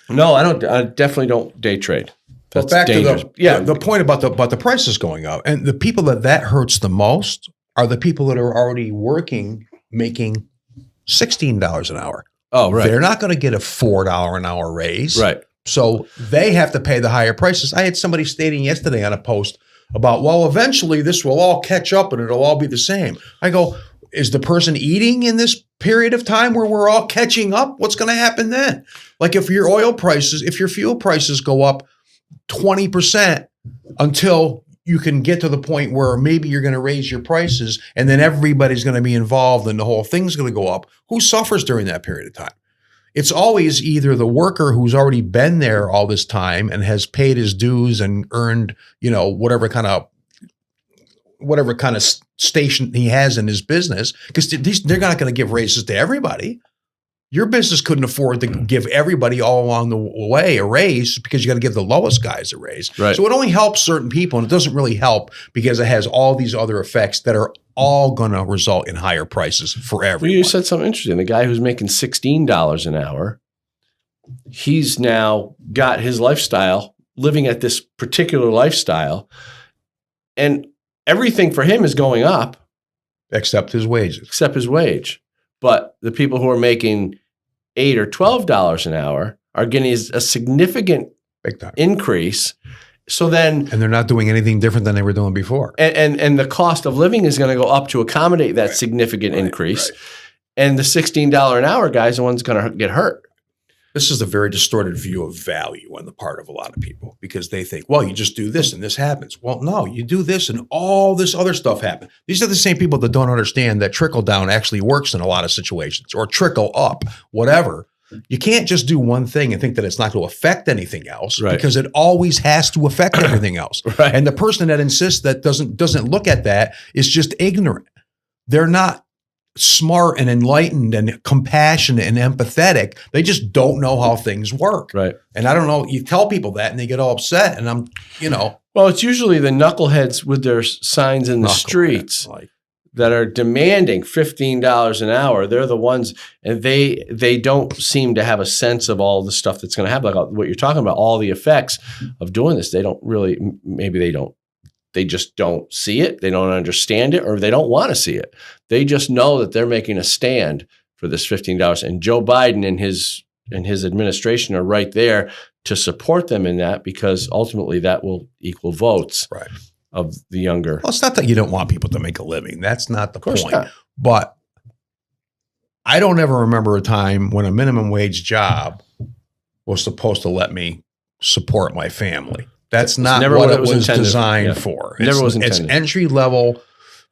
A: No, I don't. I definitely don't day trade. That's
B: back
A: dangerous.
B: To the point about the prices going up, and the people that hurts the most are the people that are already working, making $16 an hour.
A: Oh, right.
B: They're not going to get a $4 an hour raise.
A: Right.
B: So they have to pay the higher prices. I had somebody stating yesterday on a post about, well, eventually this will all catch up and it'll all be the same. I go, is the person eating in this period of time where we're all catching up? What's going to happen then? Like if your fuel prices go up 20% until you can get to the point where maybe you're going to raise your prices and then everybody's going to be involved and the whole thing's going to go up. Who suffers during that period of time? It's always either the worker who's already been there all this time and has paid his dues and earned, whatever kind of station he has in his business, because they're not going to give raises to everybody. Your business couldn't afford to give everybody all along the way a raise because you got to give the lowest guys a raise.
A: Right.
B: So it only helps certain people, and it doesn't really help because it has all these other effects that are all going to result in higher prices for everyone.
A: Well, you said something interesting. The guy who's making $16 an hour, he's now got his lifestyle, living at this particular lifestyle, and everything for him is going up.
B: Except his wages. But the people who are making $8 or $12 an hour are getting a significant increase. So then, and they're not doing anything different than they were doing before.
A: And the cost of living is going to go up to accommodate that significant increase. Right. And the $16 an hour guy is the one's going to get hurt.
B: This is a very distorted view of value on the part of a lot of people because they think, well, you just do this and this happens. Well, no, you do this and all this other stuff happens. These are the same people that don't understand that trickle down actually works in a lot of situations, or trickle up, whatever. You can't just do one thing and think that it's not going to affect anything else, because it always has to affect everything else. And the person that insists that doesn't look at that is just ignorant. They're not smart and enlightened and compassionate and empathetic. They just don't know how things work. And I don't know, you tell people that and they get all upset, and I'm,
A: Well, it's usually the knuckleheads with their signs in the streets that are demanding $15 an hour. They're the ones, and they don't seem to have a sense of all the stuff that's going to happen, like what you're talking about, all the effects of doing this. They don't really, maybe they just don't see it. They don't understand it, or they don't want to see it. They just know that they're making a stand for this $15. And Joe Biden and his administration are right there to support them in that, because ultimately that will equal votes of the younger.
B: Well, it's not that you don't want people to make a living. That's not the point.
A: Not.
B: But I don't ever remember a time when a minimum wage job was supposed to let me support my family. That's not what it was designed for. It's entry level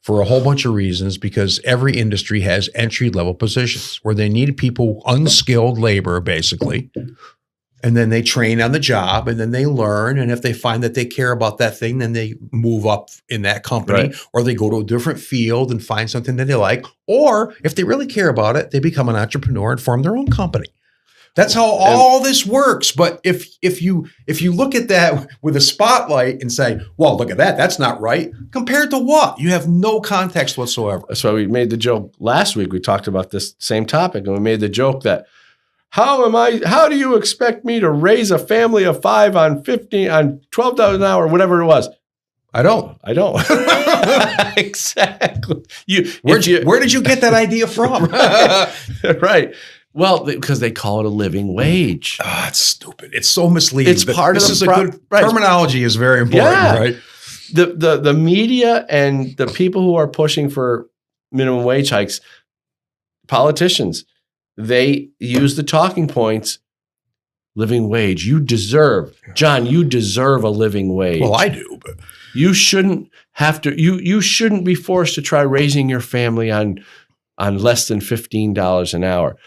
B: for a whole bunch of reasons, because every industry has entry level positions where they need people, unskilled labor, basically. And then they train on the job, and then they learn. And if they find that they care about that thing, then they move up in that company, or they go to a different field and find something that they like. Or if they really care about it, they become an entrepreneur and form their own company. That's how all this works. But if you look at that with a spotlight and say, well, look at that, that's not right. Compared to what? You have no context whatsoever.
A: That's why we made the joke last week. We talked about this same topic, and we made the joke that how do you expect me to raise a family of 5 on $12 an hour, whatever it was?
B: I don't.
A: Exactly.
B: Where did you get that idea from?
A: Right. Well, because they call it a living wage.
B: Oh, it's stupid. It's so misleading.
A: It's part of the
B: terminology is very important, right?
A: The media and the people who are pushing for minimum wage hikes, politicians, they use the talking points. Living wage. You deserve, John, you deserve a living wage.
B: Well, I do, but
A: you shouldn't have to, you shouldn't be forced to try raising your family on less than $15 an hour.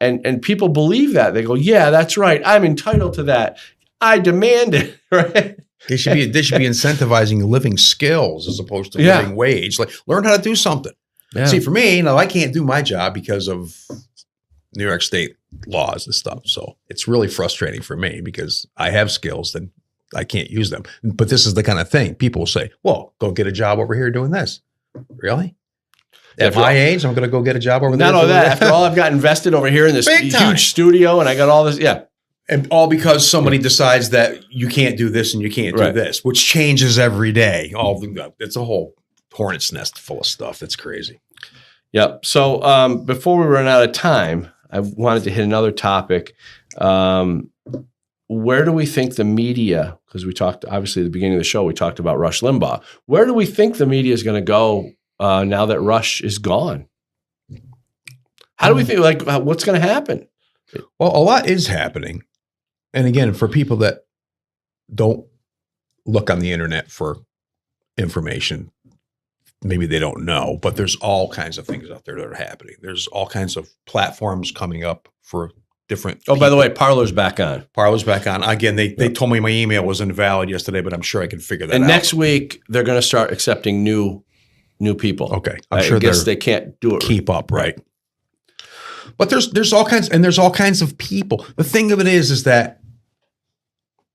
A: And people believe that. They go, yeah, that's right. I'm entitled to that. I demand it, right?
B: They should be incentivizing living skills as opposed to living wage. Like, learn how to do something. Yeah. See, for me, I can't do my job because of New York State laws and stuff. So it's really frustrating for me because I have skills and I can't use them. But this is the kind of thing people will say, well, go get a job over here doing this. Really? At my age, I'm going to go get a job over there.
A: Not only that, after all I've got invested over here in this huge studio, and I got all this,
B: and all because somebody decides that you can't do this and you can't do this, which changes every day. It's a whole hornet's nest full of stuff. It's crazy.
A: Yep. So before we run out of time, I wanted to hit another topic. Where do we think the media, because we talked, obviously at the beginning of the show, we talked about Rush Limbaugh. Where do we think the media is going to go now that Rush is gone? How do we think, what's going to happen?
B: Well, a lot is happening. And again, for people that don't look on the internet for information, maybe they don't know, but there's all kinds of things out there that are happening. There's all kinds of platforms coming up for different people.
A: By the way, Parler's back on.
B: Parler's back on. Again, they told me my email was invalid yesterday, but I'm sure I can figure that out.
A: And next week, they're going to start accepting new people.
B: Okay. I'm sure
A: they can't do it.
B: Keep up, right? But there's all kinds, and there's all kinds of people. The thing of it is that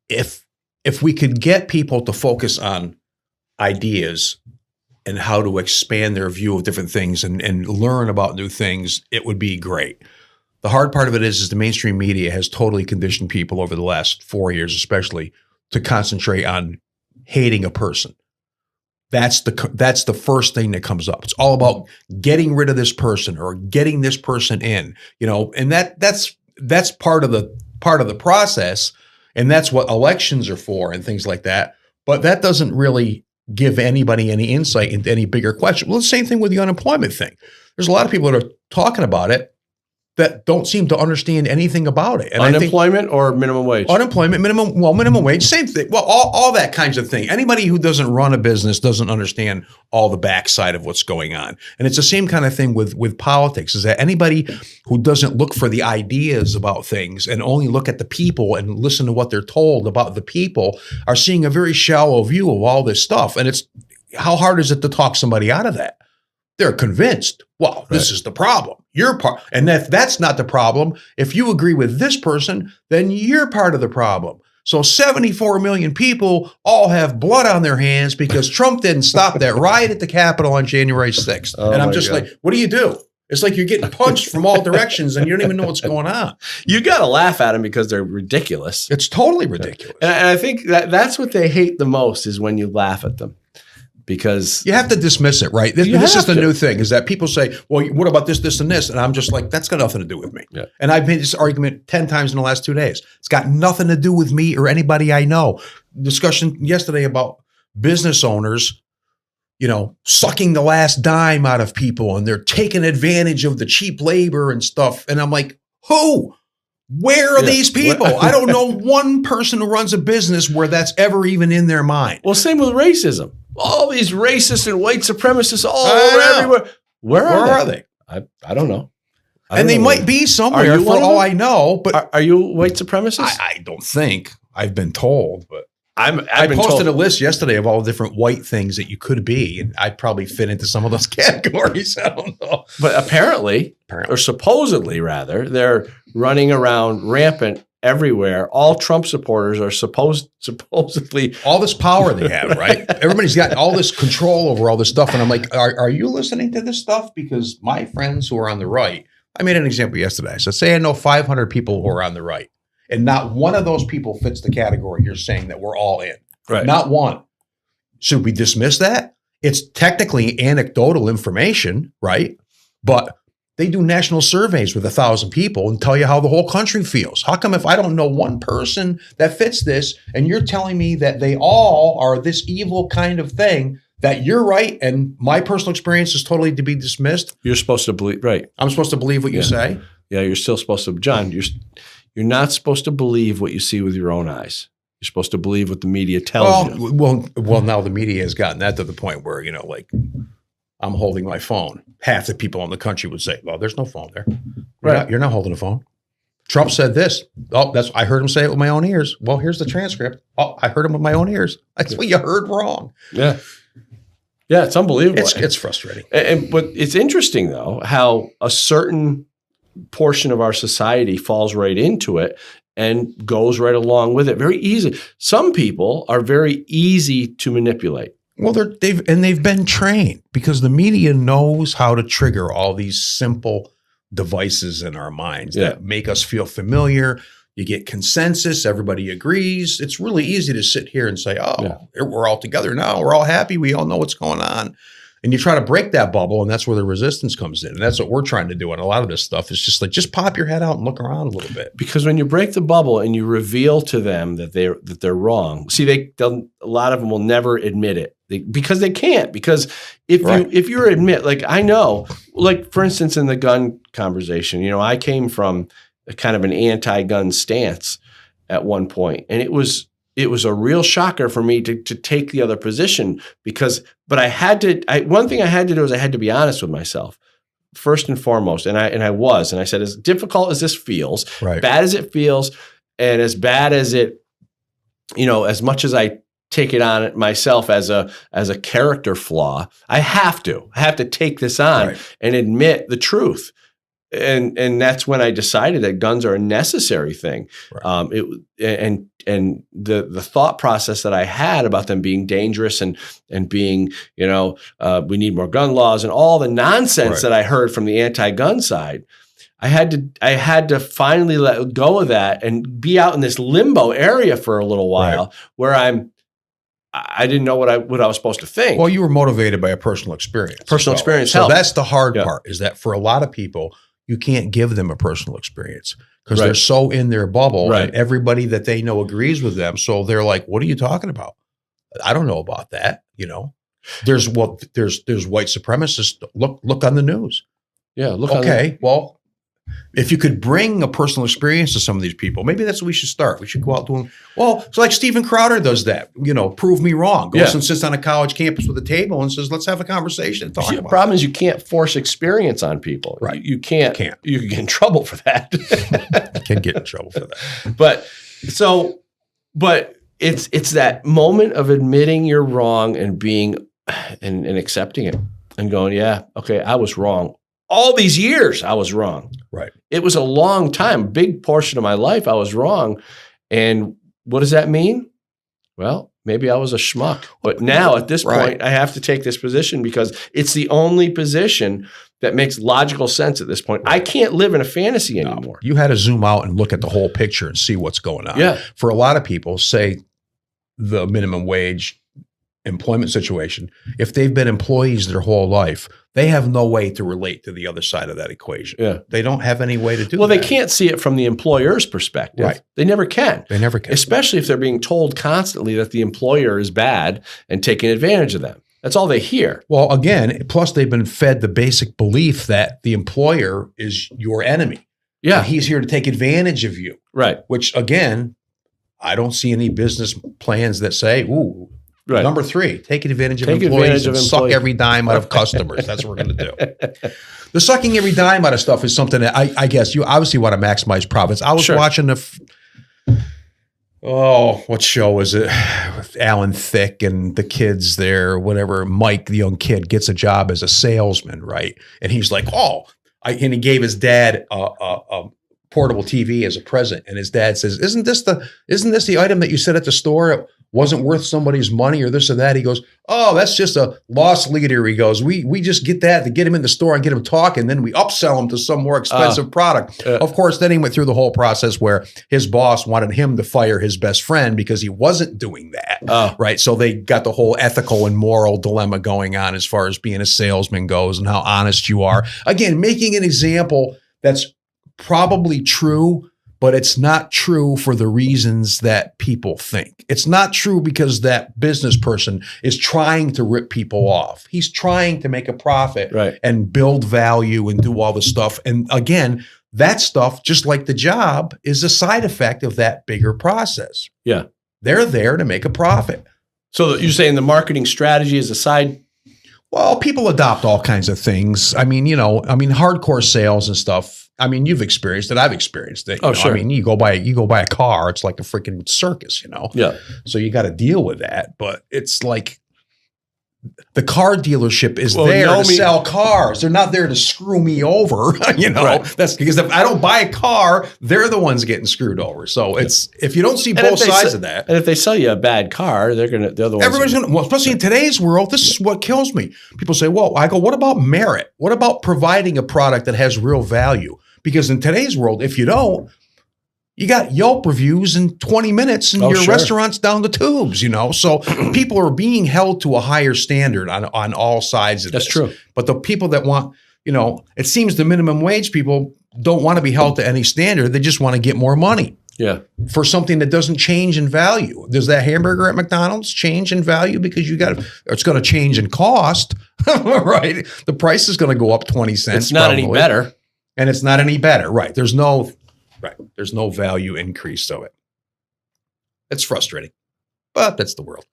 B: if we could get people to focus on ideas and how to expand their view of different things and learn about new things, it would be great. The hard part of it is the mainstream media has totally conditioned people over the last 4 years, especially, to concentrate on hating a person. That's the first thing that comes up. It's all about getting rid of this person or getting this person in, and that's part of the process, and that's what elections are for and things like that. But that doesn't really give anybody any insight into any bigger question. Well, the same thing with the unemployment thing. There's a lot of people that are talking about it that don't seem to understand anything about it. And
A: unemployment or minimum wage?
B: Unemployment, minimum wage, same thing. Well, all that kinds of thing. Anybody who doesn't run a business doesn't understand all the backside of what's going on. And it's the same kind of thing with politics, is that anybody who doesn't look for the ideas about things and only look at the people and listen to what they're told about the people are seeing a very shallow view of all this stuff. And it's, how hard is it to talk somebody out of that? They're convinced, well, this is the problem. You're part. And if that's not the problem, if you agree with this person, then you're part of the problem. So 74 million people all have blood on their hands because Trump didn't stop that riot at the Capitol on January 6th. And I'm just like, what do? It's like you're getting punched from all directions and you don't even know what's going on.
A: You got to laugh at them because they're ridiculous.
B: It's totally ridiculous.
A: And I think that's what they hate the most, is when you laugh at them. Because
B: you have to dismiss it, right? This is the new thing, is that people say, well, what about this, this, and this? And I'm just like, that's got nothing to do with me.
A: Yeah.
B: And I've made this argument 10 times in the last 2 days. It's got nothing to do with me or anybody I know. Discussion yesterday about business owners, sucking the last dime out of people, and they're taking advantage of the cheap labor and stuff. And I'm like, who? Where are these people? I don't know one person who runs a business where that's ever even in their mind.
A: Well, same with racism. All these racists and white supremacists all over everywhere. Where are they? I don't know.
B: And they might be somewhere for all I know. But
A: are you a white supremacist?
B: I don't think. I've been told, but
A: I
B: posted a list yesterday of all the different white things that you could be, and I'd probably fit into some of those categories. I don't know.
A: But apparently, or supposedly rather, they're running around rampant everywhere. All Trump supporters are supposedly
B: all this power they have, right? Everybody's got all this control over all this stuff. And I'm like, are you listening to this stuff? Because my friends who are on the right, I made an example yesterday. So say I know 500 people who are on the right, and not one of those people fits the category you're saying that we're all in.
A: Right.
B: Not one. Should we dismiss that? It's technically anecdotal information, right? But they do national surveys with 1,000 people and tell you how the whole country feels. How come if I don't know one person that fits this, and you're telling me that they all are this evil kind of thing, that you're right and my personal experience is totally to be dismissed?
A: You're supposed to believe, right?
B: I'm supposed to believe what you say?
A: Yeah, you're still supposed to, John, you're not supposed to believe what you see with your own eyes. You're supposed to believe what the media tells you.
B: Well, now the media has gotten that to the point where, I'm holding my phone. Half the people in the country would say, well, there's no phone there. You're not holding a phone. Trump said this. Oh, I heard him say it with my own ears. Well, here's the transcript. Oh, I heard him with my own ears. That's what you heard wrong.
A: Yeah. Yeah, it's unbelievable.
B: It's frustrating.
A: But it's interesting, though, how a certain portion of our society falls right into it and goes right along with it very easy. Some people are very easy to manipulate.
B: Well, they've been trained, because the media knows how to trigger all these simple devices in our minds that make us feel familiar. You get consensus, everybody agrees. It's really easy to sit here and say, we're all together now. We're all happy. We all know what's going on. And you try to break that bubble, and that's where the resistance comes in. And that's what we're trying to do on a lot of this stuff. It's just like, just pop your head out and look around a little bit.
A: Because when you break the bubble and you reveal to them that they're wrong, see, a lot of them will never admit it. Because they can't. Because if you admit, like I know, like for instance, in the gun conversation, I came from a kind of an anti-gun stance at one point, and it was a real shocker for me to take the other position but I had to. One thing I had to do is I had to be honest with myself first and foremost, and I was, and I said, as difficult as this feels, bad as it feels, and as bad as it, as much as I take it on myself as a character flaw, I have to take this on and admit the truth. And that's when I decided that guns are a necessary thing. And the thought process that I had about them being dangerous and being, we need more gun laws and all the nonsense that I heard from the anti-gun side, I had to finally let go of that and be out in this limbo area for a little while where I didn't know what I was supposed to think.
B: Well, you were motivated by a personal experience.
A: Personal experience
B: So
A: helped.
B: that's the hard part, is that for a lot of people, you can't give them a personal experience because they're so in their bubble and everybody that they know agrees with them. So they're like, what are you talking about? I don't know about that. There's white supremacists. Look on the news.
A: Yeah.
B: Look. Okay. Well, If you could bring a personal experience to some of these people, maybe that's what we should start. We should go out doing, well, so like Steven Crowder does that, prove me wrong. Goes and sits on a college campus with a table and says, let's have a conversation and talk about it.
A: The problem is you can't force experience on people.
B: Right.
A: You can't. You can get in trouble for that.
B: You can get in trouble for that.
A: But it's that moment of admitting you're wrong and being and accepting it and going, yeah, okay, I was wrong. All these years I was wrong.
B: Right.
A: It was a long time, big portion of my life I was wrong. And what does that mean? Well, maybe I was a schmuck. But now at this point, I have to take this position because it's the only position that makes logical sense at this point. I can't live in a fantasy anymore.
B: You had to zoom out and look at the whole picture and see what's going on.
A: Yeah.
B: For a lot of people, say the minimum wage employment situation, if they've been employees their whole life, they have no way to relate to the other side of that equation.
A: Yeah.
B: They don't have any way to do that.
A: Well, they can't see it from the employer's perspective.
B: Right.
A: They never can.
B: They never can.
A: Especially if they're being told constantly that the employer is bad and taking advantage of them. That's all they hear.
B: Well, again, plus they've been fed the basic belief that the employer is your enemy.
A: Yeah.
B: And he's here to take advantage of you.
A: Right.
B: Which, again, I don't see any business plans that say, ooh,
A: right.
B: Number 3, taking advantage of employees and suck every dime out of customers. That's what we're going to do. The sucking every dime out of stuff is something that I guess you obviously want to maximize profits. I was watching what show was it? With Alan Thicke and the kids there, whatever. Mike, the young kid, gets a job as a salesman, right? And he's like, and he gave his dad a portable TV as a present. And his dad says, isn't this the item that you said at the store? It wasn't worth somebody's money or this or that. He goes, oh, that's just a loss leader. He goes, we just get that to get him in the store and get him talking. Then we upsell him to some more expensive product. Of course, then he went through the whole process where his boss wanted him to fire his best friend because he wasn't doing that. Right. So they got the whole ethical and moral dilemma going on as far as being a salesman goes and how honest you are. Again, making an example that's probably true, but it's not true for the reasons that people think. It's not true because that business person is trying to rip people off. He's trying to make a profit and build value and do all the stuff. And again, that stuff, just like the job, is a side effect of that bigger process.
A: Yeah.
B: They're there to make a profit.
A: So you're saying the marketing strategy is a side?
B: Well, people adopt all kinds of things. I mean, hardcore sales and stuff. I mean, you've experienced it. I've experienced it.
A: Sure.
B: I mean, you go buy a car. It's like a freaking circus,
A: Yeah.
B: So you got to deal with that. But it's like the car dealership is there to sell cars. They're not there to screw me over. That's because if I don't buy a car, they're the ones getting screwed over. So it's if you don't see both sides of that.
A: And if they sell you a bad car, they're the ones.
B: Everybody's going to, well, especially in today's world, this is what kills me. People say, well, I go, what about merit? What about providing a product that has real value? Because in today's world, if you don't, you got Yelp reviews in 20 minutes and your restaurant's down the tubes, So people are being held to a higher standard on all sides of this.
A: That's true.
B: But the people that want, it seems the minimum wage people don't want to be held to any standard. They just want to get more money.
A: Yeah.
B: For something that doesn't change in value. Does that hamburger at McDonald's change in value because it's going to change in cost, right? The price is going to go up 20 cents.
A: It's not any better.
B: And it's not any better, right? There's no value increase to it. It's frustrating, but that's the world.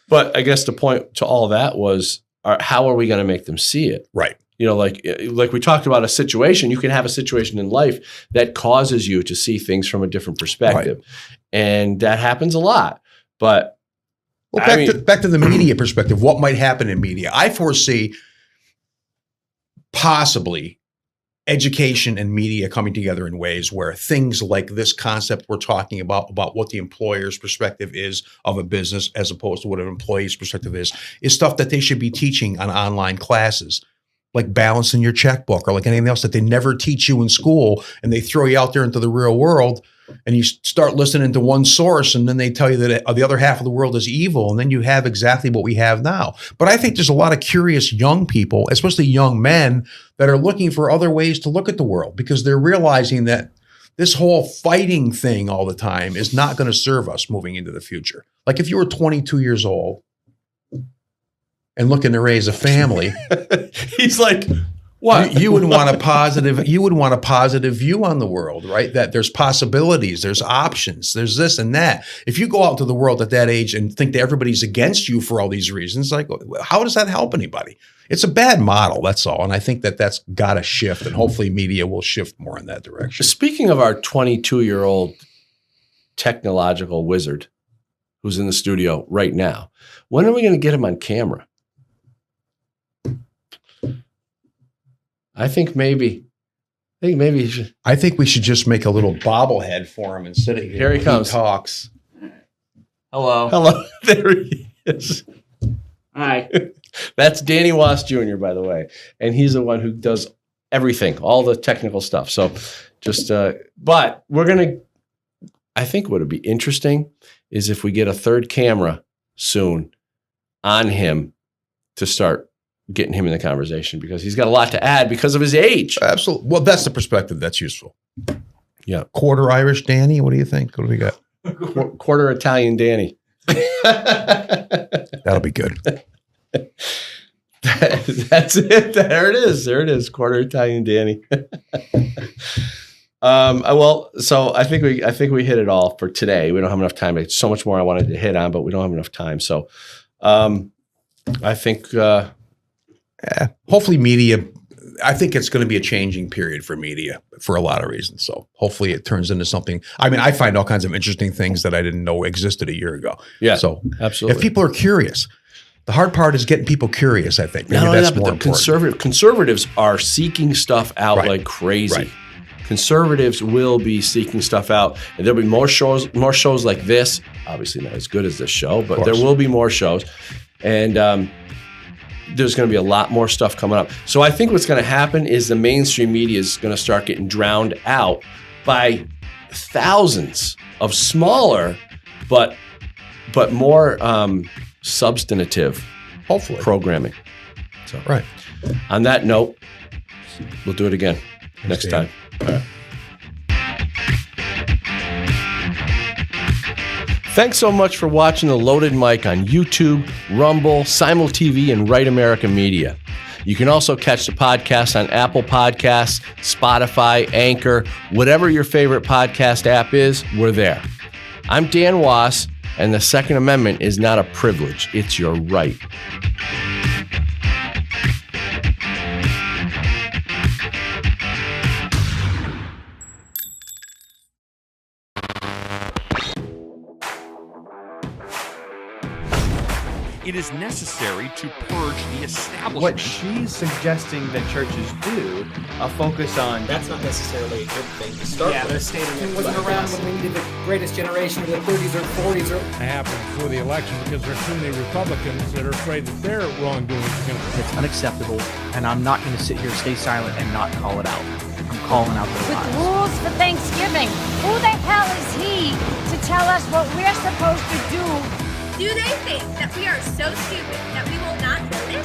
A: But I guess the point to all that was, how are we going to make them see it?
B: Right.
A: Like we talked about a situation, you can have a situation in life that causes you to see things from a different perspective. Right. And that happens a lot. But
B: back to the media perspective, what might happen in media? I foresee possibly education and media coming together in ways where things like this concept we're talking about what the employer's perspective is of a business as opposed to what an employee's perspective is stuff that they should be teaching on online classes, like balancing your checkbook or like anything else that they never teach you in school, and they throw you out there into the real world and you start listening to one source and then they tell you that the other half of the world is evil, and then you have exactly what we have now. But I think there's a lot of curious young people, especially young men, that are looking for other ways to look at the world because they're realizing that this whole fighting thing all the time is not going to serve us moving into the future. Like if you were 22 years old and looking to raise a family.
A: He's like, What?
B: You would want a positive view on the world, right? That there's possibilities, there's options, there's this and that. If you go out into the world at that age and think that everybody's against you for all these reasons, like, how does that help anybody? It's a bad model, that's all. And I think that that's got to shift, and hopefully media will shift more in that direction.
A: Speaking of our 22-year-old technological wizard who's in the studio right now, when are we going to get him on camera? I think maybe he should.
B: I think we should just make a little bobblehead for him and sit here.
A: Here he comes.
B: He talks.
A: Hello. There he is.
K: Hi.
A: That's Danny Wos Jr., by the way. And he's the one who does everything, all the technical stuff. So just, but we're going to, I think what would be interesting is if we get a third camera soon on him to start getting him in the conversation, because he's got a lot to add because of his age.
B: Absolutely. Well, that's the perspective that's useful.
A: Yeah.
B: Quarter Irish Danny, what do you think? What do we got?
A: Quarter Italian Danny.
B: That'll be good.
A: That's it. There it is. Quarter Italian Danny. Well, so I think we hit it all for today. We don't have enough time. There's so much more I wanted to hit on, but we don't have enough time. So I think
B: hopefully media, I think it's going to be a changing period for media for a lot of reasons. So hopefully it turns into something. I mean, I find all kinds of interesting things that I didn't know existed a year ago.
A: Yeah,
B: so
A: absolutely.
B: If people are curious, the hard part is getting people curious, I think. Maybe
A: Not only
B: that's
A: that,
B: more
A: but
B: important.
A: Conservatives are seeking stuff out like crazy.
B: Right.
A: Conservatives will be seeking stuff out, and there'll be more shows like this. Obviously not as good as this show, but there will be more shows. And there's going to be a lot more stuff coming up. So I think what's going to happen is the mainstream media is going to start getting drowned out by thousands of smaller, but more substantive,
B: hopefully,
A: programming. So on that note, we'll do it again next time. All right. Thanks so much for watching The Loaded Mic on YouTube, Rumble, Simul TV, and Right America Media. You can also catch the podcast on Apple Podcasts, Spotify, Anchor, whatever your favorite podcast app is, we're there. I'm Dan Wos, and the Second Amendment is not a privilege, it's your right.
C: It is necessary to purge the establishment.
F: What she's suggesting that churches do, a focus on...
D: That's not necessarily a good thing to start with.
F: They're stating
D: It wasn't around when we needed the greatest generation of the 30s or 40s.
E: It happened before the election because there's too many Republicans that are afraid that their wrongdoing is going to...
F: It's unacceptable, and I'm not going to sit here, stay silent, and not call it out. I'm calling out their lies.
G: With rules for Thanksgiving. Who the hell is he to tell us what we're supposed to do?
H: Do they think that we are so stupid that we will not notice